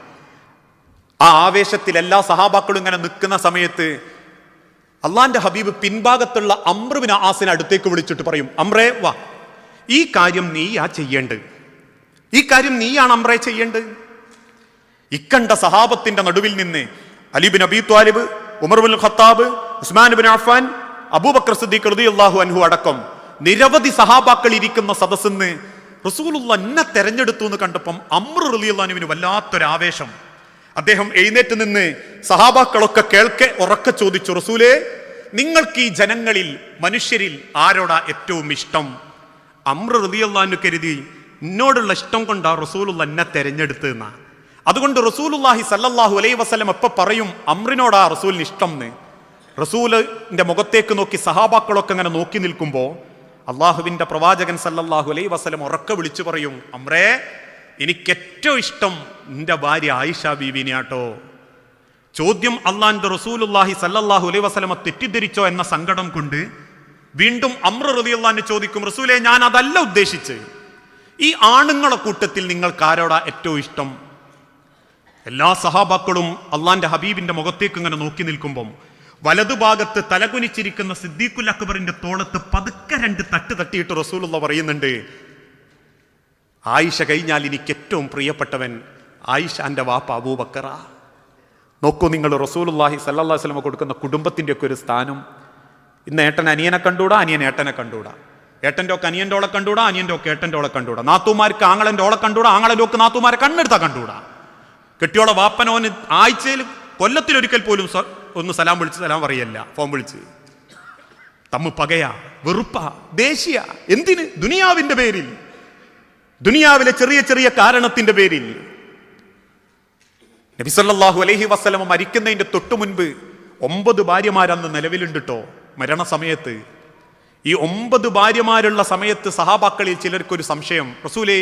ആ ആവേശത്തിൽ എല്ലാ സഹാബാക്കളും ഇങ്ങനെ നിൽക്കുന്ന സമയത്ത് അള്ളാന്റെ ഹബീബ് പിൻഭാഗത്തുള്ള അംർ ബിൻ ആസിനെ അടുത്തേക്ക് വിളിച്ചിട്ട് പറയും, അംറേ വാ, ഈ കാര്യം നീയാ ചെയ്യേണ്ടത്, ഈ കാര്യം നീയാണ് അംറേ ചെയ്യേണ്ടത്. ഇക്കണ്ട സഹാബത്തിന്റെ നടുവിൽ നിന്ന് Ali bin Abi Talib, Umar bin Khattab, Usman bin Affan, Abu Bakr Siddiq റളിയല്ലാഹു അൻഹു അടക്കം നിരവധി സഹാബാക്കൾ ഇരിക്കുന്ന സദസ്സിന്ന് റസൂലുള്ളാഹി എന്നെ തെരഞ്ഞെടുത്തു എന്ന് കണ്ടപ്പം അംർ റളിയല്ലാഹു അൻഹുവിന് വല്ലാത്തൊരാവേശം. അദ്ദേഹം എഴുന്നേറ്റ് നിന്ന് സഹാബാക്കളൊക്കെ കേൾക്കെ ഉറക്കെ ചോദിച്ചു, റസൂലേ, നിങ്ങൾക്ക് ഈ ജനങ്ങളിൽ മനുഷ്യരിൽ ആരോടാ ഏറ്റവും ഇഷ്ടം? അംർ റളിയല്ലാഹു അൻഹു കരുതി എന്നോടുള്ള ഇഷ്ടം കൊണ്ടാ റസൂലുള്ളാഹി എന്നെ തെരഞ്ഞെടുത്ത് എന്നാ. അതുകൊണ്ട് റസൂലുള്ളാഹി സല്ലല്ലാഹു അലൈഹി വസല്ലം എപ്പോൾ പറയും അംറിനോടാ റസൂലിന് ഇഷ്ടം എന്ന്, റസൂലിന്റെ മുഖത്തേക്ക് നോക്കി സഹാബാക്കളൊക്കെ അങ്ങനെ നോക്കി നിൽക്കുമ്പോൾ അള്ളാഹുവിന്റെ പ്രവാചകൻ സല്ലല്ലാഹു അലൈഹി വസല്ലം ഉറക്കെ വിളിച്ചു പറയും, അംറേ, എനിക്ക് ഏറ്റവും ഇഷ്ടം നിന്റെ ഭാര്യ ആയിഷ ബീവിനെയാട്ടോ. ചോദ്യം അള്ളാഹിന്റെ റസൂലുള്ളാഹി സല്ലല്ലാഹു അലൈഹി വസല്ലം തെറ്റിദ്ധരിച്ചോ എന്ന സങ്കടം കൊണ്ട് വീണ്ടും അംർ റളിയല്ലാഹു അൻഹു ചോദിക്കും, റസൂലേ, ഞാൻ അതല്ല ഉദ്ദേശിച്ച്, ഈ ആണുങ്ങളെ കൂട്ടത്തിൽ നിങ്ങൾക്ക് ആരോടാ ഏറ്റവും ഇഷ്ടം? എല്ലാ സഹാബാക്കളും അള്ളാന്റെ ഹബീബിന്റെ മുഖത്തേക്ക് ഇങ്ങനെ നോക്കി നിൽക്കുമ്പം വലതുഭാഗത്ത് തലകുനിച്ചിരിക്കുന്ന സിദ്ദീഖുൽ അക്ബറിന്റെ തോളത്ത് പതുക്കെ 2 തട്ട് തട്ടിയിട്ട് റസൂലുള്ളാഹി പറയുന്നുണ്ട്, ആയിഷ കഴിഞ്ഞാൽ എനിക്ക് ഏറ്റവും പ്രിയപ്പെട്ടവൻ ആയിഷാന്റെ വാപ്പ അബൂബക്കറ. നോക്കൂ നിങ്ങൾ, റസൂലുള്ളാഹി സല്ലല്ലാഹു അലൈഹി വസല്ലം കൊടുക്കുന്ന കുടുംബത്തിന്റെ ഒക്കെ ഒരു സ്ഥാനം. ഇന്ന് ഏട്ടൻ അനിയനെ കണ്ടൂടാ, അനിയൻ ഏട്ടനെ കണ്ടൂടാ, ഏട്ടൻ്റെ ഒക്കെ അനിയൻ്റെ ഓളെ കണ്ടൂടാ, അനിയൻ്റെ ഒക്കെ ഏട്ടൻ്റെ ഓളെ കണ്ടൂടാ, നാത്തൂമാർക്ക് ആങ്ങളൻ്റെ ഓളെ കണ്ടൂടാ, ആങ്ങളൻ്റെ ഒക്കെ നാത്തൂമാരെ കണ്ണെടുത്താ കണ്ടൂടാ. കെട്ടിയോളെ വാപ്പനോന് ആഴ്ചയിൽ കൊല്ലത്തിലൊരിക്കൽ പോലും ഒന്ന് സലാം വിളിച്ച് സലാം പറയല്ല, ഫോൺ വിളിച്ച്. തമ്മ് പകയാ, വെറുപ്പാ, ദേഷ്യ. എന്തിന്? ദുനിയാവിന്റെ പേരിൽ, ദുനിയാവിലെ ചെറിയ ചെറിയ കാരണത്തിന്റെ പേരിൽ. നബി സല്ലല്ലാഹു അലൈഹി വസല്ലം മരിക്കുന്നതിന്റെ തൊട്ടു മുൻപ് 9 ഭാര്യമാരന്ന് നിലവിലുണ്ട് ട്ടോ. മരണസമയത്ത് ഈ 9 ഭാര്യമാരുള്ള സമയത്ത് സഹാബാക്കളിൽ ചിലർക്കൊരു സംശയം, റസൂലേ,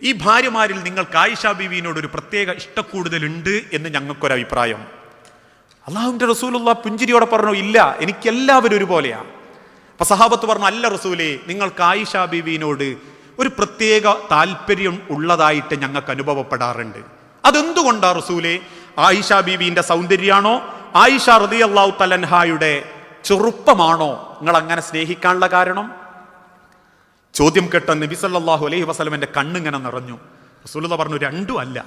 ഈ ഭാര്യമാരിൽ നിങ്ങൾക്ക് ആയിഷ ബീവിയോട് ഒരു പ്രത്യേക ഇഷ്ടക്കൂടുതലുണ്ട് എന്ന് ഞങ്ങൾക്കൊരഭിപ്രായം. അള്ളാഹുവിന്റെ റസൂലുള്ളാഹി പുഞ്ചിരിയോടെ പറഞ്ഞു, ഇല്ല, എനിക്ക് എല്ലാവരും ഒരുപോലെയാ. അപ്പൊ സഹാബത്ത് പറഞ്ഞു, അല്ല റസൂലേ, നിങ്ങൾക്ക് ആയിഷ ബീവിയോട് ഒരു പ്രത്യേക താല്പര്യം ഉള്ളതായിട്ട് ഞങ്ങൾക്ക് അനുഭവപ്പെടാറുണ്ട്. അതെന്തുകൊണ്ടാ റസൂലേ? ആയിഷ ബീവിന്റെ സൗന്ദര്യാണോ, ആയിഷ റളിയല്ലാഹു തആല അൻഹായുടെ ചെറുപ്പമാണോ നിങ്ങൾ അങ്ങനെ സ്നേഹിക്കാനുള്ള കാരണം? ചോദ്യം കേട്ട നബി സല്ലല്ലാഹു അലൈഹി വസല്ലമന്റെ കണ്ണിങ്ങനെ നിറഞ്ഞു. റസൂലുള്ളാഹി പറഞ്ഞു, രണ്ടും അല്ല.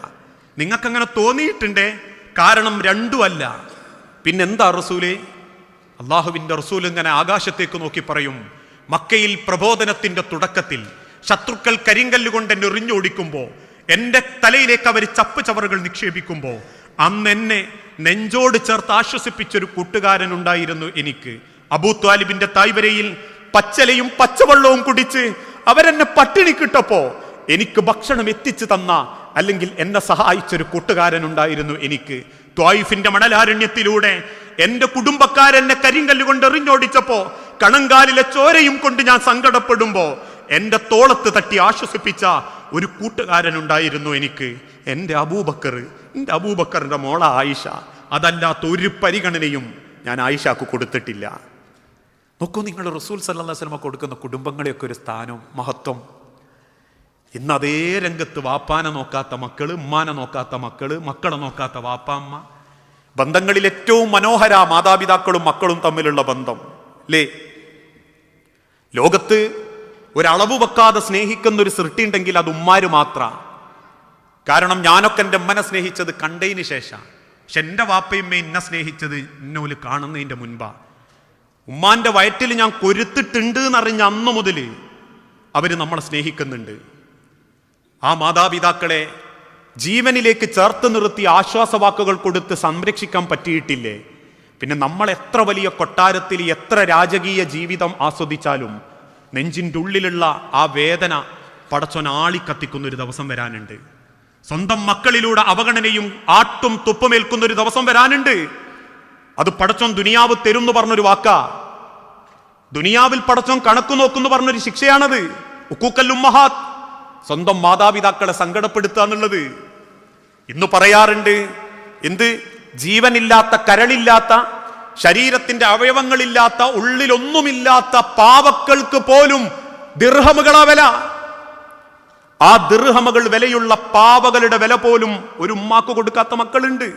നിങ്ങൾക്കങ്ങനെ തോന്നിയിട്ടുണ്ടേ, കാരണം രണ്ടും അല്ല. പിന്നെന്താ റസൂലേ? അള്ളാഹുവിന്റെ റസൂൽ ഇങ്ങനെ ആകാശത്തേക്ക് നോക്കി പറയും, മക്കയിൽ പ്രബോധനത്തിന്റെ തുടക്കത്തിൽ ശത്രുക്കൾ കരിങ്കല്ലുകൊണ്ട് എന്നെ എറിഞ്ഞോടിക്കുമ്പോ, എന്റെ തലയിലേക്ക് അവർ ചപ്പ് ചവറുകൾ നിക്ഷേപിക്കുമ്പോ, അന്ന് എന്നെ നെഞ്ചോട് ചേർത്ത് ആശ്വസിപ്പിച്ചൊരു കൂട്ടുകാരൻ ഉണ്ടായിരുന്നു എനിക്ക്. അബൂ ത്വാലിബിന്റെ തായ്വരയിൽ പച്ചലയും പച്ചവെള്ളവും കുടിച്ച് അവരെന്നെ പട്ടിണി കിട്ടപ്പോ എനിക്ക് ഭക്ഷണം എത്തിച്ചു തന്ന, അല്ലെങ്കിൽ എന്നെ സഹായിച്ചൊരു കൂട്ടുകാരൻ ഉണ്ടായിരുന്നു എനിക്ക്. ത്വായിഫിന്റെ മണലാരണ്യത്തിലൂടെ എന്റെ കുടുംബക്കാരെന്നെ കരിങ്കല്ലുകൊണ്ട് എറിഞ്ഞോടിച്ചപ്പോ കണങ്കാലിലെ ചോരയും കൊണ്ട് ഞാൻ സങ്കടപ്പെടുമ്പോ എന്റെ തോളത്ത് തട്ടി ആശ്വസിപ്പിച്ച ഒരു കൂട്ടുകാരൻ ഉണ്ടായിരുന്നു എനിക്ക്, എന്റെ അബൂബക്കർ. എന്റെ അബൂബക്കറിന്റെ മോള ആയിഷ. അതല്ലാത്ത ഒരു പരിഗണനയും ഞാൻ ആയിഷക്ക് കൊടുത്തിട്ടില്ല. നോക്കൂ നിങ്ങൾ, റസൂൽ സല്ലല്ലാഹു അലൈഹി വസല്ലം കൊടുക്കുന്ന കുടുംബങ്ങളെയൊക്കെ ഒരു സ്ഥാനം, മഹത്വം. ഇന്ന് അതേ രംഗത്ത് വാപ്പാനെ നോക്കാത്ത മക്കള്, ഉമ്മാനെ നോക്കാത്ത മക്കള്, മക്കളെ നോക്കാത്ത വാപ്പാമ്മ. ബന്ധങ്ങളിൽ ഏറ്റവും മനോഹര മാതാപിതാക്കളും മക്കളും തമ്മിലുള്ള ബന്ധം അല്ലേ? ലോകത്ത് ഒരളവ് വെക്കാതെ സ്നേഹിക്കുന്ന ഒരു സൃഷ്ടി ഉണ്ടെങ്കിൽ അത് ഉമ്മാര് മാത്ര. കാരണം ഞാനൊക്കെ എൻ്റെ ഉമ്മനെ സ്നേഹിച്ചത് കണ്ടതിന് ശേഷം, പക്ഷെ എൻ്റെ വാപ്പയമ്മ എന്നെ സ്നേഹിച്ചത് എന്നോല് കാണുന്നതിൻ്റെ മുൻപാ. ഉമ്മാന്റെ വയറ്റിൽ ഞാൻ കൊരുത്തിട്ടുണ്ട് എന്നറിഞ്ഞ അന്ന് മുതൽ അവര് നമ്മളെ സ്നേഹിക്കുന്നുണ്ട്. ആ മാതാപിതാക്കളെ ജീവനിലേക്ക് ചേർത്ത് നിർത്തി ആശ്വാസവാക്കുകൾ കൊടുത്ത് സംരക്ഷിക്കാൻ പറ്റിയിട്ടില്ലേ? പിന്നെ നമ്മൾ എത്ര വലിയ കൊട്ടാരത്തിൽ എത്ര രാജകീയ ജീവിതം ആസ്വദിച്ചാലും നെഞ്ചിൻ്റെ ഉള്ളിലുള്ള ആ വേദന പടച്ചോൻ ആളിക്കത്തിക്കുന്നൊരു ദിവസം വരാനുണ്ട്. സ്വന്തം മക്കളിലൂടെ അവഗണനയും ആട്ടും തുപ്പമേൽക്കുന്നൊരു ദിവസം വരാനുണ്ട്. അത് പടച്ചോൻ ദുനിയാവ് തരും എന്ന് പറഞ്ഞൊരു വാക്കാ. ദുനിയാവിൽ പടച്ചോൻ കണക്ക് നോക്കുന്നു പറഞ്ഞൊരു ശിക്ഷയാണത്. ഉഖൂഖൽ ഉമ്മഹാത്ത്, സ്വന്തം മാതാപിതാക്കളെ സങ്കടപ്പെടുത്തുക എന്നുള്ളത്. ഇന്ന് പറയാറുണ്ട്, എന്ത്? ജീവനില്ലാത്ത, കരളില്ലാത്ത, ശരീരത്തിന്റെ അവയവങ്ങളില്ലാത്ത, ഉള്ളിലൊന്നുമില്ലാത്ത പാവക്കൾക്ക് പോലും ദിർഹമുകളാ വില. ആ ദിർഹമുകൾ വിലയുള്ള പാവകളുടെ വില പോലും ഒരു ഉമ്മാക്ക് കൊടുക്കാത്ത മക്കളുണ്ട്,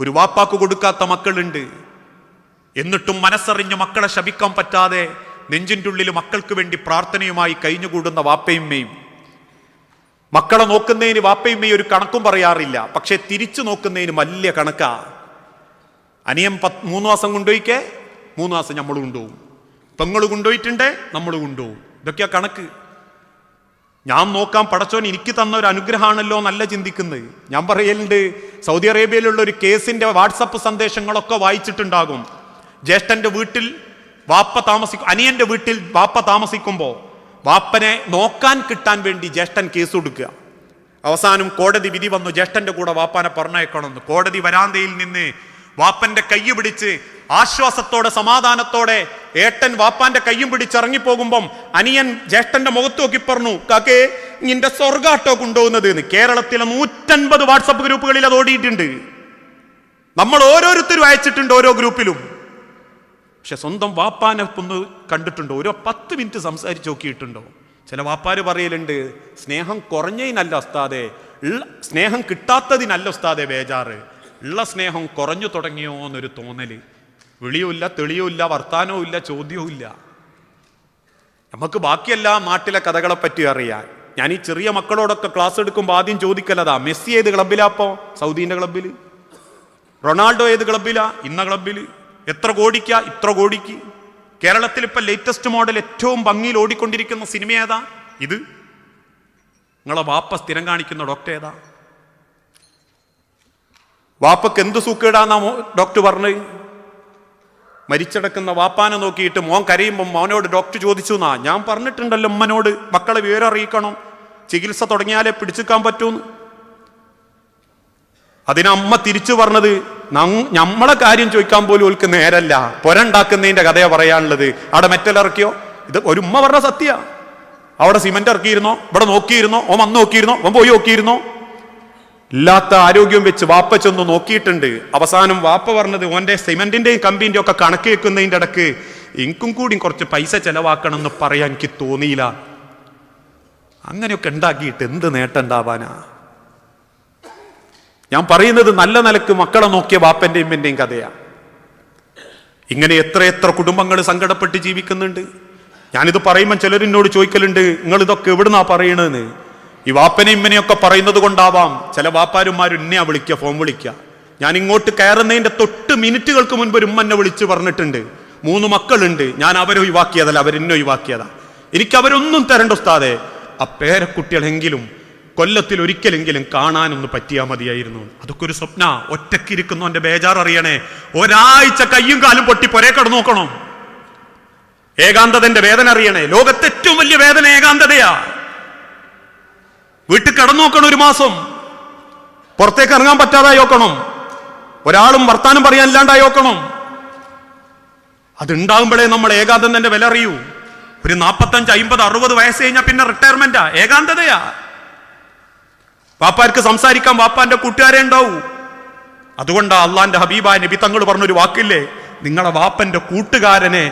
ഒരു വാപ്പാക്ക് കൊടുക്കാത്ത മക്കളുണ്ട്. എന്നിട്ടും മനസ്സറിഞ്ഞ് മക്കളെ ശപിക്കാൻ പറ്റാതെ നെഞ്ചിൻ്റെ ഉള്ളിൽ മക്കൾക്ക് വേണ്ടി പ്രാർത്ഥനയുമായി കഴിഞ്ഞുകൂടുന്ന വാപ്പയുമ്മയും. മക്കളെ നോക്കുന്നതിന് വാപ്പയുമ്മയും ഒരു കണക്കും പറയാറില്ല, പക്ഷെ തിരിച്ചു നോക്കുന്നതിന് വലിയ കണക്കാ. അനിയൻ 3 മാസം കൊണ്ടുപോയിക്കേ, 3 മാസം നമ്മൾ കൊണ്ടുപോകും. പെങ്ങൾ കൊണ്ടുപോയിട്ടുണ്ടേ, നമ്മൾ കൊണ്ടുപോകും. ഇതൊക്കെയാ കണക്ക്. ഞാൻ നോക്കാൻ പടച്ചോൻ എനിക്ക് തന്ന ഒരു അനുഗ്രഹമാണല്ലോ എന്നല്ല ചിന്തിക്കുന്നത്. ഞാൻ പറയലുണ്ട്, സൗദി അറേബ്യയിലുള്ള ഒരു കേസിന്റെ വാട്സപ്പ് സന്ദേശങ്ങളൊക്കെ വായിച്ചിട്ടുണ്ടാകും. ജ്യേഷ്ഠന്റെ വീട്ടിൽ അനിയന്റെ വീട്ടിൽ വാപ്പ താമസിക്കുമ്പോൾ വാപ്പനെ നോക്കാൻ കിട്ടാൻ വേണ്ടി ജ്യേഷ്ഠൻ കേസ് കൊടുക്കുക. അവസാനം കോടതി വിധി വന്നു, ജ്യേഷ്ഠന്റെ കൂടെ വാപ്പാനെ പറഞ്ഞയക്കണമെന്ന്. കോടതി വരാന്തയിൽ നിന്ന് വാപ്പന്റെ കൈ പിടിച്ച് ആശ്വാസത്തോടെ സമാധാനത്തോടെ ഏട്ടൻ വാപ്പാന്റെ കയ്യും പിടിച്ചിറങ്ങിപ്പോകുമ്പം അനിയൻ ജ്യേഷ്ഠന്റെ മുഖത്ത് നോക്കി പറഞ്ഞു, കാക്കേ നിന്റെ സ്വർഗാട്ടോ കൊണ്ടുപോകുന്നത് എന്ന്. കേരളത്തിലെ 150 വാട്സപ്പ് ഗ്രൂപ്പുകളിൽ അത് ഓടിയിട്ടുണ്ട്. നമ്മൾ ഓരോരുത്തരും അയച്ചിട്ടുണ്ട് ഓരോ ഗ്രൂപ്പിലും. പക്ഷെ സ്വന്തം വാപ്പാനെ ഒന്ന് കണ്ടിട്ടുണ്ടോ? ഓരോ 10 മിനിറ്റ് സംസാരിച്ച് നോക്കിയിട്ടുണ്ടോ? ചില വാപ്പാര് പറയലുണ്ട്, സ്നേഹം കുറഞ്ഞതിനല്ല ഉസ്താദേ, സ്നേഹം കിട്ടാത്തതിനല്ല ഉസ്താദേ ബേജാറ്, ഉള്ള സ്നേഹം കുറഞ്ഞു തുടങ്ങിയോ എന്നൊരു തോന്നല്. വിളിയുമില്ല, തെളിയുമില്ല, വർത്താനവും ഇല്ല, ചോദ്യവും ഇല്ല. നമുക്ക് ബാക്കിയെല്ലാം നാട്ടിലെ കഥകളെ പറ്റി അറിയാം. ഞാൻ ഈ ചെറിയ മക്കളോടൊക്കെ ക്ലാസ് എടുക്കുമ്പോൾ ആദ്യം ചോദിക്കലതാ, മെസ്സി ഏത് ക്ലബിലാപ്പോ? സൗദീൻ്റെ ക്ലബിൽ. റൊണാൾഡോ ഏത് ക്ലബിലാ? ഇന്ന ക്ലബിൽ. എത്ര കോടിക്കാ? ഇത്ര കോടിക്ക്. കേരളത്തിൽ ഇപ്പൊ ലേറ്റസ്റ്റ് മോഡൽ ഏറ്റവും ഭംഗിയിൽ ഓടിക്കൊണ്ടിരിക്കുന്ന സിനിമ ഏതാ? ഇത്. നിങ്ങളെ വാപ്പ സ്ഥിരം കാണിക്കുന്ന ഡോക്ടർ ഏതാ? വാപ്പക്ക് എന്ത് സൂക്കേടാന്നാ ഡോക്ടർ പറഞ്ഞ്? മരിച്ചടക്കുന്ന വാപ്പാനെ നോക്കിയിട്ട് മോൻ കരയുമ്പോൾ മോനോട് ഡോക്ടർ ചോദിച്ചു എന്നാ. ഞാൻ പറഞ്ഞിട്ടുണ്ടല്ലോ ഉമ്മനോട്, മക്കളെ വിവരം അറിയിക്കണം, ചികിത്സ തുടങ്ങിയാലേ പിടിച്ചെടുക്കാൻ പറ്റൂന്ന്. അതിനമ്മ തിരിച്ചു പറഞ്ഞത്, നമ്മളെ കാര്യം ചോദിക്കാൻ പോലും ഓൾക്ക് നേരല്ല, പൊരണ്ടാക്കുന്നതിന്റെ കഥയാ പറയാനുള്ളത്. അവിടെ മെറ്റലിറക്കിയോ? ഇത് ഒരു ഉമ്മ പറഞ്ഞ സത്യ. അവിടെ സിമെന്റ് ഇറക്കിയിരുന്നോ? ഇവിടെ നോക്കിയിരുന്നോ? ഓൻ വന്ന് നോക്കിയിരുന്നോ? ഓൻ പോയി നോക്കിയിരുന്നോ? ഇല്ലാത്ത ആരോഗ്യം വെച്ച് വാപ്പ ചെന്ന് നോക്കിയിട്ടുണ്ട്. അവസാനം വാപ്പ പറഞ്ഞത്, ഓന്റെ സിമെന്റിന്റെയും കമ്പിന്റെയും ഒക്കെ കണക്ക് വെക്കുന്നതിന്റെ ഇടക്ക് എനിക്കും കൂടി കുറച്ച് പൈസ ചെലവാക്കണം എന്ന് പറയാൻ എനിക്ക് തോന്നിയില്ല. അങ്ങനെയൊക്കെ ഉണ്ടാക്കിയിട്ട് എന്ത് നേട്ടം ഉണ്ടാവാനാ? ഞാൻ പറയുന്നത് നല്ല നിലക്ക് മക്കളെ നോക്കിയ വാപ്പന്റെയും ഉമ്മന്റെയും കഥയാ. ഇങ്ങനെ എത്ര കുടുംബങ്ങൾ സങ്കടപ്പെട്ട് ജീവിക്കുന്നുണ്ട്. ഞാനിത് പറയുമ്പോൾ ചിലരിനോട് ചോദിക്കലുണ്ട്, നിങ്ങൾ ഇതൊക്കെ എവിടുന്നാ പറയണെന്ന്. ഈ വാപ്പനെയും ഇമ്മനെയൊക്കെ പറയുന്നത് കൊണ്ടാവാം ചില വാപ്പാരുമാരും എന്നെയാ വിളിക്കുക, ഫോൺ വിളിക്കുക. ഞാൻ ഇങ്ങോട്ട് കയറുന്നതിന്റെ തൊട്ട് മിനിറ്റുകൾക്ക് മുൻപ് ഒരു ഉമ്മ എന്നെ വിളിച്ച് പറഞ്ഞിട്ടുണ്ട്, 3 മക്കളുണ്ട്, ഞാൻ അവരെ ഒഴിവാക്കിയതല്ല, അവരെന്നെ ഒഴിവാക്കിയതാ, എനിക്ക് അവരൊന്നും തരണ്ട ഉസ്താദേ, ആ പേരക്കുട്ടികളെങ്കിലും കൊല്ലത്തിൽ ഒരിക്കലെങ്കിലും കാണാനൊന്ന് പറ്റിയാൽ മതിയായിരുന്നു. അതൊക്കെ ഒരു സ്വപ്ന. ഒറ്റക്കിരിക്കുന്നു എന്റെ ബേജാററിയണേ. ഒരാഴ്ച കയ്യും കാലും പൊട്ടി പൊരേ കടന്നു നോക്കണം. ഏകാന്തതന്റെ വേദന അറിയണേ. ലോകത്തെ ഏറ്റവും വലിയ വേദന ഏകാന്തതയാ. വീട്ടിൽ കിടന്നു നോക്കണം, 1 മാസം പുറത്തേക്ക് ഇറങ്ങാൻ പറ്റാതായി നോക്കണം, ഒരാളും വർത്താനം പറയാൻ ഇല്ലാണ്ടായി നോക്കണം. അതുണ്ടാകുമ്പോഴേ നമ്മൾ ഏകാന്തതന്റെ വില അറിയൂ. ഒരു 45, 50, 60 വയസ്സ് കഴിഞ്ഞാൽ പിന്നെ റിട്ടയർമെന്റാ, ഏകാന്തതയാ. വാപ്പാർക്ക് സംസാരിക്കാൻ വാപ്പാന്റെ കൂട്ടുകാരെ ഉണ്ടാവൂ. അതുകൊണ്ടാ അള്ളാന്റെ ഹബീബായ നബി തങ്ങൾ പറഞ്ഞൊരു വാക്കില്ലേ, നിങ്ങളെ വാപ്പന്റെ കൂട്ടുകാരനെ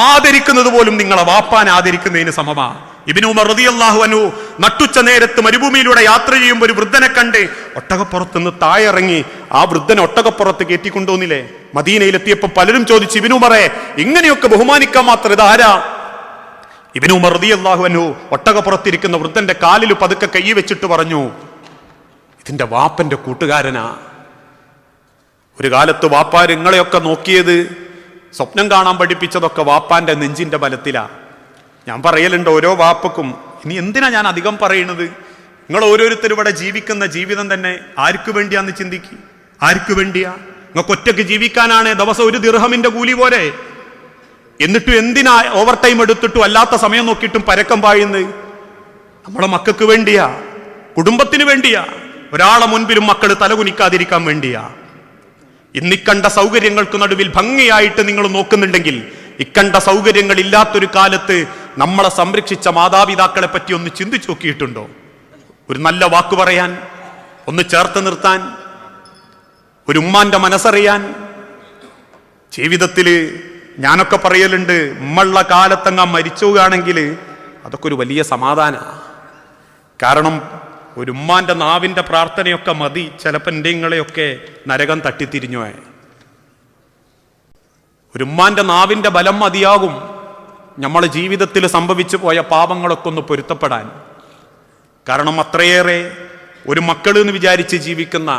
ആദരിക്കുന്നത് പോലും നിങ്ങളെ വാപ്പാനെ ആദരിക്കുന്നതിന് സമമാ. ഇബ്നു ഉമർ റളിയല്ലാഹു അൻഹു നട്ടുച്ച നേരത്ത് മരുഭൂമിയിലൂടെ യാത്ര ചെയ്യുമ്പോൾ ഒരു വൃദ്ധനെ കണ്ട് ഒട്ടകപ്പുറത്തുനിന്ന് താഴെ ഇറങ്ങി ആ വൃദ്ധനെ ഒട്ടകപ്പുറത്ത് കയറ്റിക്കൊണ്ടുവന്നില്ലേ. മദീനയിലെത്തിയപ്പോൾ പലരും ചോദിച്ചു, ഇബ്നു ഉമറെ ഇങ്ങനെയൊക്കെ ബഹുമാനിക്കാൻ മാത്രം ഇതാരാ? ഇബ്നു ഉമർ റളിയല്ലാഹു അൻഹു ഒട്ടകപ്പുറത്തിരിക്കുന്ന വൃദ്ധന്റെ കാലിൽ പതുക്കെ കൈ വെച്ചിട്ട് പറഞ്ഞു, ഇതിന്റെ വാപ്പന്റെ കൂട്ടുകാരനാ. ഒരു കാലത്ത് വാപ്പാര് നിങ്ങളെയൊക്കെ നോക്കിയത്, സ്വപ്നം കാണാൻ പഠിപ്പിച്ചതൊക്കെ വാപ്പാന്റെ നെഞ്ചിന്റെ ബലത്തിലാ. ഞാൻ പറയലുണ്ട് ഓരോ വാപ്പക്കും, ഇനി എന്തിനാ ഞാൻ അധികം പറയണത്, നിങ്ങൾ ഓരോരുത്തരും ഇവിടെ ജീവിക്കുന്ന ജീവിതം തന്നെ ആർക്കു വേണ്ടിയാന്ന് ചിന്തിക്കുക. ആർക്കു വേണ്ടിയാ? നിങ്ങൾക്ക് ഒറ്റയ്ക്ക് ജീവിക്കാനാണ് ദിവസം 1 ദിർഹമിന്റെ കൂലി പോരെ. എന്നിട്ടും എന്തിനാ ഓവർ ടൈം എടുത്തിട്ടും അല്ലാത്ത സമയം നോക്കിയിട്ടും പരക്കം പായുന്നത്? നമ്മളെ മക്കൾക്ക് വേണ്ടിയാ, കുടുംബത്തിന് വേണ്ടിയാ, ഒരാളെ മുൻപിലും മക്കൾ തലകുനിക്കാതിരിക്കാൻ വേണ്ടിയാ. ഇന്നിക്കണ്ട സൗകര്യങ്ങൾക്ക് നടുവിൽ ഭംഗിയായിട്ട് നിങ്ങൾ നോക്കുന്നുണ്ടെങ്കിൽ, ഇക്കണ്ട സൗകര്യങ്ങൾ ഇല്ലാത്തൊരു കാലത്ത് നമ്മളെ സംരക്ഷിച്ച മാതാപിതാക്കളെ പറ്റി ഒന്ന് ചിന്തിച്ചു നോക്കിയിട്ടുണ്ടോ? ഒരു നല്ല വാക്ക് പറയാൻ, ഒന്ന് ചേർത്ത് നിർത്താൻ, ഒരു ഉമ്മാന്റെ മനസ്സറിയാൻ. ജീവിതത്തിൽ ഞാനൊക്കെ പറയലുണ്ട്, ഉമ്മുള്ള കാലത്തങ്ങ മരിച്ചുകയാണെങ്കിൽ അതൊക്കെ ഒരു വലിയ സമാധാനമാണ്. കാരണം ഒരു ഉമ്മാന്റെ നാവിന്റെ പ്രാർത്ഥനയൊക്കെ മതി ചിലപ്പോൾ എന്റെങ്ങളെയൊക്കെ നരകം തട്ടിത്തിരിഞ്ഞോ. ഒരു ഉമ്മാന്റെ നാവിന്റെ ബലം മതിയാകും നമ്മളെ ജീവിതത്തിൽ സംഭവിച്ചു പോയ പാപങ്ങളൊക്കെ ഒന്ന് പൊരുത്തപ്പെടാൻ. കാരണം അത്രയേറെ ഒരു മക്കളെന്ന് വിചാരിച്ച് ജീവിക്കുന്ന.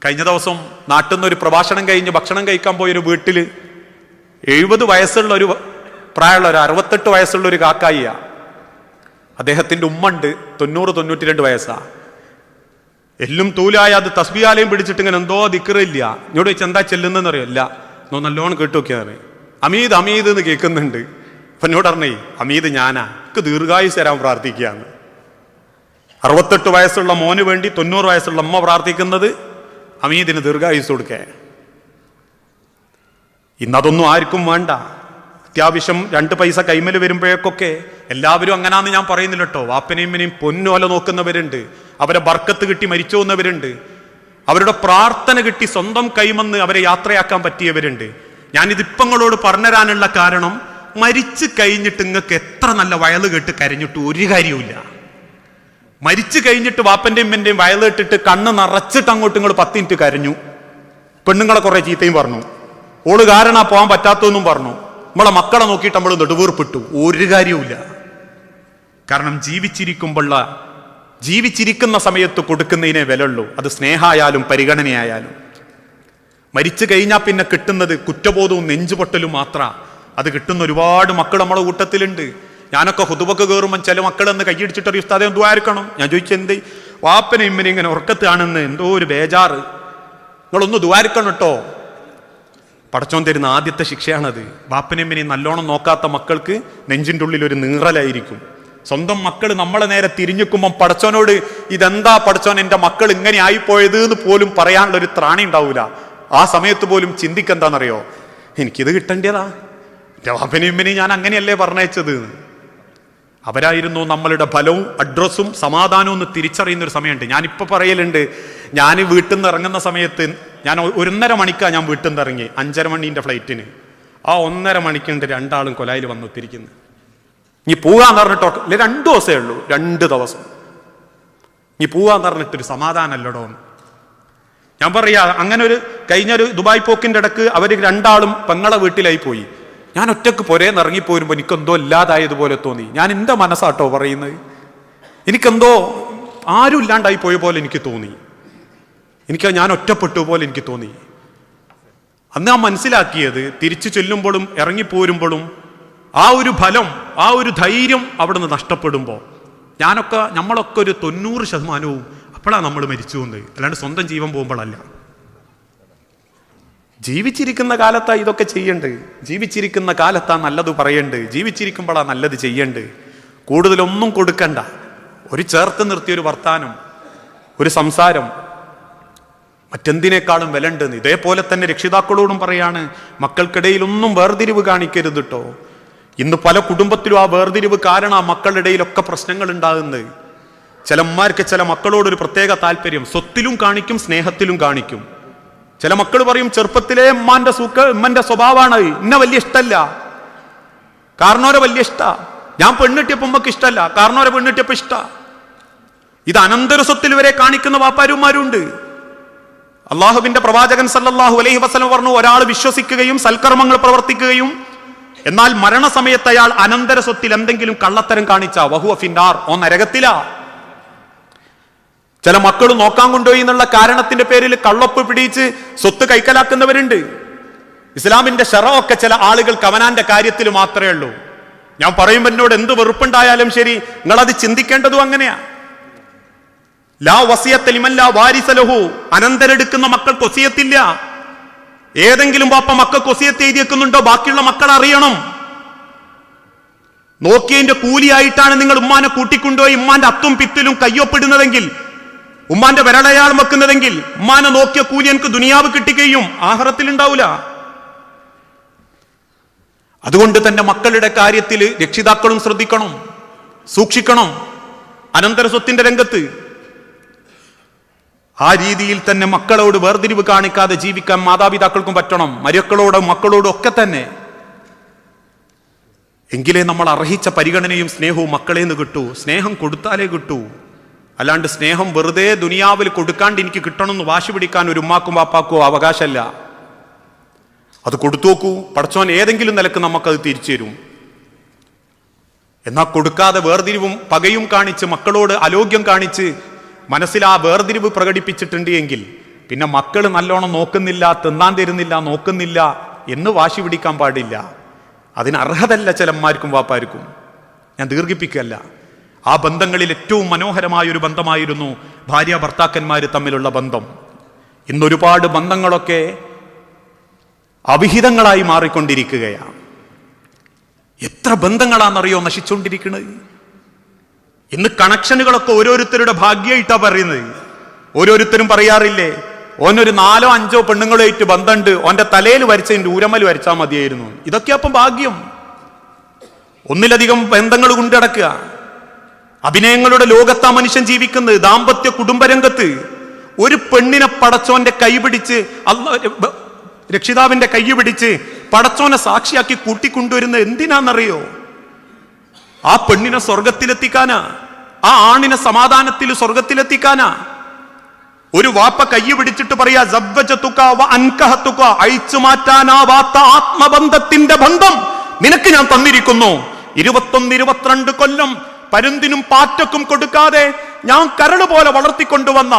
കഴിഞ്ഞ ദിവസം നാട്ടിൽ നിന്ന് ഒരു പ്രഭാഷണം കഴിഞ്ഞ് ഭക്ഷണം കഴിക്കാൻ പോയൊരു വീട്ടിൽ 70 വയസ്സുള്ള ഒരു പ്രായമുള്ള ഒരു 68 വയസ്സുള്ള ഒരു കാക്കായിയാ. അദ്ദേഹത്തിൻ്റെ ഉമ്മ ഉണ്ട് 90-92 വയസ്സാ. എല്ലും തൂലായ അത് തസ്ബിയാലയും പിടിച്ചിട്ട് ഇങ്ങനെ എന്തോ ദിക്റില്ല. എന്നോട് ചോദിച്ചാൽ എന്താ ചെല്ലുന്നതെന്ന് അറിയില്ല. നല്ലോണം കേട്ടു നോക്കിയാൽ അമീദ് അമീദ് എന്ന് കേൾക്കുന്നുണ്ട്. അപ്പൊ എന്നോട് പറഞ്ഞേ അമീദ് ഞാനാ, എനിക്ക് ദീർഘായുസ് തരാൻ പ്രാർത്ഥിക്കുകയാണ്. 68 വയസ്സുള്ള മോന് വേണ്ടി 90 വയസ്സുള്ള അമ്മ പ്രാർത്ഥിക്കുന്നത് അമീദിന് ദീർഘായുസ് കൊടുക്കേ. ഇന്നതൊന്നും ആർക്കും വേണ്ട. അത്യാവശ്യം 2 പൈസ കൈമൽ വരുമ്പോഴേക്കൊക്കെ എല്ലാവരും അങ്ങനാന്ന് ഞാൻ പറയുന്നില്ല കേട്ടോ. വാപ്പനെയും പൊന്നോല നോക്കുന്നവരുണ്ട്, അവരെ ബർക്കത്ത് കിട്ടി മരിച്ചു പോകുന്നവരുണ്ട്, അവരുടെ പ്രാർത്ഥന കിട്ടി സ്വന്തം കൈമന്ന് അവരെ യാത്രയാക്കാൻ പറ്റിയവരുണ്ട്. ഞാനിതിപ്പങ്ങളോട് പറഞ്ഞുതരാനുള്ള കാരണം, മരിച്ചു കഴിഞ്ഞിട്ട് നിങ്ങൾക്ക് എത്ര നല്ല വയല് കേട്ട് കരഞ്ഞിട്ട് ഒരു കാര്യവുമില്ല. മരിച്ചു കഴിഞ്ഞിട്ട് വാപ്പന്റെയും എൻ്റെയും വയല് കേട്ടിട്ട് കണ്ണ് നിറച്ചിട്ട് അങ്ങോട്ട് നിങ്ങൾ 10 മിനിറ്റ് കരഞ്ഞു. പെണ്ണുങ്ങളെ കുറെ ചീത്തയും പറഞ്ഞു, ഓള് കാരണ പോകാൻ പറ്റാത്തതെന്നും പറഞ്ഞു. നമ്മളെ മക്കളെ നോക്കിയിട്ട് നമ്മൾ നെടുവീർപ്പിട്ടു. ഒരു കാര്യവുമില്ല. കാരണം ജീവിച്ചിരിക്കുന്ന സമയത്ത് കൊടുക്കുന്നതിനെ വിലയുള്ളൂ. അത് സ്നേഹമായാലും പരിഗണനയായാലും. മരിച്ചു കഴിഞ്ഞാൽ പിന്നെ കിട്ടുന്നത് കുറ്റബോധവും നെഞ്ചുപൊട്ടലും മാത്രമാണ്. അത് കിട്ടുന്ന ഒരുപാട് മക്കൾ നമ്മളെ കൂട്ടത്തിലുണ്ട്. ഞാനൊക്കെ ഹുതുബക്ക് കയറുമ്പോൾ ചില മക്കളെന്ന് കൈയടിച്ചിട്ട് ഒരു ഉസ്താദെ ദ്വാരക്കണം. ഞാൻ ചോദിച്ചെന്ത് വാപ്പനെ ഇമ്മനെ ഇങ്ങനെ ഉറക്കത്താണെന്ന് എന്തോ ഒരു ബേജാറ്. നിങ്ങളൊന്ന് ദ്വാരക്കണം കേട്ടോ. പടച്ചോൻ തരുന്ന ആദ്യത്തെ ശിക്ഷയാണത്. വാപ്പനെമ്മിനെ നല്ലോണം നോക്കാത്ത മക്കൾക്ക് നെഞ്ചിൻ്റെ ഉള്ളിൽ ഒരു നീറലായിരിക്കും. സ്വന്തം മക്കൾ നമ്മളെ നേരെ തിരിഞ്ഞിക്കുമ്പം പടച്ചോനോട് ഇതെന്താ പടച്ചോൻ എൻ്റെ മക്കൾ ഇങ്ങനെ ആയിപ്പോയത് എന്ന് പോലും പറയാനുള്ള ഒരു ത്രാണി ഉണ്ടാവൂല. ആ സമയത്ത് പോലും ചിന്തിക്കെന്താണെന്നറിയോ, എനിക്കിത് കിട്ടേണ്ടതാ, എൻ്റെ വാപ്പനെമ്മിനെയും ഞാൻ അങ്ങനെയല്ലേ പറഞ്ഞയച്ചത്. അവരായിരുന്നു നമ്മളുടെ ഫലവും അഡ്രസ്സും സമാധാനവും ഒന്ന് തിരിച്ചറിയുന്ന ഒരു സമയമുണ്ട്. ഞാനിപ്പോൾ പറയലുണ്ട്, ഞാൻ വീട്ടിൽ നിന്ന് ഇറങ്ങുന്ന സമയത്ത് ഞാൻ 1.5 മണിക്കാണ് ഞാൻ വീട്ടിൽ നിന്ന് ഇറങ്ങി 5:30 മണീൻ്റെ ഫ്ലൈറ്റിന്. ആ 1.5 മണിക്കുണ്ട് 2 ആളും കൊലായിൽ വന്നിരിക്കുന്നത്. നീ പോവാന്ന് പറഞ്ഞിട്ടോ, അല്ലെ 2 ദിവസമേ ഉള്ളൂ, 2 ദിവസം നീ പോവാന്ന് പറഞ്ഞിട്ടൊരു സമാധാനമല്ലടോ. ഞാൻ പറയാ, അങ്ങനെ ഒരു കഴിഞ്ഞൊരു ദുബായ് പോക്കിൻ്റെ ഇടക്ക് അവർ 2 ആളും പെങ്ങളെ വീട്ടിലായി പോയി. ഞാൻ ഒറ്റക്ക് പുരേന്ന് ഇറങ്ങിപ്പോരുമ്പോൾ എനിക്കെന്തോ ഇല്ലാതായതുപോലെ തോന്നി. ഞാൻ എൻ്റെ മനസ്സാട്ടോ പറയുന്നത്. എനിക്കെന്തോ ആരും ഇല്ലാണ്ടായി പോയ പോലെ എനിക്ക് തോന്നി. ഞാൻ ഒറ്റപ്പെട്ടു പോലെ എനിക്ക് തോന്നി. അന്ന് ഞാൻ മനസ്സിലാക്കിയത്, തിരിച്ചു ചെല്ലുമ്പോഴും ഇറങ്ങിപ്പോരുമ്പോഴും ആ ഒരു ഫലം, ആ ഒരു ധൈര്യം അവിടെ നിന്ന് നഷ്ടപ്പെടുമ്പോൾ നമ്മളൊക്കെ ഒരു 90% അപ്പോഴാണ് നമ്മൾ മരിച്ചു പോകുന്നത്. അല്ലാണ്ട് സ്വന്തം ജീവൻ പോകുമ്പോഴല്ല. ജീവിച്ചിരിക്കുന്ന കാലത്താ ഇതൊക്കെ ചെയ്യണ്ട്. ജീവിച്ചിരിക്കുന്ന കാലത്താ നല്ലത് പറയണ്ട്. ജീവിച്ചിരിക്കുമ്പോഴാ നല്ലത് ചെയ്യണ്ട്. കൂടുതലൊന്നും കൊടുക്കണ്ട. ഒരു ചേർത്ത് നിർത്തിയൊരു വർത്താനം, ഒരു സംസാരം മറ്റെന്തിനേക്കാളും വിലണ്ടെന്ന്. ഇതേപോലെ തന്നെ രക്ഷിതാക്കളോടും പറയാണ്, മക്കൾക്കിടയിൽ ഒന്നും വേർതിരിവ് കാണിക്കരുത് കേട്ടോ. ഇന്ന് പല കുടുംബത്തിലും ആ വേർതിരിവ് കാരണം ആ മക്കളുടെ ഇടയിലൊക്കെ പ്രശ്നങ്ങൾ ഉണ്ടാകുന്നത്. ചില അമ്മമാർക്ക് ചില മക്കളോടൊരു പ്രത്യേക താല്പര്യം സ്വത്തിലും കാണിക്കും, സ്നേഹത്തിലും കാണിക്കും. ചില മക്കൾ പറയും, ചെറുപ്പത്തിലെ ഉമ്മന്റെ സ്വഭാവമാണ്, ഇന്നെ വലിയ ഇഷ്ടമല്ല, കാരണോരെ വലിയ ഇഷ്ട. ഞാൻ പെണ്ണിട്ടിയപ്പോ ഉമ്മക്ക് ഇഷ്ടമല്ല, കാരണോരെ പെണ്ണിട്ടിയപ്പോ ഇഷ്ട. ഇത് അനന്തര സ്വത്തിൽ വരെ കാണിക്കുന്ന വാപ്പാരുമാരുണ്ട്. അള്ളാഹുവിന്റെ പ്രവാചകൻ സല്ലല്ലാഹു അലൈഹി വസല്ലം പറഞ്ഞു, ഒരാൾ വിശ്വസിക്കുകയും സൽക്കർമ്മങ്ങൾ പ്രവർത്തിക്കുകയും എന്നാൽ മരണസമയത്ത് അയാൾ അനന്തര സ്വത്തിൽ എന്തെങ്കിലും കള്ളത്തരം കാണിച്ച വഹുവ ഫിന്നാർ, ഓ നരകത്തിലാ. ചില മക്കൾ നോക്കാൻ കൊണ്ടുപോയി എന്നുള്ള കാരണത്തിന്റെ പേരിൽ കള്ളൊപ്പ് പിടിച്ച് സ്വത്ത് കൈക്കലാക്കുന്നവരുണ്ട്. ഇസ്ലാമിന്റെ ശറയൊക്കെ ചില ആളുകൾക്ക് അവനാന്റെ കാര്യത്തിൽ മാത്രമേ ഉള്ളൂ. ഞാൻ പറയുമ്പോൾ എന്നോട് എന്ത് വെറുപ്പുണ്ടായാലും ശരി, നിങ്ങളത് ചിന്തിക്കേണ്ടതും അങ്ങനെയാ. ലാ വസിയത്ത ലിമൻ ലാ വാരിസ ലഹു, അനന്തരെടുക്കുന്ന മക്കൾക്ക് വസിയത്തില്ല. ഏതെങ്കിലും വാപ്പ മക്കൾക്ക് വസിയത്ത് എഴുതിയേക്കുന്നുണ്ടോ, ബാക്കിയുള്ള മക്കൾ അറിയണം. നോക്കിയതിന്റെ കൂലിയായിട്ടാണ് നിങ്ങൾ ഉമ്മാനെ കൂട്ടിക്കൊണ്ടുപോയി ഉമ്മാന്റെ അത്തും പിത്തിലും കയ്യൊപ്പിടുന്നതെങ്കിൽ, ഉമ്മാന്റെ വിരളയാളം വെക്കുന്നതെങ്കിൽ, ഉമ്മാനെ നോക്കിയ കൂലി എനിക്ക് ദുനിയാവ് കിട്ടിക്കുകയും ആഖിറത്തിൽ ഉണ്ടാവില്ല. അതുകൊണ്ട് തന്നെ മക്കളുടെ കാര്യത്തിൽ രക്ഷിതാക്കളും ശ്രദ്ധിക്കണം, സൂക്ഷിക്കണം. അനന്തര സ്വത്തിന്റെ രംഗത്ത് ആ രീതിയിൽ തന്നെ മക്കളോട് വേർതിരിവ് കാണിക്കാതെ ജീവിക്കാൻ മാതാപിതാക്കൾക്കും പറ്റണം, മക്കളോടും മക്കളോടും ഒക്കെ തന്നെ. എങ്കിലേ നമ്മൾ അർഹിച്ച പരിഗണനയും സ്നേഹവും മക്കളെ നിന്ന് കിട്ടൂ. സ്നേഹം കൊടുത്താലേ കിട്ടൂ. അല്ലാണ്ട് സ്നേഹം വെറുതെ ദുനിയാവിൽ കൊടുക്കാണ്ട് എനിക്ക് കിട്ടണമെന്ന് വാശി പിടിക്കാൻ ഒരു ഉമ്മാക്കും വാപ്പാക്കോ അവകാശമല്ല. അത് കൊടുത്തു നോക്കൂ, പടച്ചോൻ ഏതെങ്കിലും നിലക്ക് നമുക്കത് തിരിച്ചു തരും. എന്നാൽ കൊടുക്കാതെ വേർതിരിവും പകയും കാണിച്ച് മക്കളോട് അലോഗ്യം കാണിച്ച് മനസ്സിൽ ആ വേർതിരിവ് പ്രകടിപ്പിച്ചിട്ടുണ്ട് എങ്കിൽ പിന്നെ മക്കൾ നല്ലോണം നോക്കുന്നില്ല, തിന്നാൻ തരുന്നില്ല, നോക്കുന്നില്ല എന്ന് വാശി പിടിക്കാൻ പാടില്ല. അതിന് അർഹതല്ല ചിലന്മാർക്കും വാപ്പാർക്കും. ഞാൻ ദീർഘിപ്പിക്കല്ല. ആ ബന്ധങ്ങളിൽ ഏറ്റവും മനോഹരമായൊരു ബന്ധമായിരുന്നു ഭാര്യ ഭർത്താക്കന്മാർ തമ്മിലുള്ള ബന്ധം. ഇന്നൊരുപാട് ബന്ധങ്ങളൊക്കെ അവിഹിതങ്ങളായി മാറിക്കൊണ്ടിരിക്കുകയാണ്. എത്ര ബന്ധങ്ങളാണെന്നറിയോ നശിച്ചുകൊണ്ടിരിക്കുന്നത്. ഇന്ന് കണക്ഷനുകളൊക്കെ ഓരോരുത്തരുടെ ഭാഗ്യമായിട്ടാ പറയുന്നത്. ഓരോരുത്തരും പറയാറില്ലേ, ഓനൊരു 4 or 5 പെണ്ണുങ്ങളുമായിട്ട് ബന്ധമുണ്ട്, ഓന്റെ തലയിൽ വരച്ചതിന്റെ ഊരമൽ വരച്ചാൽ മതിയായിരുന്നു. ഇതൊക്കെ അപ്പം ഭാഗ്യം. ഒന്നിലധികം ബന്ധങ്ങൾ കൊണ്ടടക്കുക. അഭിനയങ്ങളുടെ ലോകത്താ മനുഷ്യൻ ജീവിക്കുന്നത്. ദാമ്പത്യ കുടുംബരംഗത്ത് ഒരു പെണ്ണിനെ പടച്ചോന്റെ കൈ പിടിച്ച് രക്ഷിതാവിന്റെ കൈ പിടിച്ച് പടച്ചോനെ സാക്ഷിയാക്കി കൂട്ടിക്കൊണ്ടുവരുന്നത് എന്തിനാണെന്നറിയോ? ആ പെണ്ണിനെ സ്വർഗത്തിലെത്തിക്കാനാ, ആ ആണിനെ സമാധാനത്തിൽ സ്വർഗത്തിലെത്തിക്കാനാ. ഒരു വാപ്പ കൈ പിടിച്ചിട്ട് പറയാ അഴിച്ചു മാറ്റാനാവാത്ത ആത്മബന്ധത്തിന്റെ ബന്ധം നിനക്ക് ഞാൻ തന്നിരിക്കുന്നു. 21-22 കൊല്ലം പരുന്തിനും പാറ്റക്കും കൊടുക്കാതെ ഞാൻ കരട് പോലെ വളർത്തിക്കൊണ്ടുവന്ന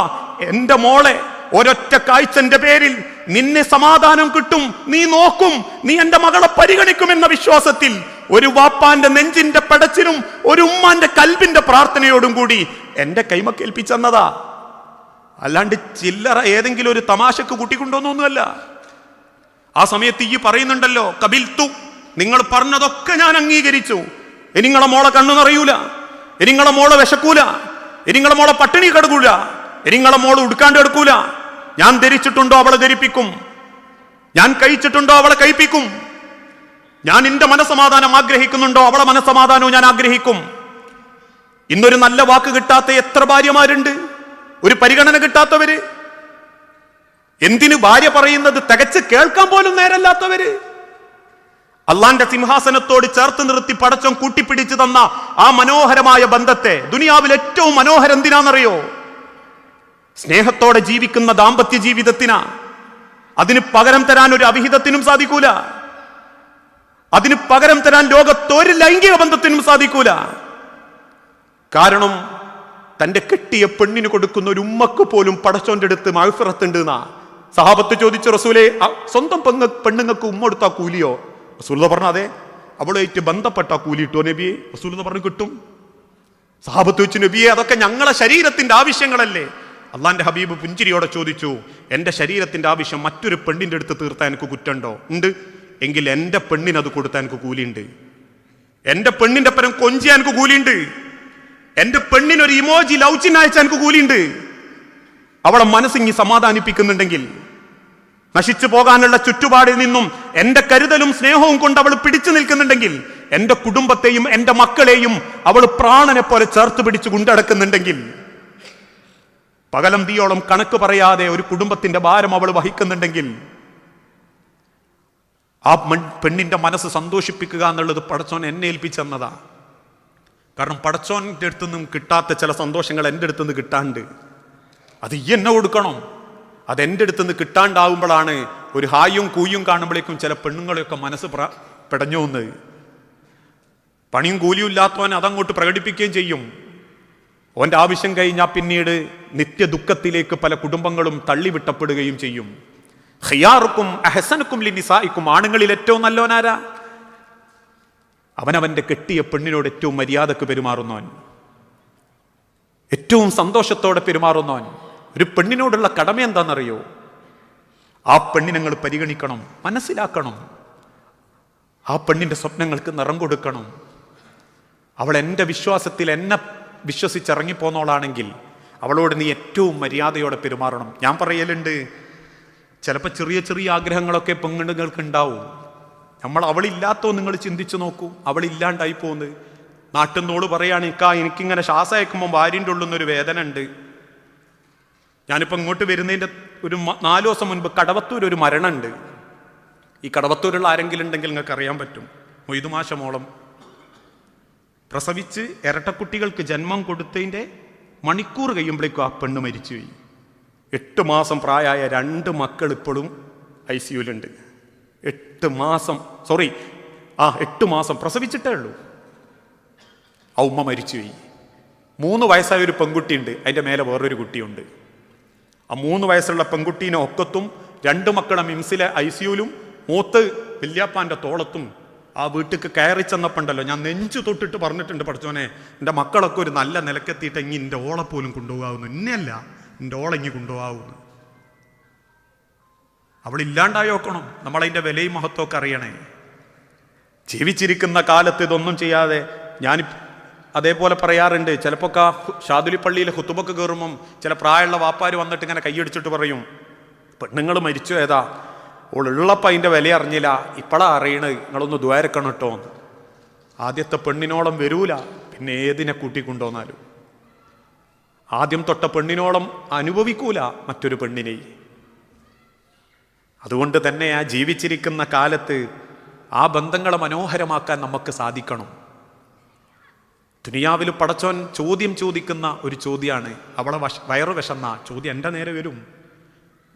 എന്റെ മോളെ ഒരൊറ്റ കാഴ്ചന്റെ പേരിൽ നിന്നെ സമാധാനം കിട്ടും, നീ നോക്കും, നീ എന്റെ മകളെ പരിഗണിക്കുമെന്ന വിശ്വാസത്തിൽ ഒരു വാപ്പാന്റെ നെഞ്ചിന്റെ പെടച്ചിനും ഒരു ഉമ്മാന്റെ കൽബിന്റെ പ്രാർത്ഥനയോടും കൂടി എന്റെ കൈമക്കേൽപ്പിച്ചെന്നതാ. അല്ലാണ്ട് ചില്ലറ ഏതെങ്കിലും ഒരു തമാശക്ക് കൂട്ടിക്കൊണ്ടോന്നൊന്നുമല്ല. ആ സമയത്ത് ഈ പറയുന്നുണ്ടല്ലോ, കബിൽത്തു, നിങ്ങൾ പറഞ്ഞതൊക്കെ ഞാൻ അംഗീകരിച്ചു. നിങ്ങളെ മോളെ കണ്ണു നിറയൂല, നിങ്ങളെ മോളെ വിശക്കൂല, നിങ്ങളെ മോളെ പട്ടിണി കിടക്കൂല, നിങ്ങളെ മോള് ഉടുക്കാണ്ട് എടുക്കൂല. ഞാൻ ധരിച്ചിട്ടുണ്ടോ അവളെ ധരിപ്പിക്കും, ഞാൻ കഴിച്ചിട്ടുണ്ടോ അവളെ കഴിപ്പിക്കും, ഞാൻ എന്റെ മനസ്സമാധാനം ആഗ്രഹിക്കുന്നുണ്ടോ അവളെ മനസ്സമാധാനവും ഞാൻ ആഗ്രഹിക്കും. ഇന്നൊരു നല്ല വാക്ക് കിട്ടാത്ത എത്ര ഭാര്യമാരുണ്ട്, ഒരു പരിഗണന കിട്ടാത്തവര്, എന്തിന് ഭാര്യ പറയുന്നത് തികച്ച് കേൾക്കാൻ പോലും നേരല്ലാത്തവര്. അള്ളാന്റെ സിംഹാസനത്തോട് ചേർത്ത് നിർത്തി പടച്ചോൻ കൂട്ടിപ്പിടിച്ചു തന്ന ആ മനോഹരമായ ബന്ധത്തെ, ദുനിയാവിൽ ഏറ്റവും മനോഹരം എന്തിനാണെന്നറിയോ? സ്നേഹത്തോടെ ജീവിക്കുന്ന ദാമ്പത്യ ജീവിതത്തിനാ. അതിന് പകരം തരാൻ ഒരു അവിഹിതത്തിനും സാധിക്കൂല, അതിന് പകരം തരാൻ ലോകത്തൊരു ലൈംഗിക ബന്ധത്തിനും സാധിക്കൂല. കാരണം തന്റെ കെട്ടിയ പെണ്ണിന് കൊടുക്കുന്ന ഒരു ഉമ്മക്ക് പോലും പടച്ചോന്റെ അടുത്ത് മഗ്ഫിറത്തുണ്ട് എന്നാ. സഹാബത്ത് ചോദിച്ചു, റസൂലേ, സ്വന്തം പെണ്ണുങ്ങൾക്ക് ഉമ്മ കൊടുത്താ കൂലിയോ? റസൂൽ പറഞ്ഞു, അതെ, അവളുമായിട്ട് ബന്ധപ്പെട്ട കൂലി കിട്ടുമോ നബിയെ? റസൂൽ പറഞ്ഞു, കിട്ടും. സഹാബത്ത് വെച്ച്, നബിയെ, അതൊക്കെ ഞങ്ങളെ ശരീരത്തിന്റെ ആവശ്യങ്ങളല്ലേ? അള്ളാന്റെ ഹബീബ് പുഞ്ചിരിയോടെ ചോദിച്ചു, എന്റെ ശരീരത്തിന്റെ ആവശ്യം മറ്റൊരു പെണ്ണിന്റെ അടുത്ത് തീർത്താൻ എനിക്ക് കുറ്റുണ്ടോ? ഉണ്ട്. എങ്കിൽ എന്റെ പെണ്ണിനത് കൊടുത്താൻ എനിക്ക് കൂലിയുണ്ട്. എന്റെ പെണ്ണിന്റെ പരം കൊഞ്ചിയാൻ എനിക്ക് കൂലിയുണ്ട്. എന്റെ പെണ്ണിനൊരു ഇമോജി ലൗച്ചിൻ അയച്ചാൻ എനിക്ക് കൂലിയുണ്ട്. അവളെ മനസ്സിങ്ങി സമാധാനിപ്പിക്കുന്നുണ്ടെങ്കിൽ, നശിച്ചു പോകാനുള്ള ചുറ്റുപാടിൽ നിന്നും എന്റെ കരുതലും സ്നേഹവും കൊണ്ട് അവൾ പിടിച്ചു നിൽക്കുന്നുണ്ടെങ്കിൽ, എന്റെ കുടുംബത്തെയും എന്റെ മക്കളെയും അവൾ പ്രാണനെ പോലെ ചേർത്ത് പിടിച്ചു കൊണ്ടടക്കുന്നുണ്ടെങ്കിൽ, പകലന്തിയോളം കണക്ക് പറയാതെ ഒരു കുടുംബത്തിന്റെ ഭാരം അവൾ വഹിക്കുന്നുണ്ടെങ്കിൽ, ആ പെണ്ണിന്റെ മനസ്സ് സന്തോഷിപ്പിക്കുക എന്നുള്ളത് പടച്ചോൻ എന്നെ ഏൽപ്പിച്ചെന്നതാ. കാരണം പടച്ചോന്റെ അടുത്തു നിന്നും കിട്ടാത്ത ചില സന്തോഷങ്ങൾ എൻ്റെ അടുത്തു നിന്ന് കിട്ടാണ്ട്, അത് ഈ എന്നെ കൊടുക്കണം. അതെൻ്റെ അടുത്തു നിന്ന് കിട്ടാണ്ടാവുമ്പോഴാണ് ഒരു ഹായും കൂയും കാണുമ്പോഴേക്കും ചില പെണ്ണുങ്ങളെയൊക്കെ മനസ്സ് പെടഞ്ഞു വന്നത്. പണിയും കൂലിയും ഇല്ലാത്തവൻ അതങ്ങോട്ട് പ്രകടിപ്പിക്കുകയും ചെയ്യും. ഓൻ്റെ ആവശ്യം കഴിഞ്ഞാൽ പിന്നീട് നിത്യ ദുഃഖത്തിലേക്ക് പല കുടുംബങ്ങളും തള്ളിവിട്ടപ്പെടുകയും ചെയ്യും. ഖിയാറുക്കും അഹ്സനുക്കും ലിനിസായിക്കും, ആണുങ്ങളിൽ ഏറ്റവും നല്ലവനാരാ? അവനവന്റെ കെട്ടിയ പെണ്ണിനോട് ഏറ്റവും മര്യാദക്ക് പെരുമാറുന്നവൻ, ഏറ്റവും സന്തോഷത്തോടെ പെരുമാറുന്നവൻ. ഒരു പെണ്ണിനോടുള്ള കടമ എന്താണെന്നറിയോ? ആ പെണ്ണിനെ നിങ്ങൾ പരിഗണിക്കണം, മനസ്സിലാക്കണം. ആ പെണ്ണിന്റെ സ്വപ്നങ്ങൾക്ക് നിറം കൊടുക്കണം. അവൾ എൻ്റെ വിശ്വാസത്തിൽ എന്നെ വിശ്വസിച്ചിറങ്ങിപ്പോന്നോളാണെങ്കിൽ അവളോട് നീ ഏറ്റവും മര്യാദയോടെ പെരുമാറണം. ഞാൻ പറയലുണ്ട്, ചിലപ്പോൾ ചെറിയ ചെറിയ ആഗ്രഹങ്ങളൊക്കെ പെണ്ണുങ്ങൾക്ക് ഉണ്ടാവും. അവളില്ലാത്തോ നിങ്ങൾ ചിന്തിച്ചു നോക്കൂ. അവളില്ലാണ്ടായി പോകുന്നത്. നാട്ടിന്നോട് പറയാണ്, എനിക്കിങ്ങനെ ശ്വാസം അയക്കുമ്പോൾ ഭാര്യൻ്റെ ഉള്ളുന്നൊരു വേദന ഉണ്ട്. ഞാനിപ്പോൾ ഇങ്ങോട്ട് വരുന്നതിൻ്റെ ഒരു 4 ദിവസം മുൻപ് കടവത്തൂർ ഒരു മരണമുണ്ട്. ഈ കടവത്തൂരുള്ള ആരെങ്കിലും ഉണ്ടെങ്കിൽ നിങ്ങൾക്ക് അറിയാൻ പറ്റും. മൊയ്തുമാശമോളം പ്രസവിച്ച് ഇരട്ടക്കുട്ടികൾക്ക് ജന്മം കൊടുത്തതിൻ്റെ മണിക്കൂർ കഴിയുമ്പോഴേക്കും ആ പെണ്ണ് മരിച്ചുപോയി. 8 മാസം പ്രായമായ 2 മക്കൾ ഇപ്പോഴും ICUലുണ്ട്. 8 മാസം പ്രസവിച്ചിട്ടേ ഉള്ളൂ. ആ ഉമ്മ മരിച്ചുപോയി. 3 വയസ്സായ ഒരു പെൺകുട്ടിയുണ്ട്, അതിൻ്റെ മേലെ വേറൊരു കുട്ടിയുണ്ട്. ആ 3 വയസ്സുള്ള പെൺകുട്ടീനെ ഒക്കത്തും 2 മക്കളെ മിംസിലെ ICUലും മൂത്ത് വല്യാപ്പാൻ്റെ തോളത്തും ആ വീട്ടിലേക്ക് കയറി ചെന്നപ്പോണ്ടല്ലോ, ഞാൻ നെഞ്ചു തൊട്ടിട്ട് പറഞ്ഞിട്ടുണ്ട്, പഠിച്ചോനെ എൻ്റെ മക്കളൊക്കെ ഒരു നല്ല നിലക്കെത്തിയിട്ട് എങ്ങി എൻ്റെ ഓളെ പോലും കൊണ്ടുപോകാവുന്നു, എന്നെയല്ല എൻ്റെ ഓളെങ്ങി കൊണ്ടുപോകാവുന്നു. അവളില്ലാണ്ടായി നോക്കണം, നമ്മളതിൻ്റെ വിലയും മഹത്വമൊക്കെ അറിയണേ. ജീവിച്ചിരിക്കുന്ന കാലത്ത് ഇതൊന്നും ചെയ്യാതെ ഞാൻ അതേപോലെ പറയാറുണ്ട്. ചിലപ്പോൾ ഷാദുലി പള്ളിയിൽ ഹുത്തുബക്ക് കയറുമ്പം ചില പ്രായമുള്ള വാപ്പാർ വന്നിട്ട് ഇങ്ങനെ കൈയടിച്ചിട്ട് പറയും, പെണ്ണുങ്ങൾ മരിച്ചു ഏതാ, ഓളുള്ളപ്പോൾ അതിൻ്റെ വില അറിഞ്ഞില്ല, ഇപ്പോഴാ അറിയണത്, നിങ്ങളൊന്ന് ദ്വാരക്കണം കേട്ടോ. ആദ്യത്തെ പെണ്ണിനോളം വരൂല, പിന്നെ ഏതിനെ കൂട്ടിക്കൊണ്ടുവന്നാലും. ആദ്യം തൊട്ട പെണ്ണിനോളം അനുഭവിക്കൂല മറ്റൊരു പെണ്ണിനെ. അതുകൊണ്ട് തന്നെ ആ ജീവിച്ചിരിക്കുന്ന കാലത്ത് ആ ബന്ധങ്ങളെ മനോഹരമാക്കാൻ നമുക്ക് സാധിക്കണം. ദുനിയാവിൽ പടച്ചോൻ ചോദ്യം ചോദിക്കുന്ന ഒരു ചോദ്യമാണ്, അവളെ വയറു വിശന്ന ചോദ്യം എൻ്റെ നേരെ വരും.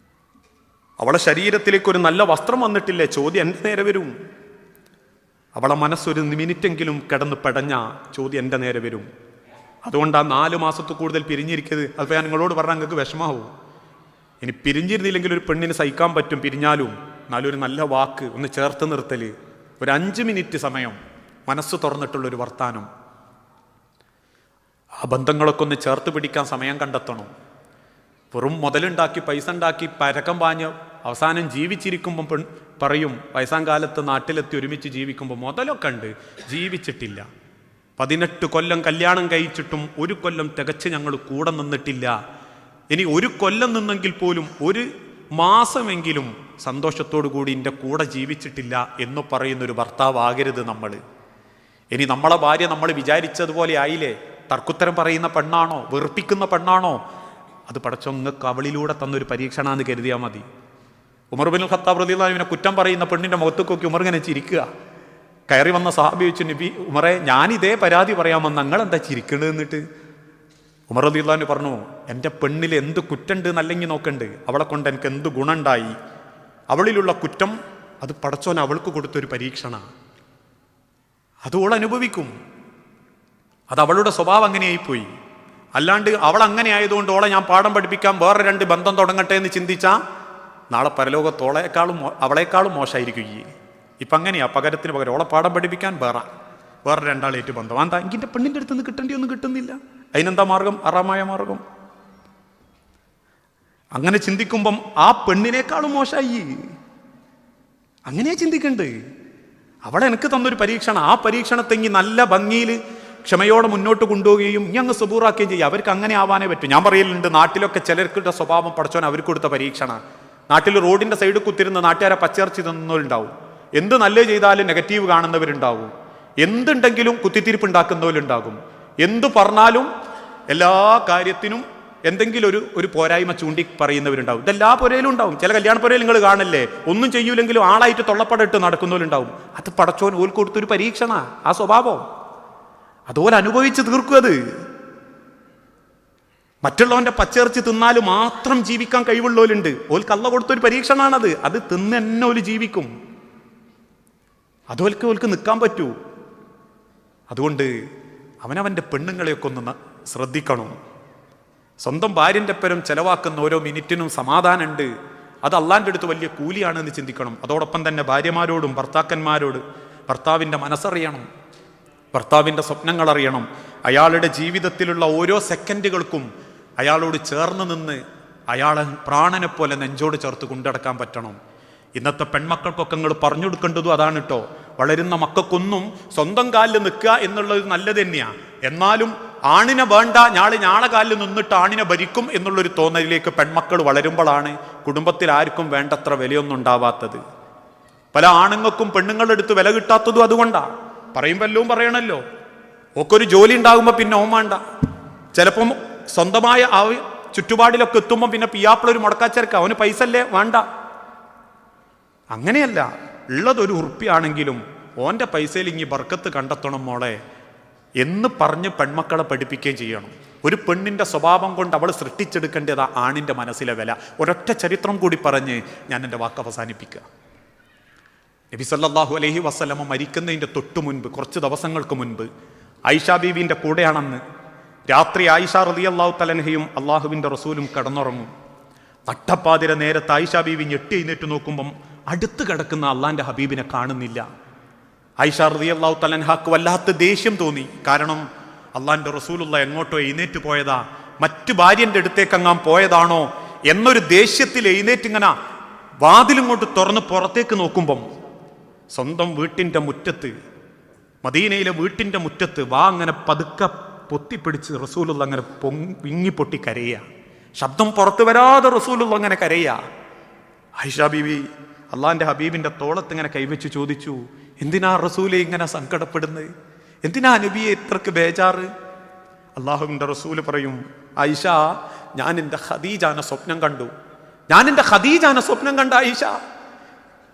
അവളെ ശരീരത്തിലേക്ക് ഒരു നല്ല വസ്ത്രം വന്നിട്ടില്ലേ, ചോദ്യം എൻ്റെ നേരെ വരും. അവളെ മനസ്സൊരു മിനിറ്റെങ്കിലും കിടന്ന് പെടഞ്ഞ ചോദ്യം എൻ്റെ നേരെ വരും. അതുകൊണ്ട് ആ 4 മാസത്തിൽ കൂടുതൽ പിരിഞ്ഞിരിക്കരുത്. അതിപ്പോൾ ഞാൻ നിങ്ങളോട് പറഞ്ഞാൽ നിങ്ങൾക്ക് വിഷമാവും. ഇനി പിരിഞ്ഞിരുന്നില്ലെങ്കിൽ ഒരു പെണ്ണിന് സഹിക്കാൻ പറ്റും പിരിഞ്ഞാലും, എന്നാലും ഒരു നല്ല വാക്ക് ഒന്ന് ചേർത്ത് നിർത്തൽ, ഒരു 5 മിനിറ്റ് സമയം മനസ്സ് തുറന്നിട്ടുള്ളൊരു വർത്താനം, ആ ബന്ധങ്ങളൊക്കെ ഒന്ന് ചേർത്ത് പിടിക്കാൻ സമയം കണ്ടെത്തണം. വെറും മുതലുണ്ടാക്കി പൈസ ഉണ്ടാക്കി പരക്കം പാഞ്ഞ് അവസാനം ജീവിച്ചിരിക്കുമ്പം പറയും, വയസ്സാം കാലത്ത് നാട്ടിലെത്തി ഒരുമിച്ച് ജീവിക്കുമ്പോൾ മുതലൊക്കെ ഉണ്ട്, ജീവിച്ചിട്ടില്ല. 18 കൊല്ലം കല്യാണം കഴിച്ചിട്ടും 1 കൊല്ലം തികച്ച് ഞങ്ങൾ കൂടെ നിന്നിട്ടില്ല. ഇനി 1 കൊല്ലം നിന്നെങ്കിൽ പോലും 1 മാസമെങ്കിലും സന്തോഷത്തോടു കൂടി എൻ്റെ കൂടെ ജീവിച്ചിട്ടില്ല എന്ന് പറയുന്നൊരു ഭർത്താവാകരുത് നമ്മൾ. ഇനി നമ്മളെ ഭാര്യ നമ്മൾ വിചാരിച്ചതുപോലെ ആയില്ലേ, തർക്കുത്തരം പറയുന്ന പെണ്ണാണോ, വെറുപ്പിക്കുന്ന പെണ്ണാണോ, അത് പടച്ചൊങ്ങൾക്ക് അവളിലൂടെ തന്നൊരു പരീക്ഷണമെന്ന് കരുതിയാൽ മതി. ഉമർ ബിൻ ഖത്താബ് റളിയല്ലാഹു അൻഹുവിനെ കുറ്റം പറയുന്ന പെണ്ണിൻ്റെ മുഖത്തേക്കൊക്കെ ഉമർ ഇങ്ങനെ ചിരിക്കുക. കയറി വന്ന സഹാബി ചോദിച്ചു, നബി ഉമറെ ഞാനിതേ പരാതി പറയാമെന്ന് ഞങ്ങളെന്താ ചിരിക്കണത് എന്നിട്ട്? ഉമർ റളിയല്ലാഹു അൻഹു പറഞ്ഞു, എൻ്റെ പെണ്ണിൽ എന്ത് കുറ്റമുണ്ട് എന്നല്ലെങ്കിൽ നോക്കണ്ട്, അവളെ കൊണ്ട് എനിക്ക് എന്ത് ഗുണമുണ്ടായി. അവളിലുള്ള കുറ്റം അത് പടച്ചോൻ അവൾക്ക് കൊടുത്തൊരു പരീക്ഷണ, അത് അവൾ അനുഭവിക്കും. അത് അവളുടെ സ്വഭാവം അങ്ങനെയായിപ്പോയി. അല്ലാണ്ട് അവൾ അങ്ങനെ ആയതുകൊണ്ട് ഓളെ ഞാൻ പാഠം പഠിപ്പിക്കാൻ വേറെ 2 ബന്ധം തുടങ്ങട്ടെ എന്ന് ചിന്തിച്ചാൽ നാളെ പരലോകത്തോളേക്കാളും അവളേക്കാളും മോശമായിരിക്കും. ഇപ്പം അങ്ങനെയാ, പകരത്തിന് പകരം ഓളെ പാഠം പഠിപ്പിക്കാൻ വേറെ 2 ആളേറ്റ് ബന്ധം. എന്താ എൻ്റെ പെണ്ണിൻ്റെ അടുത്ത് നിന്ന് കിട്ടേണ്ടിയൊന്നും കിട്ടുന്നില്ല, അതിനെന്താ മാർഗം? അറാമായ മാർഗം. അങ്ങനെ ചിന്തിക്കുമ്പം ആ പെണ്ണിനേക്കാളും മോശമായി. അങ്ങനെ ചിന്തിക്കണ്ട്. അവളെ എനിക്ക് തന്നൊരു പരീക്ഷണം, ആ പരീക്ഷണത്തെങ്ങി നല്ല ഭംഗിയിൽ ക്ഷമയോടെ മുന്നോട്ട് കൊണ്ടുപോവുകയും ഇനി അങ്ങ് സബൂറാക്കുകയും ചെയ്യും. അവർക്ക് അങ്ങനെ ആവാനേ പറ്റും. ഞാൻ പറയലുണ്ട്, നാട്ടിലൊക്കെ ചിലർക്കുടെ സ്വഭാവം പടച്ചോൻ അവർക്ക് കൊടുത്ത പരീക്ഷണ. നാട്ടിൽ റോഡിൻ്റെ സൈഡിൽ കുത്തിരുന്ന് നാട്ടുകാരെ പച്ചയിറച്ചി തിന്നുന്നവരുണ്ടാവും, എന്ത് നല്ലത് ചെയ്താലും നെഗറ്റീവ് കാണുന്നവരുണ്ടാവും, എന്തുണ്ടെങ്കിലും കുത്തിത്തിരിപ്പ് ഉണ്ടാക്കുന്നവരുണ്ടാകും, എന്തു പറഞ്ഞാലും എല്ലാ കാര്യത്തിനും എന്തെങ്കിലും ഒരു പോരായ്മ ചൂണ്ടി പറയുന്നവരുണ്ടാവും. ഇതെല്ലാ പുരയിലും ഉണ്ടാവും. ചില കല്യാണ പുരയിൽ നിങ്ങൾ കാണല്ലേ, ഒന്നും ചെയ്യൂലെങ്കിലും ആളായിട്ട് തൊള്ളപ്പടയിട്ട് നടക്കുന്നവരുണ്ടാവും. അത് പടച്ചോൻ ഓൽ കൊടുത്തൊരു പരീക്ഷണ. ആ സ്വഭാവം അതുപോലെ അനുഭവിച്ച് തീർക്കും. അത് മറ്റുള്ളവന്റെ പച്ചയിറച്ചി തിന്നാൽ മാത്രം ജീവിക്കാൻ കഴിവുള്ളവരുണ്ട്. ഓൽക്ക് അള്ള കൊടുത്തൊരു പരീക്ഷണാണത്. അത് തിന്ന് തന്നെ ഓല് ജീവിക്കും. അതുപോൽക്ക് ഓൽക്ക് നിൽക്കാൻ പറ്റൂ. അതുകൊണ്ട് അവനവൻ്റെ പെണ്ണുങ്ങളെയൊക്കെ ഒന്ന് ശ്രദ്ധിക്കണം. സ്വന്തം ഭാര്യൻ്റെ പരം ചെലവാക്കുന്ന ഓരോ മിനിറ്റിനും സമാധാനമുണ്ട്. അത് അള്ളാൻ്റെ അടുത്ത് വലിയ കൂലിയാണെന്ന് ചിന്തിക്കണം. അതോടൊപ്പം തന്നെ ഭാര്യമാരോടും ഭർത്താക്കന്മാരോട് ഭർത്താവിൻ്റെ മനസ്സറിയണം, ഭർത്താവിൻ്റെ സ്വപ്നങ്ങൾ അറിയണം. അയാളുടെ ജീവിതത്തിലുള്ള ഓരോ സെക്കൻഡുകൾക്കും അയാളോട് ചേർന്ന് നിന്ന് അയാളെ പ്രാണനെ പോലെ നെഞ്ചോട് ചേർത്ത് കൊണ്ടടക്കാൻ പറ്റണം. ഇന്നത്തെ പെൺമക്കൾക്കൊക്കെ നിങ്ങൾ പറഞ്ഞു കൊടുക്കേണ്ടതും അതാണ് കേട്ടോ. വളരുന്ന മക്കൾക്കൊന്നും സ്വന്തം കാലിൽ നിൽക്കുക എന്നുള്ളത് നല്ലത് തന്നെയാണ്. എന്നാലും ആണിനെ വേണ്ട, ഞാളെ കാലിൽ നിന്നിട്ട് ആണിനെ ഭരിക്കും എന്നുള്ളൊരു തോന്നലിലേക്ക് പെൺമക്കൾ വളരുമ്പോഴാണ് കുടുംബത്തിൽ ആർക്കും വേണ്ടത്ര വിലയൊന്നും ഉണ്ടാവാത്തത്. പല ആണുങ്ങൾക്കും പെണ്ണുങ്ങളുടെ അടുത്ത് വില കിട്ടാത്തതും അതുകൊണ്ടാണ്. പറയുമ്പോൾ എല്ലാം പറയണല്ലോ. ഓക്കൊരു ജോലി ഉണ്ടാകുമ്പോൾ പിന്നെ ഓൻ വേണ്ട. ചിലപ്പം സ്വന്തമായ ആ ചുറ്റുപാടിലൊക്കെ എത്തുമ്പോൾ പിന്നെ പിയാപ്പിളൊരു മുടക്കാച്ചരക്ക, അവന് പൈസ അല്ലേ വേണ്ട. അങ്ങനെയല്ല, ഉള്ളതൊരു ഉറുപ്പിയാണെങ്കിലും ഓൻ്റെ പൈസയിൽ ഇങ്ങി ബർക്കത്ത് കണ്ടെത്തണം മോളെ എന്ന് പറഞ്ഞ് പെൺമക്കളെ പഠിപ്പിക്കുകയും ചെയ്യണം. ഒരു പെണ്ണിൻ്റെ സ്വഭാവം കൊണ്ട് അവൾ സൃഷ്ടിച്ചെടുക്കേണ്ടത് ആണിൻ്റെ മനസ്സിലെ വില. ഒരൊറ്റ ചരിത്രം കൂടി പറഞ്ഞ് ഞാൻ എൻ്റെ വാക്ക് അവസാനിപ്പിക്കുക. നബി സല്ലല്ലാഹു അലൈഹി വസല്ലമ മരിക്കുന്നതിൻ്റെ തൊട്ടു മുൻപ്, കുറച്ച് ദിവസങ്ങൾക്ക് മുൻപ് ആയിഷ ബീവിന്റെ കൂടെയാണെന്ന്. രാത്രി ആയിഷ റളിയല്ലാഹു തആലയും അള്ളാഹുവിന്റെ റസൂലും കിടന്നുറങ്ങും. നട്ടപ്പാതിര നേരത്ത് ആയിഷ ബീവി ഞെട്ടി എഴുന്നേറ്റ് നോക്കുമ്പം അടുത്ത് കിടക്കുന്ന അള്ളാന്റെ ഹബീബിനെ കാണുന്നില്ല. ആയിഷ റളിയല്ലാഹു തആലക്ക് വല്ലാത്ത ദേഷ്യം തോന്നി. കാരണം അള്ളാന്റെ റസൂലുള്ള എങ്ങോട്ടോ എഴുന്നേറ്റ് പോയതാ, മറ്റു ഭാര്യന്റെ അടുത്തേക്കങ്ങാൻ പോയതാണോ എന്നൊരു ദേഷ്യത്തിൽ എഴുന്നേറ്റിങ്ങനെ വാതിലിങ്ങോട്ട് തുറന്ന് പുറത്തേക്ക് നോക്കുമ്പം സ്വന്തം വീട്ടിന്റെ മുറ്റത്ത്, മദീനയിലെ വീട്ടിന്റെ മുറ്റത്ത് അങ്ങനെ പതുക്കെ പൊത്തിപ്പിടിച്ച് റസൂലുള്ള അങ്ങനെ വിങ്ങിപ്പൊട്ടി കരയുക. ശബ്ദം പുറത്തു വരാതെ റസൂലുള്ള അങ്ങനെ കരയുക. ആയിഷ ബീവി അള്ളാന്റെ ഹബീബിന്റെ തോളത്ത് ഇങ്ങനെ കൈവച്ച് ചോദിച്ചു, എന്തിനാ റസൂലെ ഇങ്ങനെ സങ്കടപ്പെടുന്നത്? എന്തിനാ നബിയെ ഇത്രക്ക് ബേജാറ്? അള്ളാഹുവിന്റെ റസൂല് പറയും, ആയിഷ, ഞാൻ എൻ്റെ ഖദീജാനെ സ്വപ്നം കണ്ടു. സ്വപ്നം കണ്ട ആയിഷ.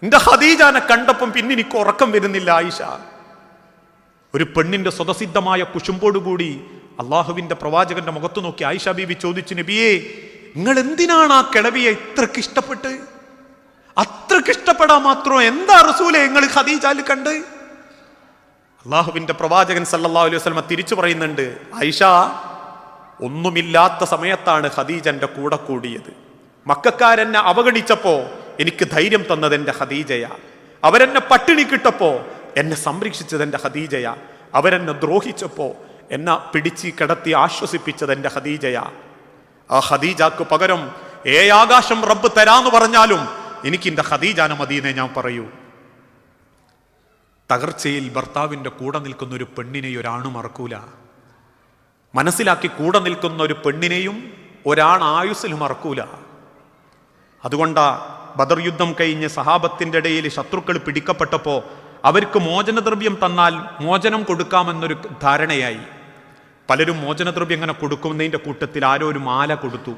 എൻ്റെ ഖദീജാനെ കണ്ടപ്പം പിന്നെ എനിക്ക് ഉറക്കം വരുന്നില്ല ആയിഷ. ഒരു പെണ്ണിന്റെ സ്വതസിദ്ധമായ കുശുമ്പോടുകൂടി അള്ളാഹുവിന്റെ പ്രവാചകന്റെ മുഖത്ത് നോക്കി ആയിഷ ബീവി ചോദിച്ചു, നബിയെ, നിങ്ങൾ എന്തിനാണ് ആ കിളവിയെ ഇത്രക്ക് ഇഷ്ടപ്പെട്ട്? അത്രക്ക് ഇഷ്ടപ്പെടാൻ മാത്രം എന്താ റസൂലെ നിങ്ങൾ ഖദീജയിൽ കണ്ട്? അള്ളാഹുവിന്റെ പ്രവാചകൻ സല്ലല്ലാഹു അലൈഹി വസല്ലം തിരിച്ചു പറയുന്നുണ്ട്, ആയിഷ, ഒന്നുമില്ലാത്ത സമയത്താണ് ഖദീജന്റെ കൂടെ കൂടിയത്. മക്കക്കാരെന്നെ അവഗണിച്ചപ്പോ എനിക്ക് ധൈര്യം തന്നത് എൻ്റെ ഖദീജയാ. അവരെന്നെ പട്ടിണി കിട്ടപ്പോ എന്നെ സംരക്ഷിച്ചത് എൻ്റെ ഖദീജയാ. അവരെന്നെ ദ്രോഹിച്ചപ്പോ എന്നെ പിടിച്ച് കിടത്തി ആശ്വസിപ്പിച്ചത് എൻ്റെ ഖദീജയാ. ആ ഖദീജക്ക് പകരം ആകാശം റബ്ബ് തരാന്ന് പറഞ്ഞാലും എനിക്ക് എൻ്റെ ഖദീജാനെ മദീനെ ഞാൻ പറയൂ. തകർച്ചയിൽ ഭർത്താവിൻ്റെ കൂടെ നിൽക്കുന്ന ഒരു പെണ്ണിനെ ഒരാണ് മറക്കൂല. മനസ്സിലാക്കി കൂടെ നിൽക്കുന്ന ഒരു പെണ്ണിനെയും ഒരാൺ ആയുസ്സിൽ മറക്കൂല. അതുകൊണ്ടാ ബദർ യുദ്ധം കഴിഞ്ഞ് സഹാബത്തിന്റെ ഇടയിൽ ശത്രുക്കൾ പിടിക്കപ്പെട്ടപ്പോൾ അവർക്ക് മോചനദ്രവ്യം തന്നാൽ മോചനം കൊടുക്കാമെന്നൊരു ധാരണയായി. പലരും മോചനദ്രവ്യം ഇങ്ങനെ കൊടുക്കുന്നതിൻ്റെ കൂട്ടത്തിൽ ആരോ ഒരു മാല കൊടുത്തു.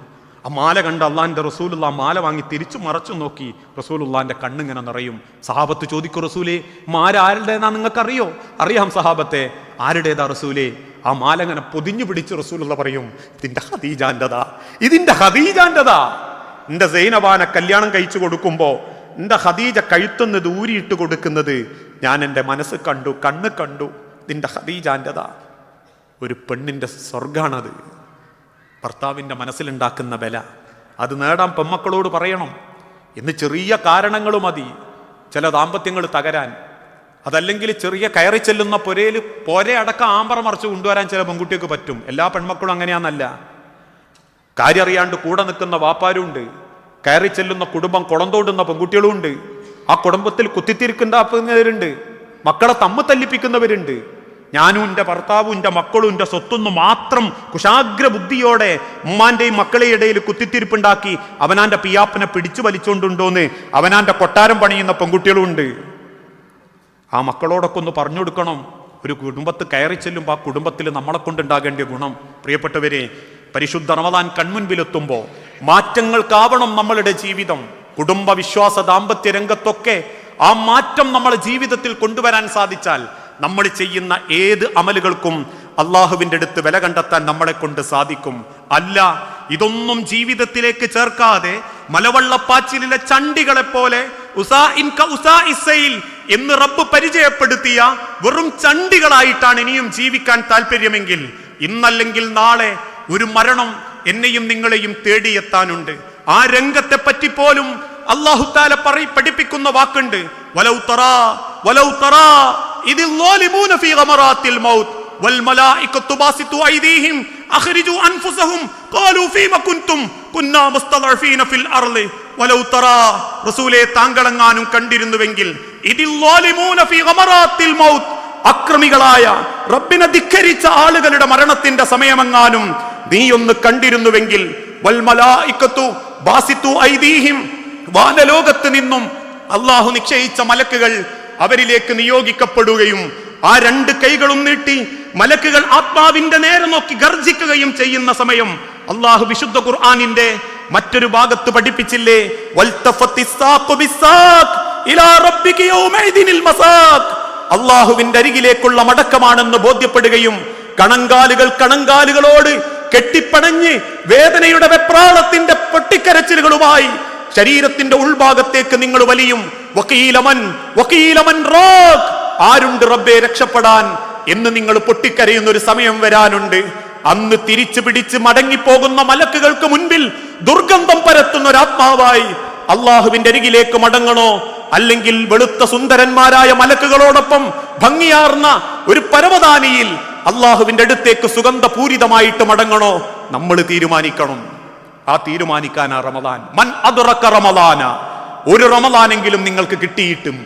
ആ മാല കണ്ട് അള്ളാഹിന്റെ റസൂലുള്ള ആ മാല വാങ്ങി തിരിച്ചു മറച്ചു നോക്കി. റസൂലുള്ളാന്റെ കണ്ണിങ്ങനെ നിറയും. സഹാബത്ത് ചോദിക്കും, റസൂലേ, മാല ആരുടേതാ നിങ്ങൾക്കറിയോ? അറിയാം സഹാബത്തെ. ആരുടേതാ റസൂലേ? ആ മാല ഇങ്ങനെ പൊതിഞ്ഞു പിടിച്ച് റസൂലുള്ള പറയും, ഇതിന്റെ ഖദീജാന്റെതാ. എന്റെ സൈനബാനെ കല്യാണം കഴിച്ചു കൊടുക്കുമ്പോ എന്റെ ഖദീജ കഴുത്തുന്ന് ദൂരിയിട്ട് കൊടുക്കുന്നത് ഞാൻ എൻ്റെ മനസ്സ് കണ്ടു, കണ്ണ് കണ്ടു. ഇതിന്റെ ഖദീജാന്റെതാ. ഒരു പെണ്ണിന്റെ സ്വർഗാണത്. ഭർത്താവിൻ്റെ മനസ്സിലുണ്ടാക്കുന്ന ബല അത് നേടാൻ പെമ്മക്കളോട് പറയണം. ഇന്ന് ചെറിയ കാരണങ്ങൾ മതി ചില ദാമ്പത്യങ്ങൾ തകരാൻ. അതല്ലെങ്കിൽ ചെറിയ കയറി ചെല്ലുന്ന പൊരേ അടക്കം ആമ്പറ മറിച്ച് കൊണ്ടുവരാൻ ചില പെൺകുട്ടികൾക്ക് പറ്റും. എല്ലാ പെൺമക്കളും അങ്ങനെയാന്നല്ല. കാര്യം അറിയാണ്ട് കൂടെ നിൽക്കുന്ന വാപ്പാരുണ്ട്. കയറി ചെല്ലുന്ന കുടുംബം കുളന്തോണ്ടുന്ന പെൺകുട്ടികളും ഉണ്ട്. ആ കുടുംബത്തിൽ കുത്തിത്തിരിക്കുന്നവരുണ്ട്. മക്കളെ തമ്മ് തല്ലിപ്പിക്കുന്നവരുണ്ട്. ഞാനും എൻ്റെ ഭർത്താവും എൻ്റെ മക്കളും എൻ്റെ സ്വത്തൊന്നും മാത്രം കുശാഗ്ര ബുദ്ധിയോടെ ഉമ്മാന്റെയും മക്കളുടെ ഇടയിൽ കുത്തിത്തിരിപ്പുണ്ടാക്കി അവനാന്റെ പിയാപ്പനെ പിടിച്ചു വലിച്ചുകൊണ്ടുണ്ടോന്ന് അവനാന്റെ കൊട്ടാരം പണിയുന്ന പെൺകുട്ടികളും ഉണ്ട്. ആ മക്കളോടൊക്കെ ഒന്ന് പറഞ്ഞു കൊടുക്കണം. ഒരു കുടുംബത്ത് കയറി ചെല്ലുമ്പോൾ ആ കുടുംബത്തിൽ നമ്മളെ കൊണ്ടുണ്ടാകേണ്ട ഗുണം. പ്രിയപ്പെട്ടവരെ, പരിശുദ്ധ റമദാൻ കൺമുൻപിലെത്തുമ്പോൾ മാറ്റങ്ങൾക്കാവണം നമ്മളുടെ ജീവിതം. കുടുംബ വിശ്വാസ ദാമ്പത്യ രംഗത്തൊക്കെ ആ മാറ്റം നമ്മളെ ജീവിതത്തിൽ കൊണ്ടുവരാൻ സാധിച്ചാൽ നമ്മൾ ചെയ്യുന്ന ഏത് അമലുകൾക്കും അള്ളാഹുവിൻ്റെ അടുത്ത് വില കണ്ടെത്താൻ നമ്മളെ കൊണ്ട് സാധിക്കും. അല്ല, ഇതൊന്നും ജീവിതത്തിലേക്ക് ചേർക്കാതെ മലവെള്ളപ്പാച്ചിലിലെ ചണ്ടികളെ പോലെ എന്ന് റബ്ബ് പരിചയപ്പെടുത്തിയ വെറും ചണ്ടികളായിട്ടാണ് ഇനിയും ജീവിക്കാൻ താല്പര്യമെങ്കിൽ ഇന്നല്ലെങ്കിൽ നാളെ ഒരു മരണം എന്നെയും നിങ്ങളെയും തേടിയെത്താനുണ്ട്. ആ രംഗത്തെ പറ്റി പോലും അല്ലാഹു തആല പഠിപ്പിക്കുന്ന വാക്കുണ്ട്, വലൗ തറാ ഇതിൽ ളാലിമൂന ഫീ ഗമറാത്തിൽ മൗത്ത് വൽ മലായികത്തു ബാസിതു ഐദീഹിം അഖ്രിജു അൻഫുസഹും ഖാലൂ ഫീമ കുൻതും കുന്നാ മുസ്തദഅഫീന ഫിൽ അർളി വലൗ തറാ. റസൂലേ, താങ്കളെങ്ങാനും കണ്ടിരുന്നുവെങ്കിൽ ഇതിൽ ളാലിമൂന ഫീ ഗമറാത്തിൽ മൗത്ത്, അക്രമികളായ റബ്ബിനെ ധിക്കരിച്ച ആളുകളുടെ മരണത്തിന്റെ സമയമെങ്ങാനും നീയൊന്ന് കണ്ടിരുന്നുവെങ്കിൽ വൽ മലായികത്തു ബാസിതു ഐദീഹിം, വാനലോകത്ത് നിന്നും അള്ളാഹു നിശ്ചയിച്ച മലക്കുകൾ അവരിലേക്ക് നിയോഗിക്കപ്പെടുകയും ആ രണ്ട് കൈകളും നീട്ടി മലക്കുകൾ ആത്മാവിന്റെ നേരെ നോക്കി ഗർജിക്കുകയും ചെയ്യുന്ന സമയം അള്ളാഹു വിശുദ്ധ ഖുർആനിന്റെ മറ്റൊരു ഭാഗത്ത് പഠിപ്പിച്ചില്ലേ, അള്ളാഹുവിന്റെ അരികിലേക്കുള്ള മടക്കമാണെന്ന് ബോധ്യപ്പെടുകയും കണങ്കാലുകളോട് കെട്ടിപ്പണഞ്ഞ് വേദനയുടെ വെപ്രാളത്തിന്റെ പൊട്ടിക്കരച്ചിലുകളുമായി ശരീരത്തിന്റെ ഉൾഭാഗത്തേക്ക് നിങ്ങൾ വലിയും. ആരുണ്ട് റബ്ബേ രക്ഷപ്പെടാൻ? എന്ന് നിങ്ങൾ പൊട്ടിക്കരയുന്ന ഒരു സമയം വരാനുണ്ട്. അന്ന് തിരിച്ചു പിടിച്ച് മടങ്ങിപ്പോകുന്ന മലക്കുകൾക്ക് മുൻപിൽ ദുർഗന്ധം പരത്തുന്ന ഒരു ആത്മാവായി അള്ളാഹുവിന്റെ അരികിലേക്ക് മടങ്ങണോ, അല്ലെങ്കിൽ വെളുത്ത സുന്ദരന്മാരായ മലക്കുകളോടൊപ്പം ഭംഗിയാർന്ന ഒരു പരവതാനിയിൽ അള്ളാഹുവിന്റെ അടുത്തേക്ക് സുഗന്ധപൂരിതമായിട്ട് മടങ്ങണോ? നമ്മൾ തീരുമാനിക്കണം. ആ തീരുമാനിക്കാനാ റമദാൻ. മൻ അദ്റക റമദാന, ഒരു റമദാനെങ്കിലും നിങ്ങൾക്ക് കിട്ടിയിട്ടും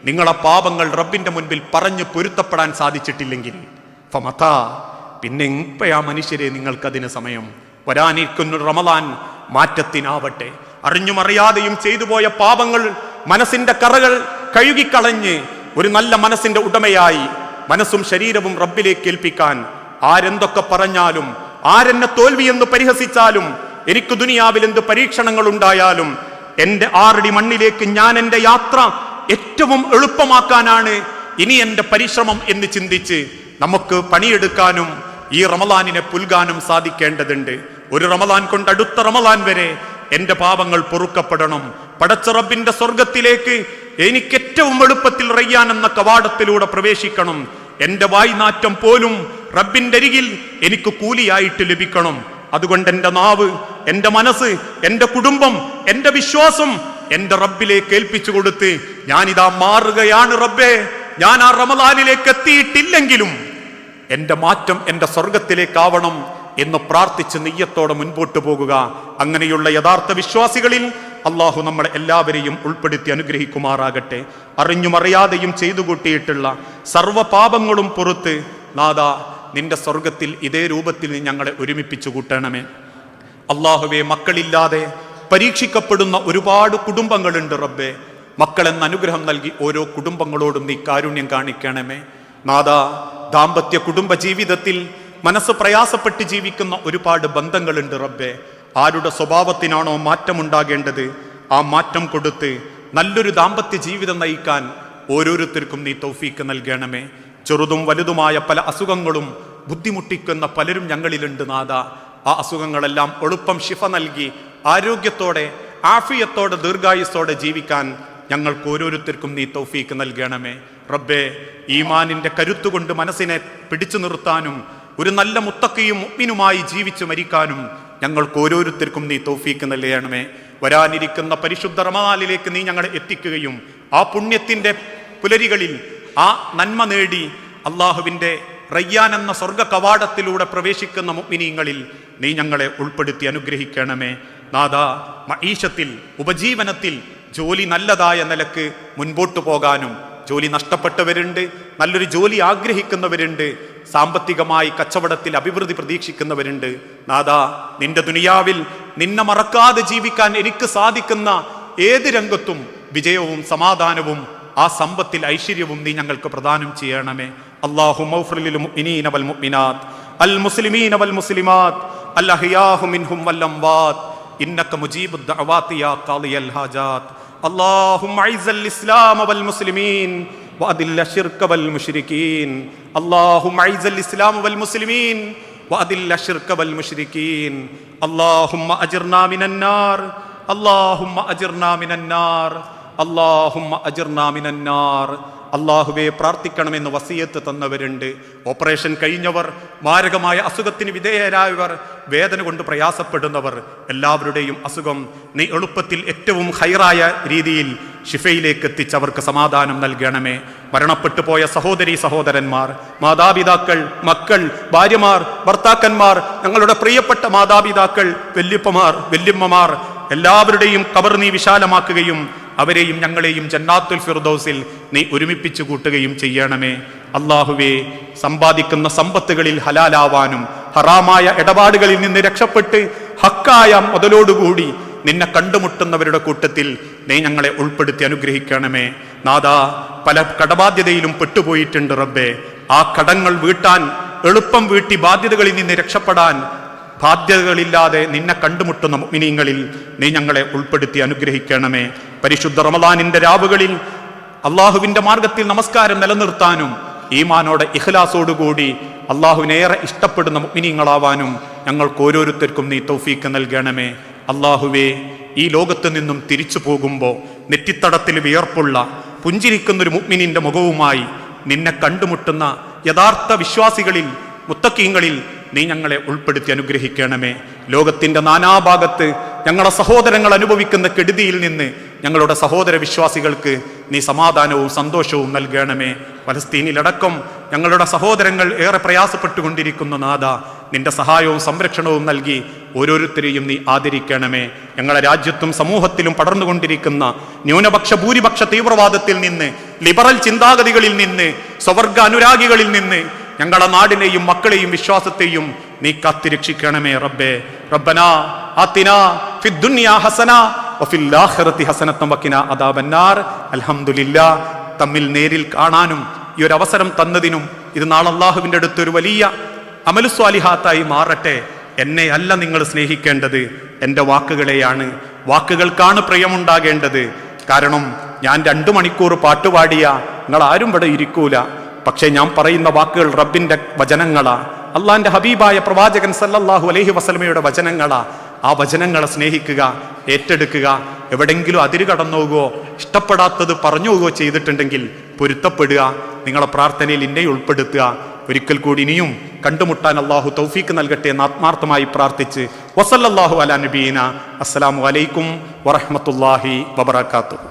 നിങ്ങളെ പാപങ്ങൾ റബ്ബിന്റെ മുൻപിൽ പറഞ്ഞു പൊരുത്തപ്പെടാൻ സാധിച്ചിട്ടില്ലെങ്കിൽ ഫമതാ, പിന്നെ എപ്പോഴാ മനുഷ്യരെ നിങ്ങൾക്കതിന് സമയം? വരാനിരിക്കുന്ന റമദാൻ മാറ്റത്തിനാവട്ടെ. അറിഞ്ഞും അറിയാതെയും ചെയ്തു പോയ പാപങ്ങൾ, മനസ്സിന്റെ കറകൾ കഴുകിക്കളഞ്ഞ് ഒരു നല്ല മനസ്സിന്റെ ഉടമയായി മനസ്സും ശരീരവും റബ്ബിലേക്ക് ഏൽപ്പിക്കാൻ, ആരെന്തൊക്കെ പറഞ്ഞാലും, ആരെന്നെ തോൽവി എന്ന് പരിഹസിച്ചാലും, എനിക്ക് ദുനിയാവിൽ എന്ത് പരീക്ഷണങ്ങൾ ഉണ്ടായാലും എന്റെ 6 അടി മണ്ണിലേക്ക് ഞാൻ എന്റെ യാത്ര ഏറ്റവും എളുപ്പമാക്കാനാണ് ഇനി എന്റെ പരിശ്രമം എന്ന് ചിന്തിച്ച് നമുക്ക് പണിയെടുക്കാനും ഈ റമദാനിനെ പുൽകാനും സാധിക്കേണ്ടതുണ്ട്. ഒരു റമദാൻ കൊണ്ട് അടുത്ത റമദാൻ വരെ എന്റെ പാപങ്ങൾ പൊറുക്കപ്പെടണം. പടച്ച റബ്ബിന്റെ സ്വർഗത്തിലേക്ക് എനിക്ക് ഏറ്റവും എളുപ്പത്തിൽ റയ്യാൻ എന്ന കവാടത്തിലൂടെ പ്രവേശിക്കണം. എന്റെ വായ്നാറ്റം പോലും റബ്ബിന്റെ അരികിൽ എനിക്ക് കൂലിയായിട്ട് ലഭിക്കണം. അതുകൊണ്ട് എന്റെ നാവ്, എന്റെ മനസ്സ്, എന്റെ കുടുംബം, എന്റെ വിശ്വാസം എന്റെ റബ്ബിലേക്ക് ഏൽപ്പിച്ചു കൊടുത്ത് ഞാനിതാ മാറുകയാണ് റബ്ബേ. ഞാൻ ആ റമദാനിലേക്ക് എത്തിയിട്ടില്ലെങ്കിലും എന്റെ മാറ്റം എന്റെ സ്വർഗത്തിലേക്കാവണം എന്ന് പ്രാർത്ഥിച്ച് നെയ്യത്തോടെ മുൻപോട്ട് പോകുക. അങ്ങനെയുള്ള യഥാർത്ഥ വിശ്വാസികളിൽ അള്ളാഹു നമ്മളെ എല്ലാവരെയും ഉൾപ്പെടുത്തി അനുഗ്രഹിക്കുമാറാകട്ടെ. അറിഞ്ഞും അറിയാതെയും ചെയ്തു കൂട്ടിയിട്ടുള്ള സർവ്വ പാപങ്ങളും പുറത്ത് നാദാ നിന്റെ സ്വർഗത്തിൽ ഇതേ രൂപത്തിൽ നീ ഞങ്ങളെ ഒരുമിപ്പിച്ചു കൂട്ടണമേ. അള്ളാഹുവേ, മക്കളില്ലാതെ പരീക്ഷിക്കപ്പെടുന്ന ഒരുപാട് കുടുംബങ്ങളുണ്ട് റബ്ബേ. മക്കളെന്ന അനുഗ്രഹം നൽകി ഓരോ കുടുംബങ്ങളോടും നീ കാരുണ്യം കാണിക്കണമേ. നാദാ, ദാമ്പത്യ കുടുംബ ജീവിതത്തിൽ മനസ്സ് പ്രയാസപ്പെട്ട് ജീവിക്കുന്ന ഒരുപാട് ബന്ധങ്ങളുണ്ട് റബ്ബേ. ആരുടെ സ്വഭാവത്തിനാണോ മാറ്റമുണ്ടാകേണ്ടത് ആ മാറ്റം കൊടുത്ത് നല്ലൊരു ദാമ്പത്യ ജീവിതം നയിക്കാൻ ഓരോരുത്തർക്കും നീ തൗഫീക്ക് നൽകണമേ. ചെറുതും വലുതുമായ പല അസുഖങ്ങളും ബുദ്ധിമുട്ടിക്കുന്ന പലരും ഞങ്ങളിലുണ്ട് നാദാ. ആ അസുഖങ്ങളെല്ലാം എളുപ്പം ശിഫ നൽകി ആരോഗ്യത്തോടെ, ആഫിയത്തോടെ, ദീർഘായുസ്സോടെ ജീവിക്കാൻ ഞങ്ങൾക്ക് ഓരോരുത്തർക്കും നീ തൗഫീക്ക് നൽകണമേ റബ്ബേ. ഈമാനിന്റെ കരുത്തുകൊണ്ട് മനസ്സിനെ പിടിച്ചു നിർത്താനും ഒരു നല്ല മുത്തക്കിയും മുഅ്മിനുമായി ജീവിച്ചു മരിക്കാനും ഞങ്ങൾക്ക് ഓരോരുത്തർക്കും നീ തൗഫീക്ക് നൽകണമേ. വരാനിരിക്കുന്ന പരിശുദ്ധ റമദാനിലേക്ക് നീ ഞങ്ങളെ എത്തിക്കുകയും ആ പുണ്യത്തിന്റെ പുലരികളിൽ ആ നന്മ നേടി അള്ളാഹുവിന്റെ റയ്യാൻ എന്ന സ്വർഗ കവാടത്തിലൂടെ പ്രവേശിക്കുന്ന മുഅ്മിനീങ്ങളിൽ നീ ഞങ്ങളെ ഉൾപ്പെടുത്തി അനുഗ്രഹിക്കണമേ നാദാ. മഈശത്തിൽ, ഉപജീവനത്തിൽ ജോലി നല്ലതായ നിലക്ക് മുൻപോട്ട് പോകാനും, ജോലി നഷ്ടപ്പെട്ടവരുണ്ട്, നല്ലൊരു ജോലി ആഗ്രഹിക്കുന്നവരുണ്ട്, സാമ്പത്തികമായി കച്ചവടത്തിൽ അഭിവൃദ്ധി പ്രതീക്ഷിക്കുന്നവരുണ്ട്. നാദാ, നിന്റെ ദുനിയാവിൽ നിന്നെ മറക്കാതെ ജീവിക്കാൻ എനിക്ക് സാധിക്കുന്ന ഏത് രംഗത്തും വിജയവും സമാധാനവും ആ സമ്പത്തിൽ ഐശ്വര്യവും നീ ഞങ്ങൾക്ക് പ്രദാനം ചെയ്യണമേ. അല്ലാഹുമ്മ ഗ്ഫിർ ലിൽ മുഅ്മിനീന വൽ മുഅ്മിനാത്ത് അൽ മുസ്ലിമീന വൽ മുസ്ലിമാത്ത് അൽ അഹ്യാഹു മിൻഹും വൽ അംവാത്ത് ഇന്നക മുജീബുദ് ദഅവാതി യാ ഖാദിയൽ ഹാജാത്ത്. اللهم اعز الاسلام والمسلمين واذل الشرك والمشركين. اللهم اعز الاسلام والمسلمين واذل الشرك والمشركين. اللهم اجرنا من النار. اللهم اجرنا من النار. اللهم اجرنا من النار. അള്ളാഹുവെ, പ്രാർത്ഥിക്കണമെന്ന് വസിയത്ത് തന്നവരുണ്ട്. ഓപ്പറേഷൻ കഴിഞ്ഞവർ, മാരകമായ അസുഖത്തിന് വിധേയരായവർ, വേദന കൊണ്ട് പ്രയാസപ്പെടുന്നവർ, എല്ലാവരുടെയും അസുഖം നീ എളുപ്പത്തിൽ ഏറ്റവും ഹൈറായ രീതിയിൽ ഷിഫയിലേക്ക് എത്തിച്ചവർക്ക് സമാധാനം നൽകണമേ. മരണപ്പെട്ടു പോയ സഹോദരീ സഹോദരന്മാർ, മാതാപിതാക്കൾ, മക്കൾ, ഭാര്യമാർ, ഭർത്താക്കന്മാർ, ഞങ്ങളുടെ പ്രിയപ്പെട്ട മാതാപിതാക്കൾ, വല്യപ്പമാർ, വല്യമ്മമാർ, എല്ലാവരുടെയും ഖബർ നീ വിശാലമാക്കുകയും അവരെയും ഞങ്ങളെയും ജന്നാത്തുൽ ഫിർദൗസിൽ നീ ഒരുമിപ്പിച്ചു കൂട്ടുകയും ചെയ്യണമേ. അള്ളാഹുവേ, സമ്പാദിക്കുന്ന സമ്പത്തുകളിൽ ഹലാലാവാനും ഹറാമായ ഇടപാടുകളിൽ നിന്ന് രക്ഷപ്പെട്ട് ഹക്കായ മുതലോടുകൂടി നിന്നെ കണ്ടുമുട്ടുന്നവരുടെ കൂട്ടത്തിൽ നീ ഞങ്ങളെ ഉൾപ്പെടുത്തി അനുഗ്രഹിക്കണമേ. നാദാ, പല കടബാധ്യതയിലും പെട്ടുപോയിട്ടുണ്ട് റബ്ബേ. ആ കടങ്ങൾ വീട്ടാൻ, എളുപ്പം വീട്ടി ബാധ്യതകളിൽ നിന്ന് രക്ഷപ്പെടാൻ, ബാധ്യതകളില്ലാതെ നിന്നെ കണ്ടുമുട്ടുന്ന മുഅ്മിനീങ്ങളിൽ നീ ഞങ്ങളെ ഉൾപ്പെടുത്തി അനുഗ്രഹിക്കണമേ. പരിശുദ്ധ റമദാനിന്റെ രാവുകളിൽ അള്ളാഹുവിന്റെ മാർഗത്തിൽ നമസ്കാരം നിലനിർത്താനും ഈമാനോടെ ഇഖ്ലാസോടുകൂടി അള്ളാഹുവിനേറെ ഇഷ്ടപ്പെടുന്ന മുഅ്മിനീങ്ങളാവാനും ഞങ്ങൾക്ക് ഓരോരുത്തർക്കും നീ തൗഫീക്ക് നൽകണമേ. അള്ളാഹുവേ, ഈ ലോകത്ത് നിന്നും തിരിച്ചു പോകുമ്പോൾ നെറ്റിത്തടത്തിൽ വിയർപ്പുള്ള പുഞ്ചിരിക്കുന്നൊരു മുഅ്മിനിന്റെ മുഖവുമായി നിന്നെ കണ്ടുമുട്ടുന്ന യഥാർത്ഥ വിശ്വാസികളിൽ, മുത്തക്കീങ്ങളിൽ നീ ഞങ്ങളെ ഉൾപ്പെടുത്തി അനുഗ്രഹിക്കണമേ. ലോകത്തിന്റെ നാനാഭാഗത്ത് ഞങ്ങളുടെ സഹോദരങ്ങൾ അനുഭവിക്കുന്ന കെടുതിയിൽ നിന്ന് ഞങ്ങളുടെ സഹോദര വിശ്വാസികൾക്ക് നീ സമാധാനവും സന്തോഷവും നൽകണമേ. ഫലസ്തീനിലടക്കം ഞങ്ങളുടെ സഹോദരങ്ങൾ ഏറെ പ്രയാസപ്പെട്ടുകൊണ്ടിരിക്കുന്ന നാഥ, നിന്റെ സഹായവും സംരക്ഷണവും നൽകി ഓരോരുത്തരെയും നീ ആദരിക്കണമേ. ഞങ്ങളുടെ രാജ്യത്തും സമൂഹത്തിലും പടർന്നുകൊണ്ടിരിക്കുന്ന ന്യൂനപക്ഷ ഭൂരിപക്ഷ തീവ്രവാദത്തിൽ നിന്ന്, ലിബറൽ ചിന്താഗതികളിൽ നിന്ന്, സ്വവർഗ അനുരാഗികളിൽ നിന്ന് ഞങ്ങളുടെ നാടിനെയും മക്കളെയും വിശ്വാസത്തെയും നീ കാത്തിരക്ഷിക്കണമേ റബ്ബേ. റബ്ബനാ ആതിനാ ഫിദ്ദുനിയാ ഹസന വഫിൽ ആഖിറതി ഹസനതൻ വഖിനാ അദാബന്നാർ. അൽഹംദുലില്ലാ, തമ്മിൽ നേരിൽ കാണാനും ഈ ഒരു അവസരം തന്നതിനും ഇത് നാളെ അല്ലാഹുവിൻ്റെ അടുത്ത് ഒരു വലിയ അമലു സ്വാലിഹാത്തായി മാറട്ടെ. എന്നെ അല്ല നിങ്ങൾ സ്നേഹിക്കേണ്ടത്, എൻ്റെ വാക്കുകളെയാണ്. വാക്കുകൾക്കാണ് പ്രിയമുണ്ടാകേണ്ടത്. കാരണം ഞാൻ 2 മണിക്കൂർ പാട്ടുപാടിയ നിങ്ങൾ ആരും ഇവിടെ ഇരിക്കൂല. പക്ഷെ ഞാൻ പറയുന്ന വാക്കുകൾ റബ്ബിന്റെ വചനങ്ങളാ, അള്ളാന്റെ ഹബീബായ പ്രവാചകൻ സല്ലല്ലാഹു അലൈഹി വസല്ലമയുടെ വചനങ്ങളാ. ആ വചനങ്ങളെ സ്നേഹിക്കുക, ഏറ്റെടുക്കുക. എവിടെങ്കിലും അതിര് കടന്നുപോകുകയോ ഇഷ്ടപ്പെടാത്തത് പറഞ്ഞു പോവുകയോ ചെയ്തിട്ടുണ്ടെങ്കിൽ പൊരുത്തപ്പെടുക. നിങ്ങളെ പ്രാർത്ഥനയിൽ എന്നെ ഉൾപ്പെടുത്തുക. ഒരിക്കൽ കൂടി ഇനിയും കണ്ടുമുട്ടാൻ അള്ളാഹു തൗഫീക്ക് നൽകട്ടെ എന്ന് ആത്മാർത്ഥമായി പ്രാർത്ഥിച്ച് വസല്ലല്ലാഹു അലാ നബീന. അസ്സലാമു അലൈക്കും വറഹ്മത്തുള്ളാഹി വബറകാതുഹു.